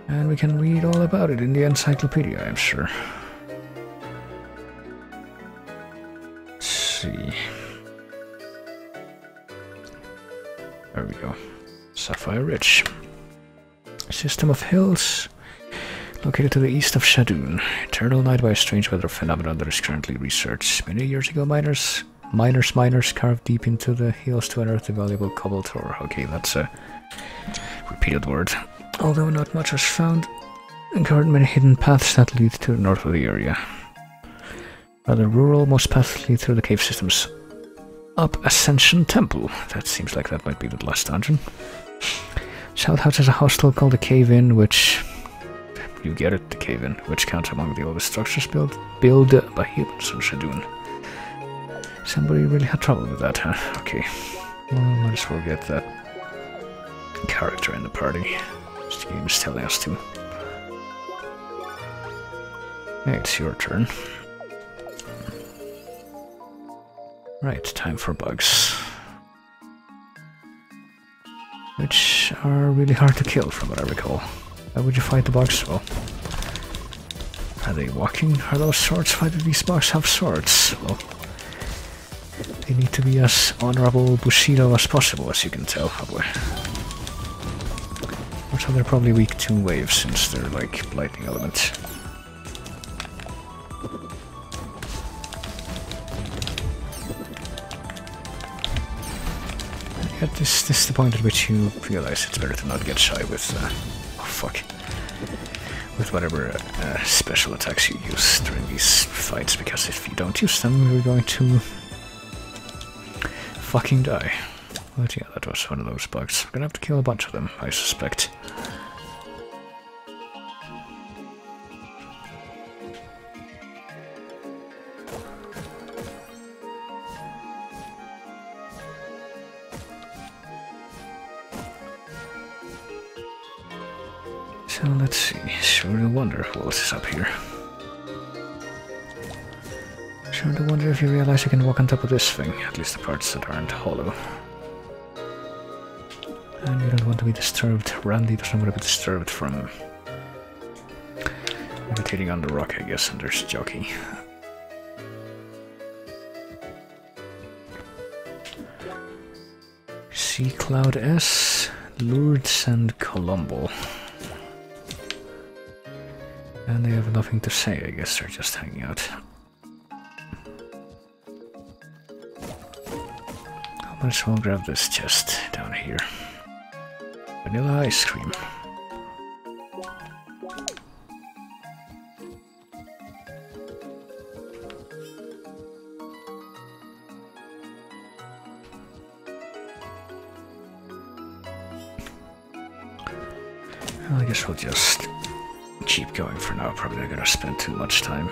And we can read all about it in the encyclopedia, I'm sure. Let's see. There we go. Sapphire Ridge. System of hills located to the east of Shadoon. Eternal night by a strange weather phenomenon that is currently researched. Many years ago, miners carved deep into the hills to unearth the valuable cobalt ore. Okay, that's a repeated word. Although not much was found, uncovered many hidden paths that lead to the north of the area. Rather rural, most paths lead through the cave systems up Ascension Temple. That seems like that might be the last dungeon. South House has a hostel called the Cave Inn, which... You get it, the Cave Inn, which counts among the oldest structures built by humans on Shadoon. Somebody really had trouble with that, huh? Okay. Well, might as well get that character in the party. This game is telling us to. Hey, it's your turn. Right, time for bugs. Which are really hard to kill, from what I recall. Why would you fight the bugs? Well, are they walking? Are those swords? Why do these bugs have swords? Well, they need to be as honorable Bushido as possible, as you can tell. Oh boy. Also, they're probably weak to waves, since they're like lightning element. Yeah, this is the point at which you realize it's better to not get shy with... oh fuck. with whatever special attacks you use during these fights, because if you don't use them, you're going to fucking die. But yeah, that was one of those bugs. I'm gonna have to kill a bunch of them, I suspect. So let's see, sure do wonder what else is up here. Sure do wonder if you realize you can walk on top of this thing, at least the parts that aren't hollow. And you don't want to be disturbed. Randy doesn't want to be disturbed from meditating on the rock, I guess, and there's Jockey. Sea Cloud S, Lourdes and Colombo. And they have nothing to say, I guess they're just hanging out. I might as well grab this chest down here. Vanilla ice cream. Well, I guess we'll just keep going for now. Probably not gonna spend too much time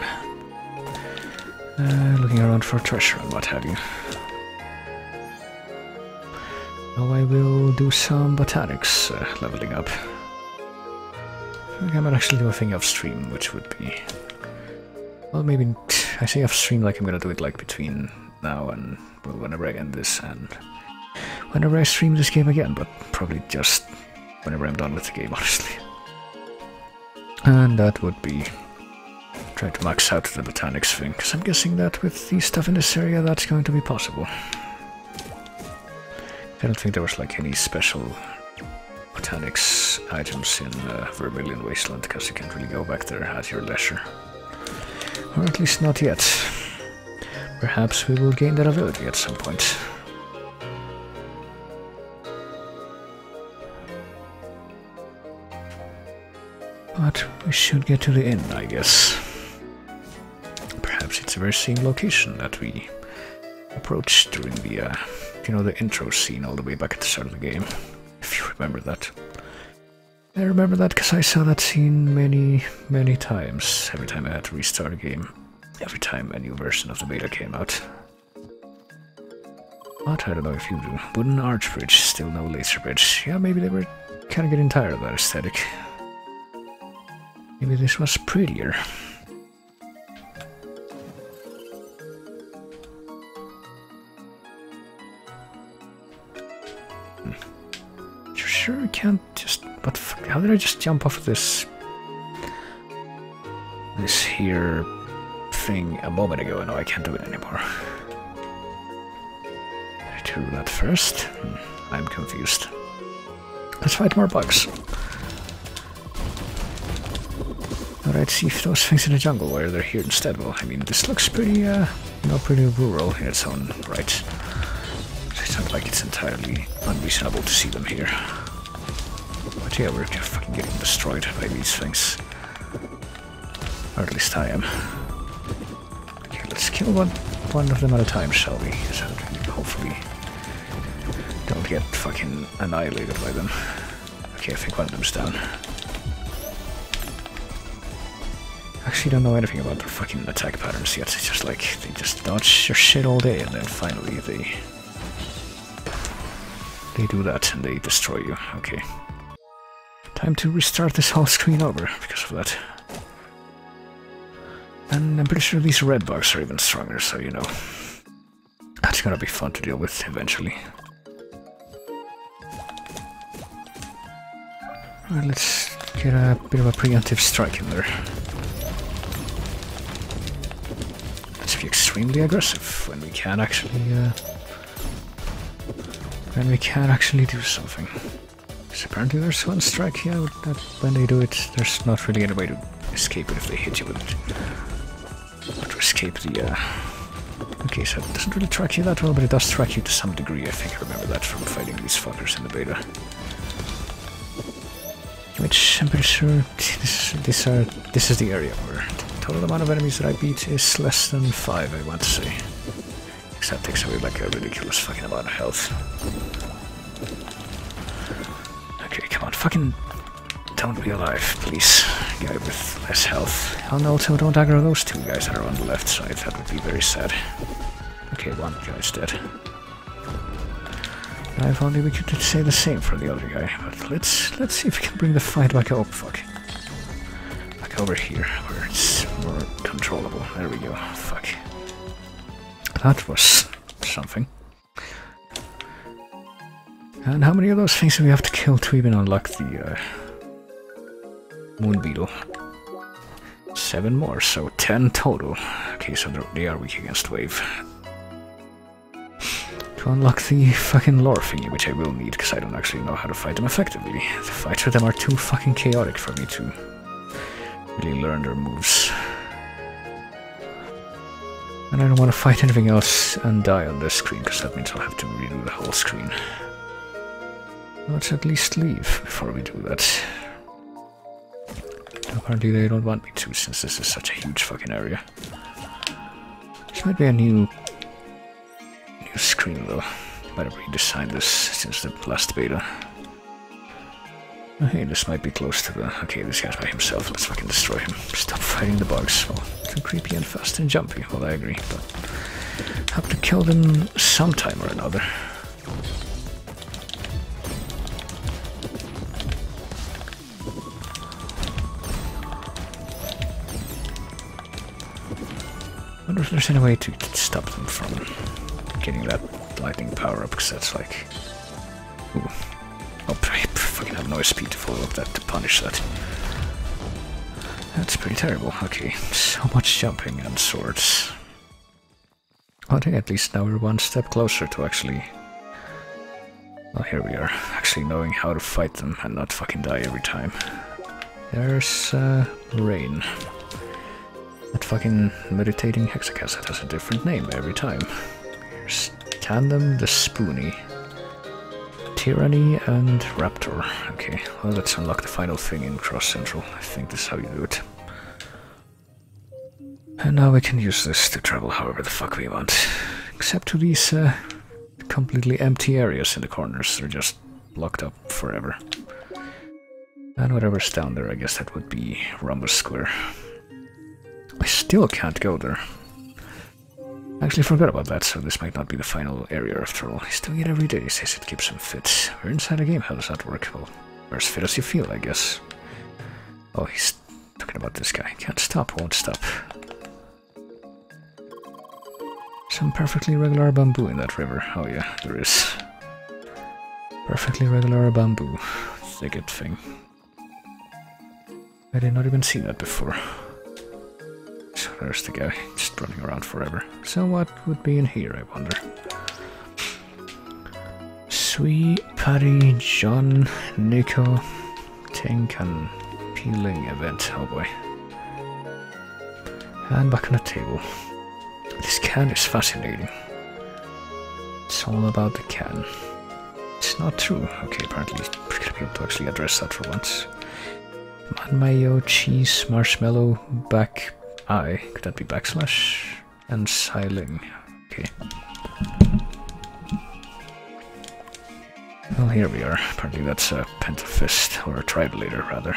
looking around for treasure and what have you. Now I will do some botanics leveling up. I think I might actually do a thing off stream, which would be... Well, maybe I say off stream like I'm gonna do it like between now and well, whenever I end this and whenever I stream this game again, but probably just whenever I'm done with the game, honestly. And that would be try to max out the botanics thing, because I'm guessing that with the stuff in this area that's going to be possible. I don't think there was like any special botanics items in Vermilion Wasteland, because you can't really go back there at your leisure. Or at least not yet. Perhaps we will gain that ability at some point. But we should get to the inn, I guess. Perhaps it's the very same location that we approached during the, you know, the intro scene all the way back at the start of the game. If you remember that. I remember that because I saw that scene many, many times. Every time I had to restart a game. Every time a new version of the beta came out. But I don't know if you do. Wooden arch bridge, still no laser bridge. Yeah, maybe they were kind of getting tired of that aesthetic. Maybe this was prettier. You sure you can't just... But how did I just jump off of this here thing a moment ago? No, I can't do it anymore. Did I do that first? I'm confused. Let's fight more bugs. Alright, see if those things in the jungle, where they're here instead. Well, I mean, this looks pretty, you know, pretty rural in its own right. It's not like it's entirely unreasonable to see them here. But yeah, we're fucking getting destroyed by these things. Or at least I am. Okay, let's kill one of them at a time, shall we? So that we hopefully don't get fucking annihilated by them. Okay, I think one of them's down. Actually don't know anything about their fucking attack patterns yet. It's just like, they just dodge your shit all day and then finally they do that and they destroy you. Okay. Time to restart this whole screen over because of that. And I'm pretty sure these red bugs are even stronger, so you know. That's gonna be fun to deal with eventually. Alright, let's get a bit of a preemptive strike in there. Let's be extremely aggressive when we can actually do something. Because apparently there's one strike here that when they do it, there's not really any way to escape it if they hit you with it. Or to escape the okay, so it doesn't really track you that well, but it does track you to some degree. I think I remember that from fighting these fuckers in the beta. Which I'm pretty sure this is the area where the total amount of enemies that I beat is less than 5, I want to say. Except takes away like a ridiculous fucking amount of health. Okay, come on, fucking don't be alive, please. Guy with less health. And also don't aggro those two guys that are on the left side, that would be very sad. Okay, one guy's dead. Now if only we could say the same for the other guy, but let's see if we can bring the fight back up, fuck. Back over here, where it's more controllable. There we go, fuck. That was something. And how many of those things do we have to kill to even unlock the Moon Beetle? 7 more, so 10 total. Okay, so they are weak against Wave. To unlock the fucking lore thingy, which I will need, because I don't actually know how to fight them effectively. The fights with them are too fucking chaotic for me to really learn their moves. And I don't want to fight anything else and die on this screen, because that means I'll have to redo the whole screen. Let's at least leave before we do that. Apparently they don't want me to, since this is such a huge fucking area. This might be a new screen though. Might have redesigned this since the last beta. Oh, hey, this might be close to the... Okay, this guy's by himself, let's fucking destroy him. Stop fighting the bugs. Well, too creepy and fast and jumpy, well I agree, but... have to kill them sometime or another. I wonder if there's any way to stop them from getting that lightning power up, because that's like... Ooh. Oh, I fucking have no speed to follow up that to punish that. That's pretty terrible. Okay, so much jumping and swords. I think at least now we're one step closer to actually... Well, here we are, actually knowing how to fight them and not fucking die every time. There's Rain. That fucking meditating hexacassette has a different name every time. Here's Tandem the Spoony, Tyranny, and Raptor. Okay, well let's unlock the final thing in Cross Central. I think this is how you do it. And now we can use this to travel however the fuck we want. Except to these completely empty areas in the corners. They're just blocked up forever. And whatever's down there, I guess that would be Rhombus Square. I still can't go there. I actually forgot about that, so this might not be the final area after all. He's doing it every day, he says it keeps him fit. We're inside a game, how does that work? Well, we're as fit as you feel, I guess. Oh, he's talking about this guy. Can't stop, won't stop. Some perfectly regular bamboo in that river. Oh yeah, there is. Perfectly regular bamboo thicket thing. I did not even see that before. So there's the guy, just running around forever. So what would be in here, I wonder? Sweet Patty, John, Nico, Tink, and Peeling event. Oh boy. And back on the table. This can is fascinating. It's all about the can. It's not true. Okay, apparently we're gonna be able to actually address that for once. Man, mayo, cheese, marshmallow, back... I, could that be backslash? And Siling. Okay. Well, here we are. Apparently that's a Pentafist, or a Tribulator, rather.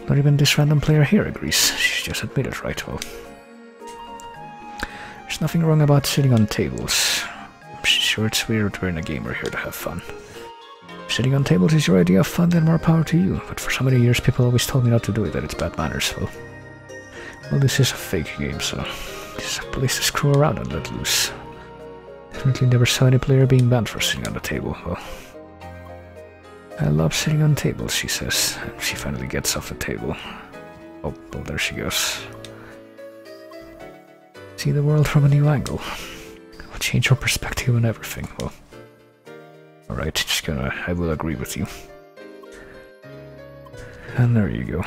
Not even this random player here agrees. She just admitted, right? Well, there's nothing wrong about sitting on tables. I'm sure it's weird we're in a game, we're here to have fun. If sitting on tables is your idea of fun, then more power to you. But for so many years people always told me not to do it, that it's bad manners, well, this is a fake game, so it's a place to screw around and let loose. Definitely never saw any player being banned for sitting on the table. Well, I love sitting on tables, she says, and she finally gets off the table. Oh, well, there she goes. See the world from a new angle. Will change your perspective on everything. Well, alright, just gonna... I will agree with you. And there you go.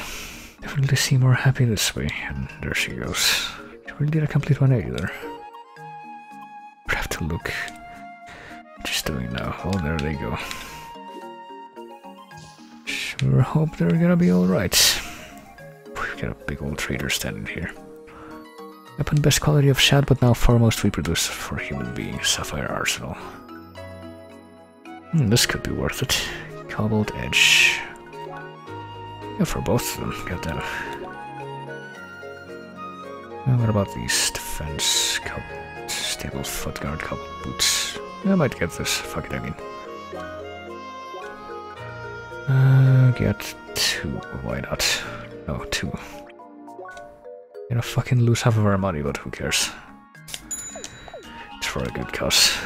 Definitely seem more happy this way, and there she goes. She really did a complete 180 there. I'd have to look what she's doing now. Oh, there they go. Sure hope they're gonna be alright. We've got a big old trader standing here. Weapon best quality of shad, but now foremost reproduced for human being. Sapphire arsenal. This could be worth it. Cobbled edge. Yeah, for both of them. Goddamn. What about these defense? Stable foot guard, cobbled boots. I might get this. Fuck it, I mean. Get 2. Why not? No, 2. Gonna fucking lose half of our money, but who cares? It's for a good cause.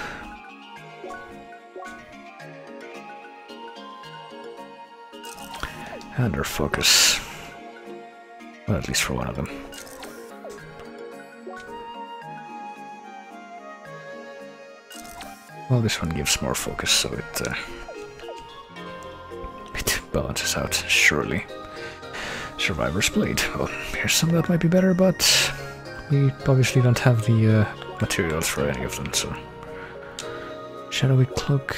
And our focus. Well, at least for one of them. Well, this one gives more focus, so it balances out, surely. Survivor's Blade. Well, here's some that might be better, but we obviously don't have the materials for any of them, so... Shadowy Cloak...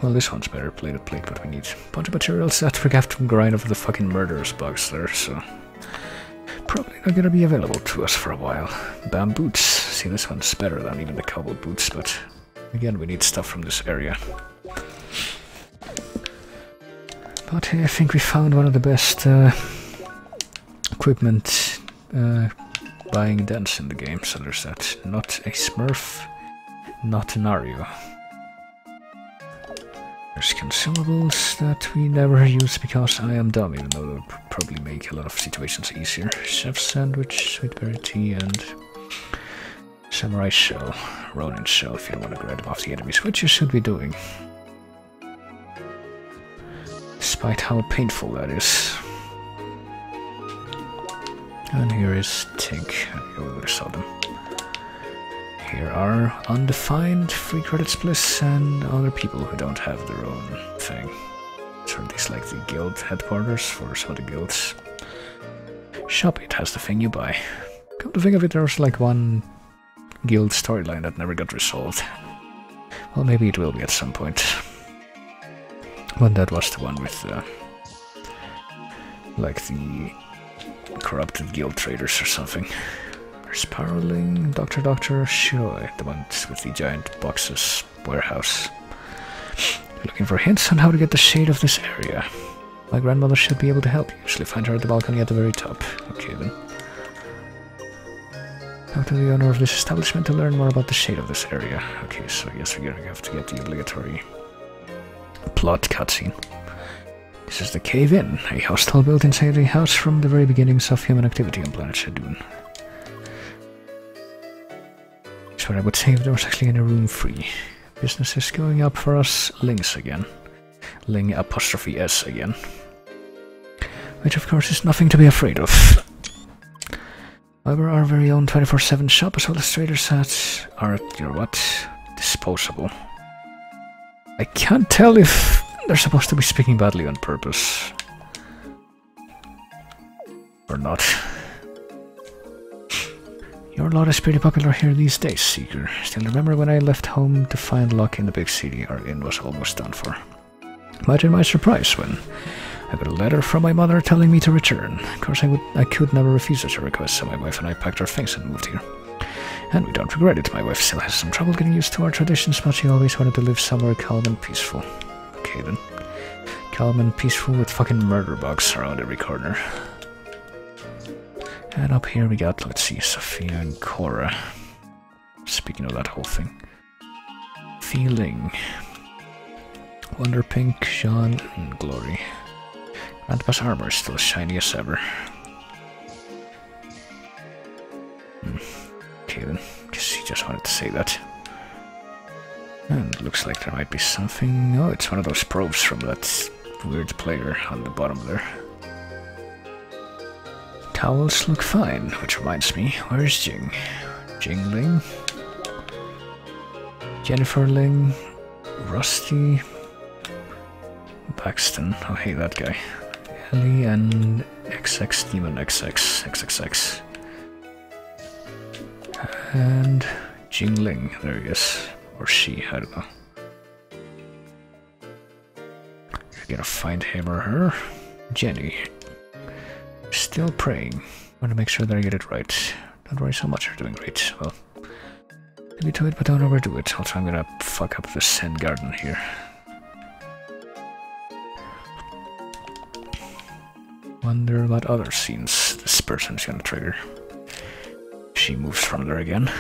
Well, this one's better, plated plate, but we need a bunch of materials that we have to grind over the fucking murderous bugs there, so... Probably not gonna be available to us for a while. Bam boots. See, this one's better than even the cobbled boots, but... Again, we need stuff from this area. But I think we found one of the best equipment buying dens in the game, so there's that. Not a smurf, not an Ario. There's consumables that we never use because I am dumb, even though they'll probably make a lot of situations easier. Chef's sandwich, sweetberry tea, and samurai shell, ronin shell if you don't want to grab them off the enemies, which you should be doing. Despite how painful that is. And here is Tink. I already saw them. Here are undefined free credits bliss and other people who don't have their own thing. So these like the guild headquarters for some of the guilds. Shop it has the thing you buy. Come to think of it, there was like one guild storyline that never got resolved. Well, maybe it will be at some point. But that was the one with like the corrupted guild traders or something. There's Paroling, Dr. Shiroi, the ones with the giant boxes warehouse. Looking for hints on how to get the shade of this area. My grandmother should be able to help you. Usually find her at the balcony at the very top. Okay then. Talk to the owner of this establishment to learn more about the shade of this area. Okay, so I guess we're gonna have to get the obligatory plot cutscene. This is the Cave-In, a hostel built inside a house from the very beginnings of human activity on planet Shadoon. That's what I would say if there was actually any room free. Business is going up for us. Lings again. Ling apostrophe S again. Which of course is nothing to be afraid of. However, our very own 24/7 shop as well as trader sets are at your what? Disposable. I can't tell if they're supposed to be speaking badly on purpose. Or not. Your lot is pretty popular here these days, Seeker. Still remember when I left home to find luck in the big city, our inn was almost done for. Imagine my surprise when I got a letter from my mother telling me to return. Of course I could never refuse such a request, so my wife and I packed our things and moved here. And we don't regret it. My wife still has some trouble getting used to our traditions, but she always wanted to live somewhere calm and peaceful. Okay then. Calm and peaceful with fucking murder bugs around every corner. And up here we got, let's see, Sophia and Cora. Speaking of that whole thing. Feeling. Wonder Pink, Jean, and Glory. Grandpa's armor is still as shiny as ever. Okay then, guess he just wanted to say that. And looks like there might be something... Oh, it's one of those probes from that weird player on the bottom there. Towels look fine, which reminds me, where's Jing? Jing Ling? Jennifer Ling? Rusty? Baxton, oh hey, that guy. Ellie and XX Demon XXX. And Jingling, there he is. Or she, I don't know. You're gonna find him or her. Jenny. Still praying. Want to make sure that I get it right. Don't worry so much, you're doing great. Well, maybe do it, but don't overdo it. Also, I'm gonna fuck up the Zen garden here. Wonder what other scenes this person's gonna trigger. She moves from there again.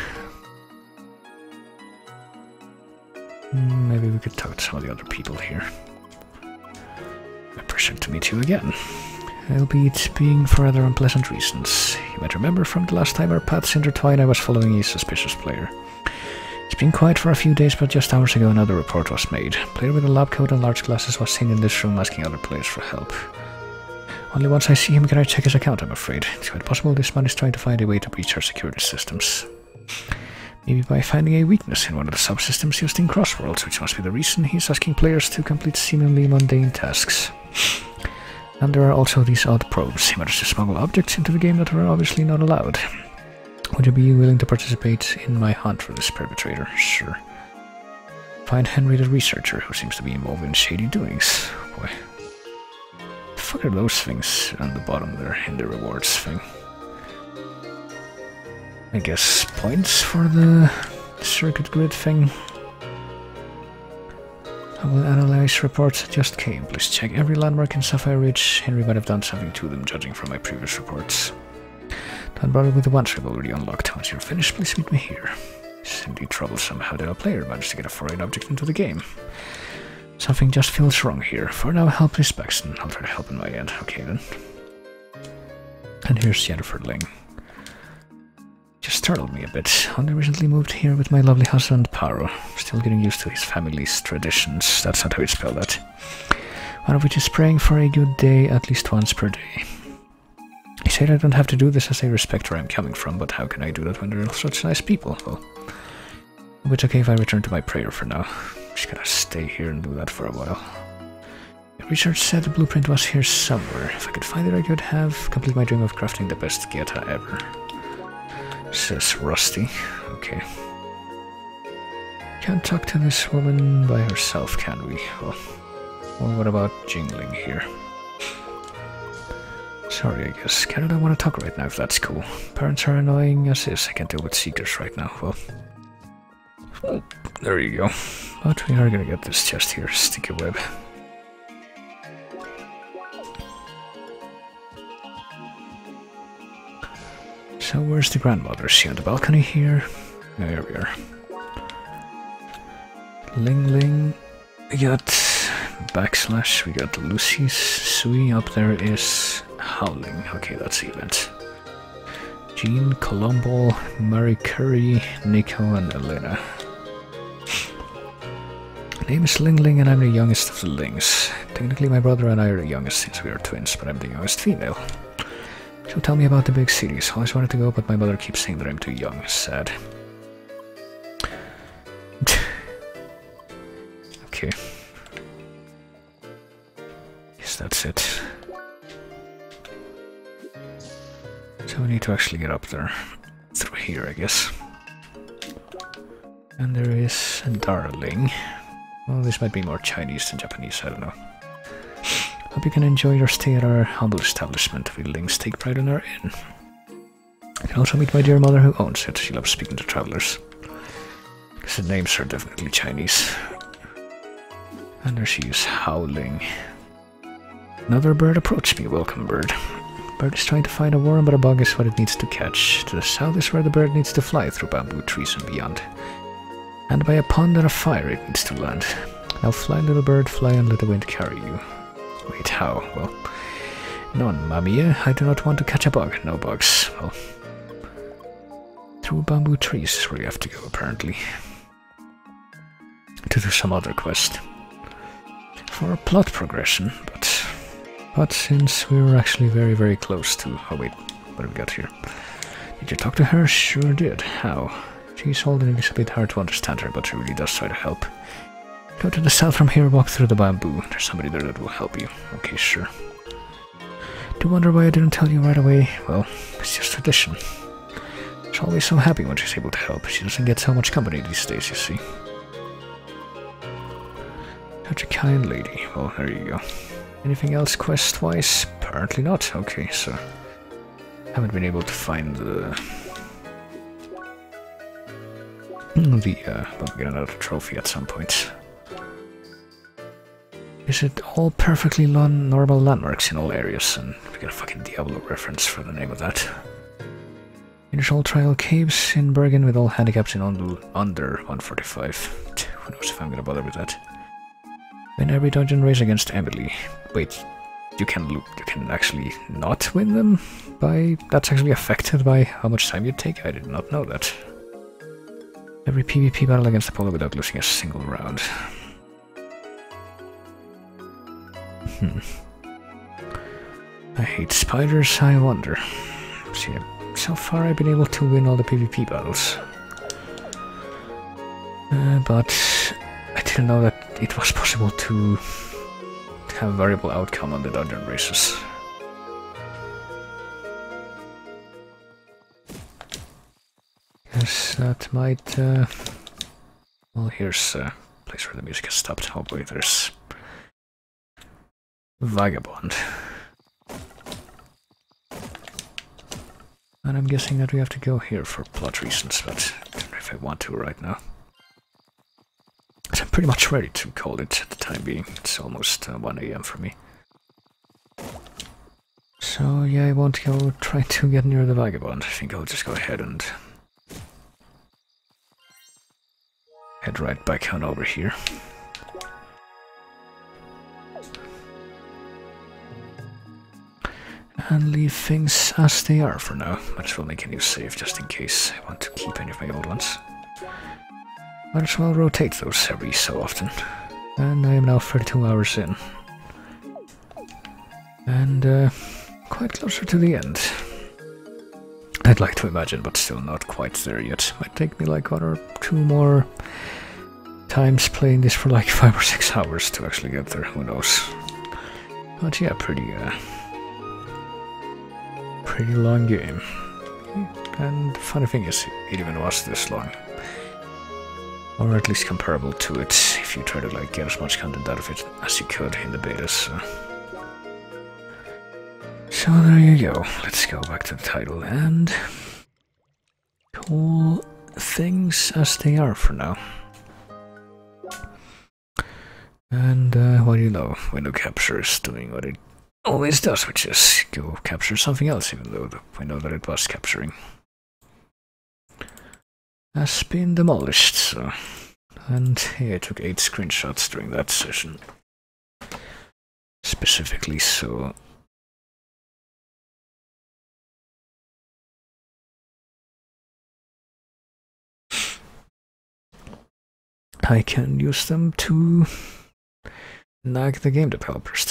Maybe we could talk to some of the other people here. A pleasure to meet you again. Albeit being for rather unpleasant reasons. You might remember from the last time our paths intertwined, I was following a suspicious player. It's been quiet for a few days, but just hours ago another report was made. A player with a lab coat and large glasses was seen in this room asking other players for help. Only once I see him can I check his account, I'm afraid. It's quite possible this man is trying to find a way to breach our security systems. Maybe by finding a weakness in one of the subsystems used in Crossworlds, which must be the reason he's asking players to complete seemingly mundane tasks. And there are also these odd probes. He managed to smuggle objects into the game that were obviously not allowed. Would you be willing to participate in my hunt for this perpetrator? Sure. Find Henry the researcher, who seems to be involved in shady doings. Boy. The fuck are those things on the bottom there in the rewards thing? I guess points for the circuit grid thing. I will analyze reports that just came. Please check every landmark in Sapphire Ridge. Henry might have done something to them, judging from my previous reports. Don't bother with the ones we've already unlocked. Once you're finished, please meet me here. It's indeed troublesome. How did a player manage to get a foreign object into the game? Something just feels wrong here. For now, help Miss Baxton. I'll try to help on my end. Okay then. And here's Jennifer Ling. Just startled me a bit. Only recently moved here with my lovely husband, Paro. Still getting used to his family's traditions. That's not how you spell that. One of which is praying for a good day at least once per day. I said I don't have to do this as I respect where I'm coming from, but how can I do that when there are such nice people? Well, it's okay if I return to my prayer for now. Just gotta stay here and do that for a while. Research said the blueprint was here somewhere. If I could find it, I could have complete my dream of crafting the best Geta ever. Says Rusty. Okay. Can't talk to this woman by herself, can we? Well, what about Jingling here? Sorry, I guess. Canada want to talk right now, if that's cool. Parents are annoying as is. I can't deal with seekers right now. Well, there you go. But we are gonna get this chest here. Sticky web. So where's the grandmother? Is she on the balcony here? There we are. Ling Ling. We got backslash. We got Lucy's Sui. Up there is Howling. Okay, that's the event. Jean, Colombo, Marie Curie, Nico, and Elena. My name is Ling Ling and I'm the youngest of the Lings. Technically my brother and I are the youngest since we are twins, but I'm the youngest female. So tell me about the big cities. I always wanted to go, but my mother keeps saying that I'm too young. Sad. Okay. Guess that's it. So we need to actually get up there. Through here, I guess. And there is a Darling. Well, this might be more Chinese than Japanese, I don't know. Hope you can enjoy your stay at our humble establishment. We Lings take pride in our inn. You can also meet my dear mother who owns it. She loves speaking to travelers. Because the names are definitely Chinese. And there she is, Howling. Another bird approached me. Welcome, bird. Bird is trying to find a worm, but a bug is what it needs to catch. To the south is where the bird needs to fly, through bamboo trees and beyond. And by a pond and a fire it needs to land. Now fly, little bird, fly and let the wind carry you. Wait, how? Well, non, Mamiya, I do not want to catch a bug. No bugs. Well, through bamboo trees is where you have to go, apparently. To do some other quest. For a plot progression, but since we were actually very, very close to... Oh wait, what have we got here? Did you talk to her? Sure did. How? She's old and it's a bit hard to understand her, but she really does try to help. Go to the south from here, walk through the bamboo. There's somebody there that will help you. Okay, sure. Do you wonder why I didn't tell you right away? Well, it's just tradition. She's always so happy when she's able to help. She doesn't get so much company these days, you see. Such a kind lady. Well, there you go. Anything else quest-wise? Apparently not. Okay, so haven't been able to find the we'll get another trophy at some point. Is it all perfectly normal landmarks in all areas? And we get a fucking Diablo reference for the name of that. Finish all trial caves in Bergen with all handicaps in under 145. Who knows if I'm gonna bother with that. Win every dungeon race against Emily. Wait, you can actually not win them? That's actually affected by how much time you take? I did not know that. Every PvP battle against Apollo without losing a single round. I hate spiders, I wonder. See, so far I've been able to win all the PvP battles. But I didn't know that it was possible to have a variable outcome on the dungeon races. Yes, that might... Well, here's a place where the music has stopped. Hopefully there's... Vagabond. And I'm guessing that we have to go here for plot reasons, but I don't know if I want to right now. But I'm pretty much ready to call it at the time being. It's almost 1 AM for me. So yeah, I won't go try to get near the Vagabond. I think I'll just go ahead and head right back on over here. And leave things as they are for now. Might as well make a new save just in case I want to keep any of my old ones. Might as well rotate those every so often. And I am now 32 hours in. And quite closer to the end. I'd like to imagine, but still not quite there yet. Might take me like 1 or 2 more times playing this for like 5 or 6 hours to actually get there, who knows. But yeah, pretty long game. And the funny thing is, it even was this long. Or at least comparable to it, if you try to like get as much content out of it as you could in the betas. So there you go. Let's go back to the title and call things as they are for now. And what do you know, window capture is doing what it always does, which is go capture something else, even though the window that it was capturing has been demolished. So, and hey, I took 8 screenshots during that session specifically, so I can use them to nag the game developers,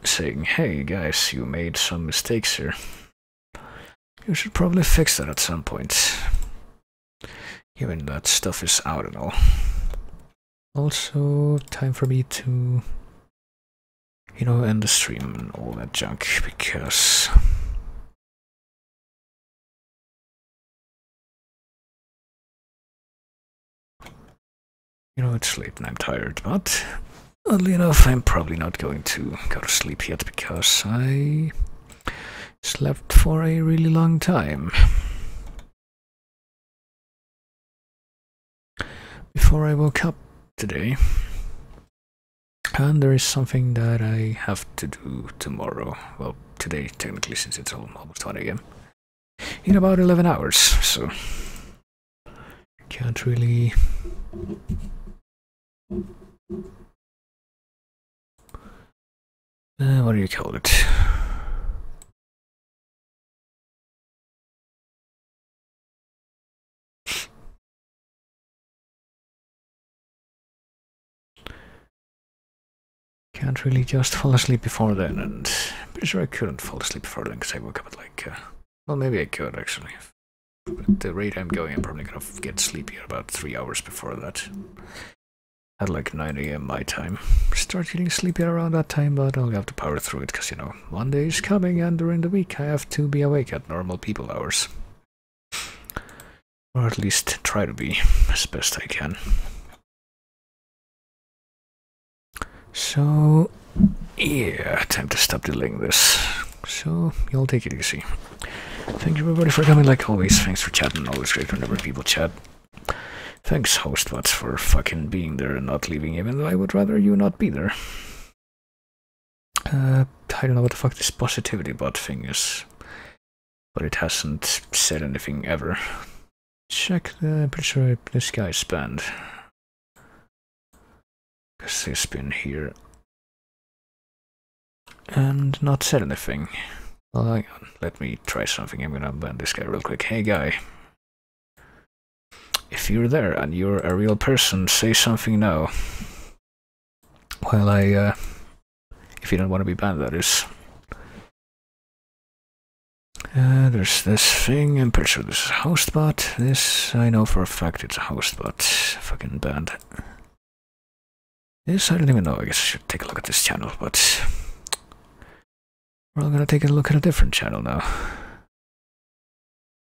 saying, hey guys, you made some mistakes here. You should probably fix that at some point. Given that stuff is out and all. Also, time for me to, you know, end the stream and all that junk, because you know, it's late and I'm tired, but oddly enough, I'm probably not going to go to sleep yet because I slept for a really long time before I woke up today. And there is something that I have to do tomorrow. Well, today, technically, since it's almost 1 AM. In about 11 hours, so can't really... what do you call it? Can't really just fall asleep before then, and I'm pretty sure I couldn't fall asleep before then because I woke up at like, well, maybe I could actually. But at the rate I'm going, I'm probably gonna get sleepy at about 3 hours before that. At like 9 AM my time. Start getting sleepy around that time, but I'll have to power through it because, you know, Monday is coming and during the week I have to be awake at normal people hours. Or at least try to be as best I can. So, Yeah, time to stop delaying this. So, you'll take it easy. Thank you everybody for coming like always. Thanks for chatting. Always great whenever people chat. Thanks, hostbots, for fucking being there and not leaving, even though I would rather you not be there. I don't know what the fuck this positivity bot thing is, but it hasn't said anything ever. Check the, I'm pretty sure this guy's banned. Because he's been here and not said anything. Well, hang on, let me try something. I'm gonna ban this guy real quick. Hey guy, if you're there and you're a real person, say something now. While I, if you don't want to be banned, that is. There's this thing, I'm pretty sure this is a hostbot. This, I know for a fact it's a hostbot. Fucking banned. This, I don't even know, I guess I should take a look at this channel, but we're all gonna take a look at a different channel now.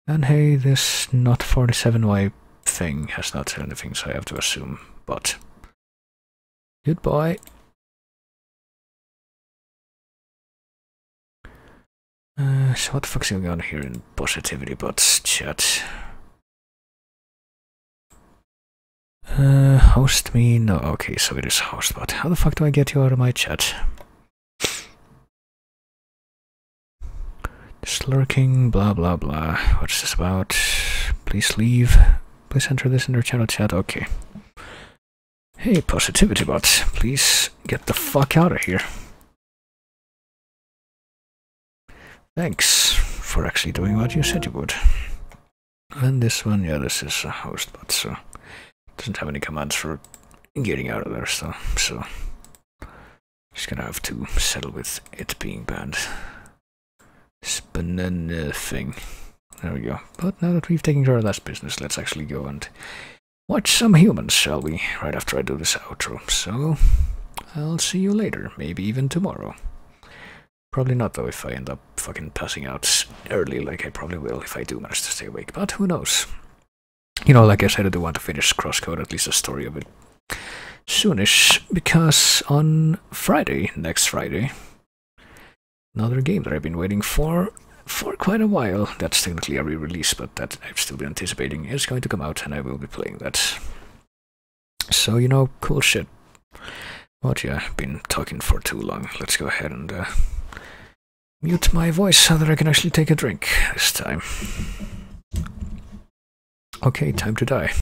And hey, this not 47Y thing has not said anything, so I have to assume, but goodbye. So what the fuck's going on here in positivity bots chat? Host me? No, okay, so it is hostbot. How the fuck do I get you out of my chat? Just lurking, blah blah blah. What's this about? Please leave. Please enter this in your channel chat. Okay. Hey, positivity bot, please get the fuck out of here. Thanks for actually doing what you said you would. And this one, yeah, this is a hostbot, so it doesn't have any commands for getting out of there, so just gonna have to settle with it being banned. This banana thing. There we go. But now that we've taken care of that business, let's actually go and watch some humans, shall we? Right after I do this outro. So I'll see you later, maybe even tomorrow. Probably not though, if I end up fucking passing out early, like I probably will if I do manage to stay awake, but who knows. You know, like I said, I do want to finish CrossCode, at least a story of it, soonish, because on Friday, next Friday, another game that I've been waiting for quite a while, that's technically a re-release, but that I've still been anticipating, is going to come out, and I will be playing that. So, you know, cool shit. But yeah, I've been talking for too long. Let's go ahead and mute my voice so that I can actually take a drink this time. Okay, time to die.